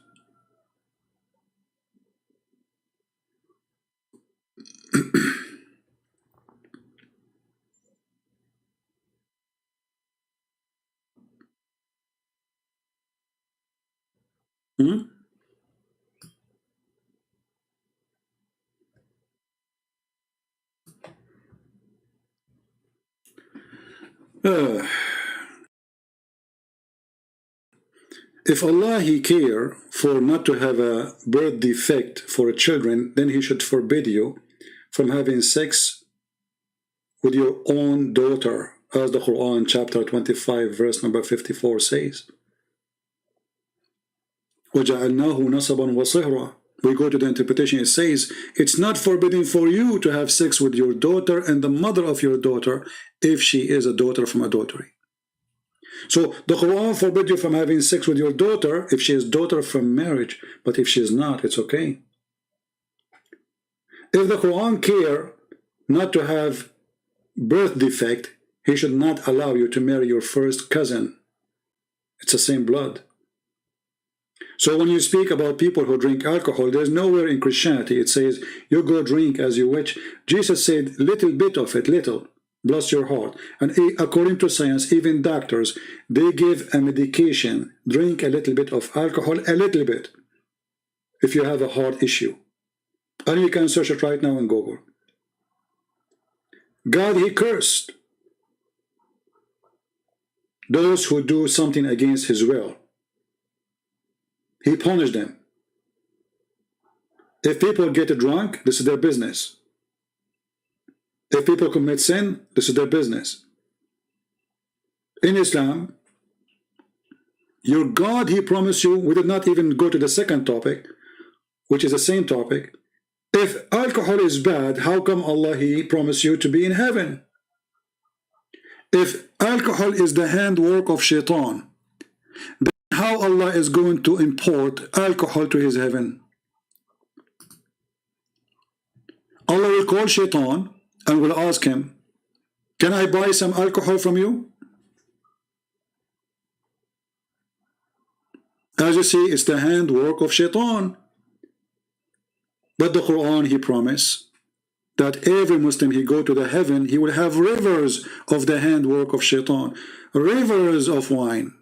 If Allah He care for not to have a birth defect for children, then He should forbid you from having sex with your own daughter, as the Quran chapter 25 verse number 54 says. وَجَعَلْنَاهُ نَصَبًا وَصِهْرًا. We go to the interpretation, it says, it's not forbidden for you to have sex with your daughter and the mother of your daughter if she is a daughter from adultery. So the Quran forbids you from having sex with your daughter if she is daughter from marriage, but if she is not, it's okay. If the Quran care not to have birth defect, He should not allow you to marry your first cousin. It's the same blood. So when you speak about people who drink alcohol, there's nowhere in Christianity it says, you go drink as you wish. Jesus said, little bit of it, little. Bless your heart. And according to science, even doctors, they give a medication, drink a little bit of alcohol, a little bit, if you have a heart issue. And you can search it right now in Google. God, He cursed those who do something against His will. He punished them. If people get drunk, this is their business. If people commit sin, this is their business. in Islam, your God, he promised you, we did not even go to the second topic, which is the same topic. If alcohol is bad, how come Allah, he promised you to be in heaven? If alcohol is the handwork of shaitan, then how Allah is going to import alcohol to his heaven? Allah will call shaitan and will ask him, can I buy some alcohol from you? As you see, it's the handwork of shaitan. But the Quran, he promised that every Muslim, he go to the heaven, he will have rivers of the handwork of shaitan, rivers of wine.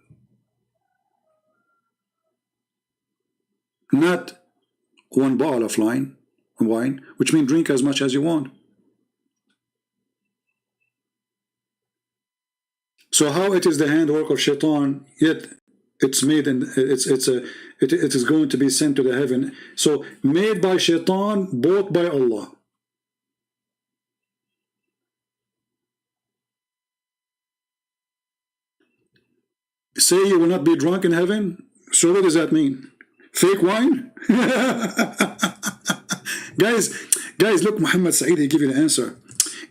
Not one bottle of wine, which means drink as much as you want. So how it is the handwork of shaitan, yet it's made and it is going to be sent to the heaven. So made by shaitan, bought by Allah. Say you will not be drunk in heaven. So what does that mean? Fake wine? guys, look, Muhammad Saeed, he give you the answer.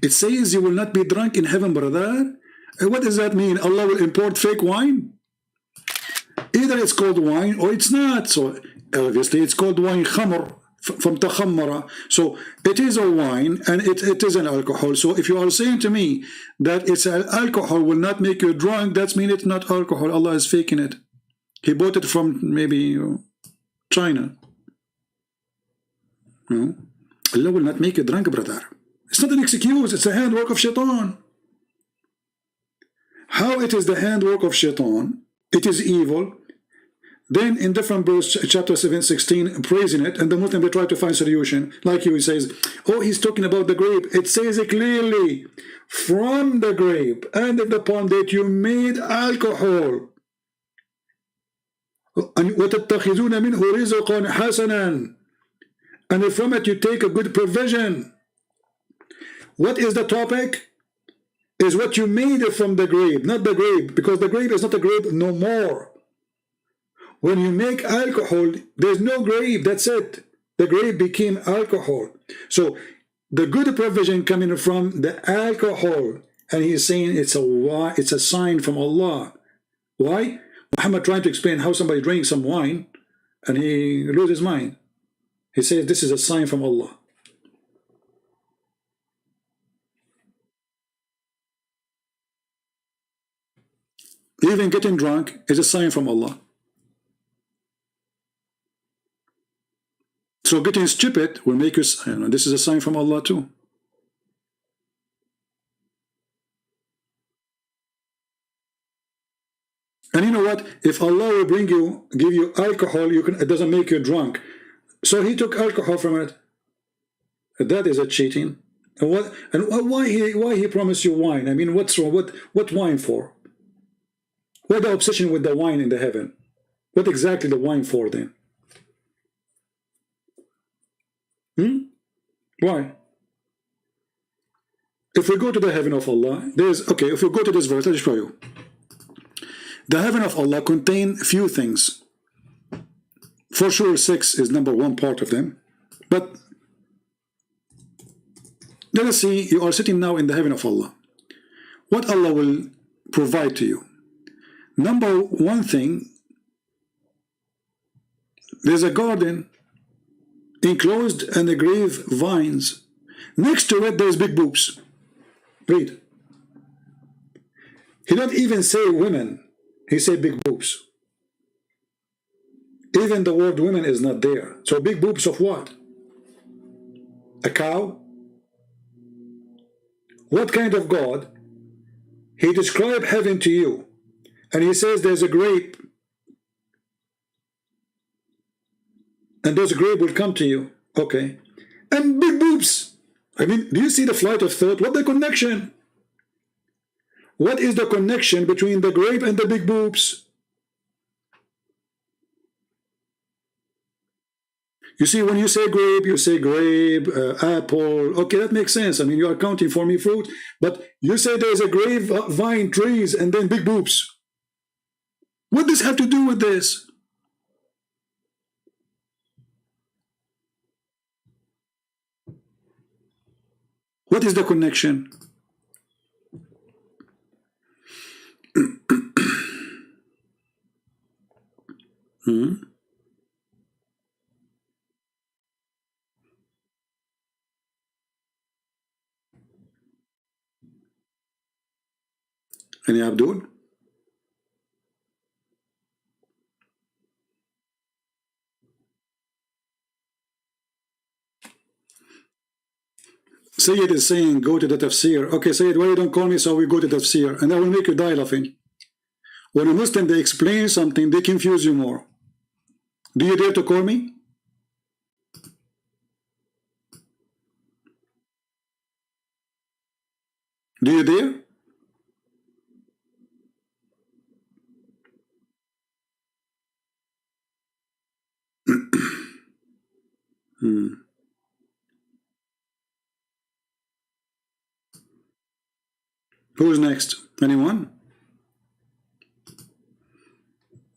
It says you will not be drunk in heaven, brother. What does that mean? Allah will import fake wine? Either it's called wine or it's not. So obviously it's called wine, khamr, from takhammara. So it is a wine and it is an alcohol. So if you are saying to me that it's an alcohol will not make you drunk, that means it's not alcohol. Allah is faking it. He bought it from maybe China. No? Allah will not make you drunk, brother. It's not an excuse. It's the handwork of shaitan. How it is the handwork of shaitan? It is evil. Then in different verse, chapter 7:16, praising it, and the Muslim, they try to find solution. Like he says, oh, he's talking about the grape. It says it clearly, from the grape and the palm that you made alcohol. وَتَتَّخِذُونَ مِنْهُ رِزْقًا حَسَنًا, and from it you take a good provision. What is the topic? Is what you made it from the grape, not the grape, because the grape is not a grape no more. When you make alcohol, there's no grape, that's it. The grape became alcohol. So the good provision coming from the alcohol, and he's saying it's a sign from Allah. Why? Muhammad trying to explain how somebody drinks some wine and he loses his mind. He says this is a sign from Allah. Even getting drunk is a sign from Allah. So getting stupid will make you, this is a sign from Allah too. And you know what? If Allah will give you alcohol, it doesn't make you drunk. So he took alcohol from it. That is a cheating. And why he promised you wine? I mean, what's wrong? What wine for? What the obsession with the wine in the heaven? What exactly the wine for then? Why? If we go to the heaven of Allah, if we go to this verse, let me show you. The heaven of Allah contain few things. For sure, 6 is number one part of them. But let us see, you are sitting now in the heaven of Allah. What Allah will provide to you? Number one thing, there's a garden enclosed and a grave vines. Next to it, there's big boobs. Read. He don't even say women. He said big boobs. Even the word women is not there. So big boobs of what? A cow? What kind of God? He described heaven to you. And he says there's a grape. And those grape will come to you. Okay. And big boobs. I mean, do you see the flight of thought? What the connection? What is the connection between the grape and the big boobs? You see, when you say grape, apple. Okay, that makes sense. I mean, you are counting for me fruit. But you say there's a grapevine trees and then big boobs. What does this have to do with this? What is the connection? Any Abdul? Sayyid is saying, go to the tafsir. Okay, Sayyid, why you don't call me so we go to tafsir? And I will make you die laughing. When a Muslim, they explain something, they confuse you more. Do you dare to call me? Do you dare? Who's next? Anyone?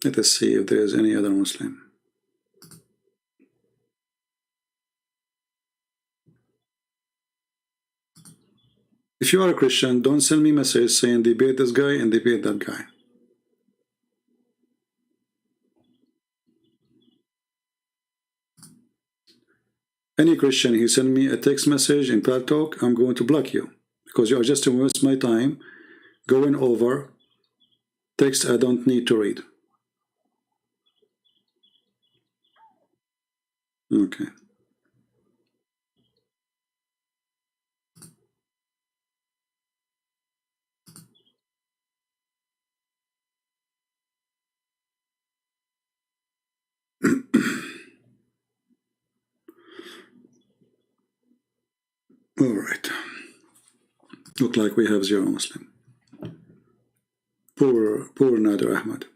Let us see if there is any other Muslim. If you are a Christian, don't send me a message saying debate this guy and debate that guy. Any Christian, he send me a text message in Cloud Talk, I'm going to block you because you are just to waste my time going over text I don't need to read. Okay. All right. Look like we have zero Muslim. Poor Nadir Ahmad.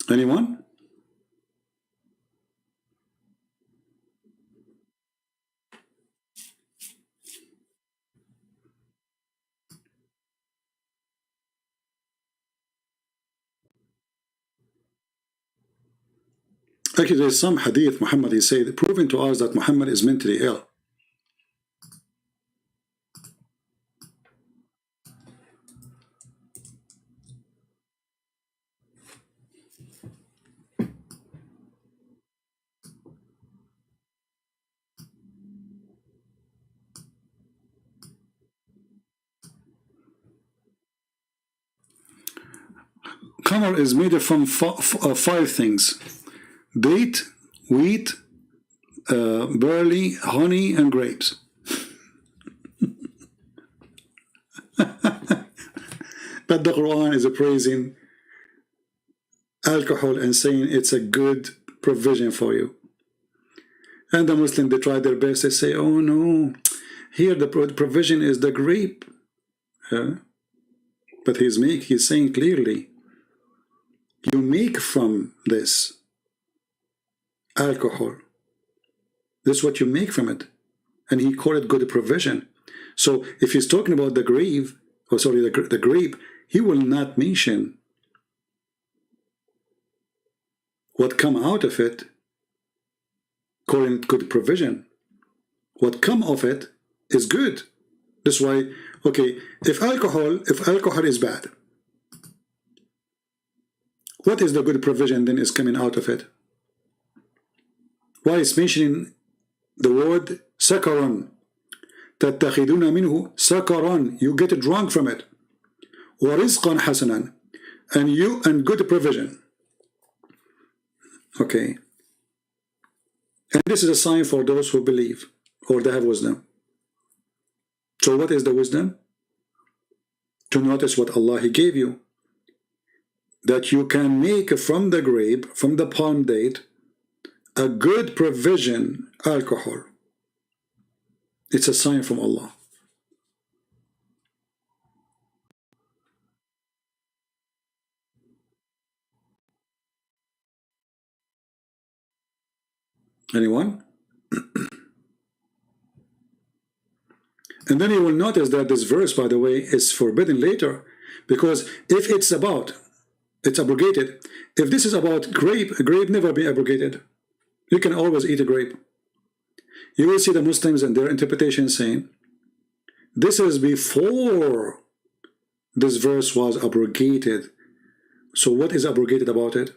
Anyone? Actually, there's some hadith Muhammad, he said, proving to us that Muhammad is mentally ill. Khamr is made from five things: date, wheat, barley, honey, and grapes. But the Quran is praising alcohol and saying it's a good provision for you. And the Muslim, they try their best. They say, oh no, here the provision is the grape. But he's saying clearly, you make from this alcohol. This is what you make from it. And he called it good provision. So if he's talking about the grape, he will not mention what come out of it, calling it good provision. What come of it is good. That's why, okay, if alcohol is bad, what is the good provision then is coming out of it? Why is mentioning the word sakaran? تَتَّخِذُونَ مِنْهُ sakaran. You get drunk from it. وَرِزْقًا حَسَنًا. And good provision. Okay. And this is a sign for those who believe or they have wisdom. So what is the wisdom? To notice what Allah He gave you. That you can make from the grape, from the palm date, a good provision alcohol. It's a sign from Allah. Anyone? And then you will notice that this verse, by the way, is forbidden later, because if it's abrogated. If this is about grape, a grape never be abrogated. You can always eat a grape. You will see the Muslims and their interpretation saying, this is before this verse was abrogated. So what is abrogated about it?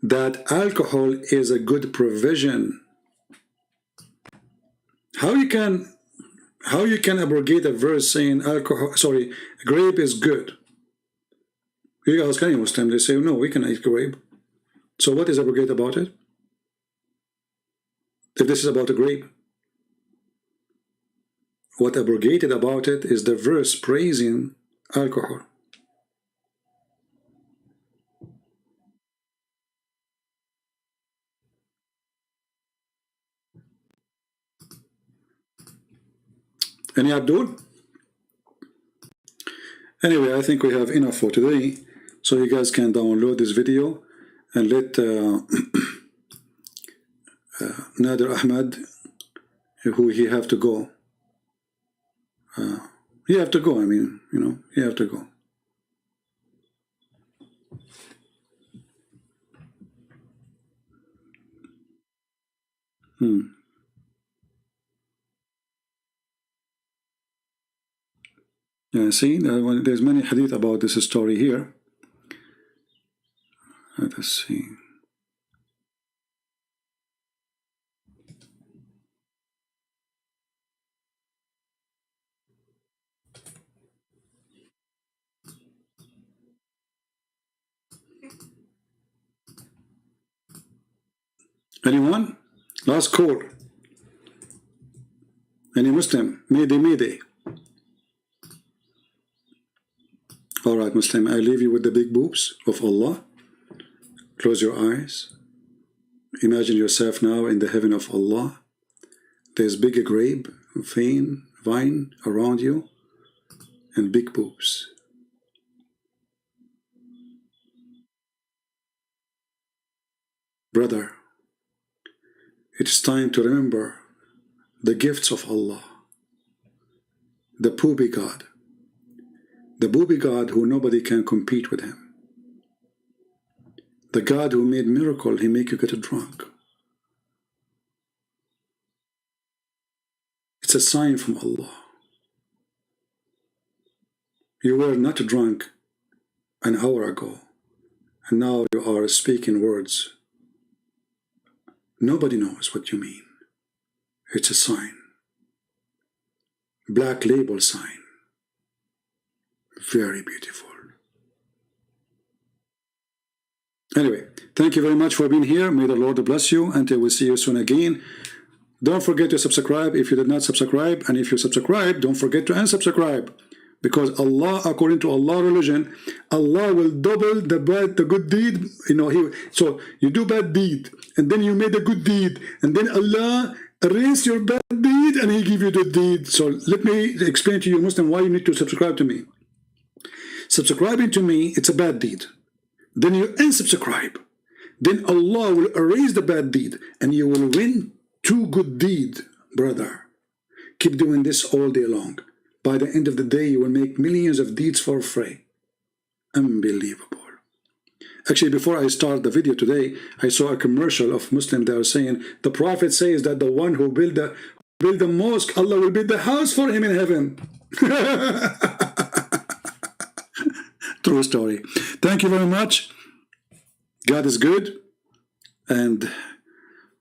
That alcohol is a good provision. How you can abrogate a verse saying grape is good? You ask any Muslim, they say, no, we can eat grape. So what is abrogate about it? If this is about a grape. What abrogated about it is the verse praising alcohol. Any Abdul? Anyway, I think we have enough for today. So you guys can download this video and let Nadir Ahmad, who he have to go. He have to go, I mean, you know, he have to go. Yeah, see, there's many hadith about this story here. Let us see. Anyone? Last call. Any Muslim? Mayday. All right, Muslim, I leave you with the big boobs of Allah. Close your eyes. Imagine yourself now in the heaven of Allah. There's big grape, vine around you, and big boobs. Brother, it's time to remember the gifts of Allah. The poopy God. The booby God who nobody can compete with him. The God who made miracle, he make you get drunk. It's a sign from Allah. You were not drunk an hour ago, and now you are speaking words. Nobody knows what you mean. It's a sign. Black label sign. Very beautiful. Anyway, thank you very much for being here. May the Lord bless you. Until we see you soon again. Don't forget to subscribe if you did not subscribe. And if you subscribe, don't forget to unsubscribe. Because Allah, according to Allah's religion, Allah will double the good deed. You know, so you do bad deed, and then you made a good deed, and then Allah erase your bad deed, and He give you the deed. So let me explain to you, Muslim, why you need to subscribe to me. Subscribing to me, it's a bad deed. Then you unsubscribe. Then Allah will erase the bad deed, and you will win two good deeds, brother. Keep doing this all day long. By the end of the day, you will make millions of deeds for free. Unbelievable. Actually, before I start the video today, I saw a commercial of Muslims that are saying, the Prophet says that the one who build the mosque, Allah will build the house for him in heaven. True story. Thank you very much. God is good. And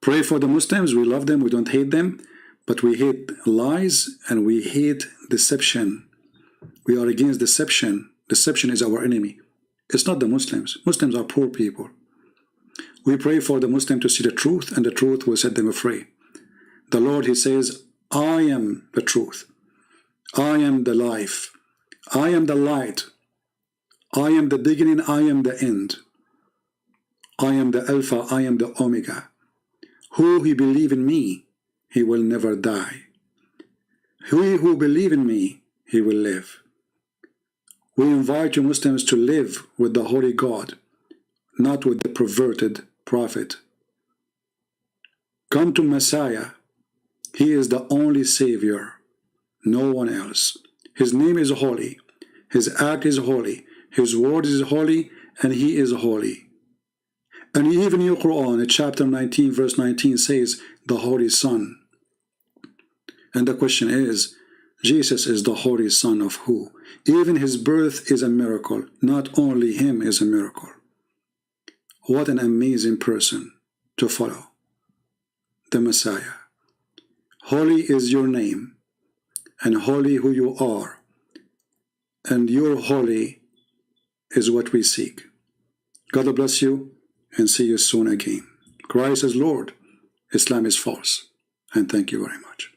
pray for the Muslims. We love them. We don't hate them. But we hate lies and we hate deception. We are against deception. Deception is our enemy. It's not the Muslims. Muslims are poor people. We pray for the Muslim to see the truth, and the truth will set them free. The Lord, He says, I am the truth. I am the life. I am the light. I am the beginning. I am the end. I am the Alpha. I am the Omega. Who He believe in me, he will never die. He who believe in me, he will live. We invite you Muslims to live with the Holy God, not with the perverted prophet. Come to Messiah. He is the only Savior, no one else. His name is holy. His act is holy. His word is holy, and he is holy. And even in your Quran, chapter 19, verse 19 says, the Holy Son. And the question is, Jesus is the Holy Son of who? Even his birth is a miracle. Not only him is a miracle. What an amazing person to follow. The Messiah. Holy is your name, and holy who you are. And your holy is what we seek. God bless you, and see you soon again. Christ is Lord. Islam is false. And thank you very much.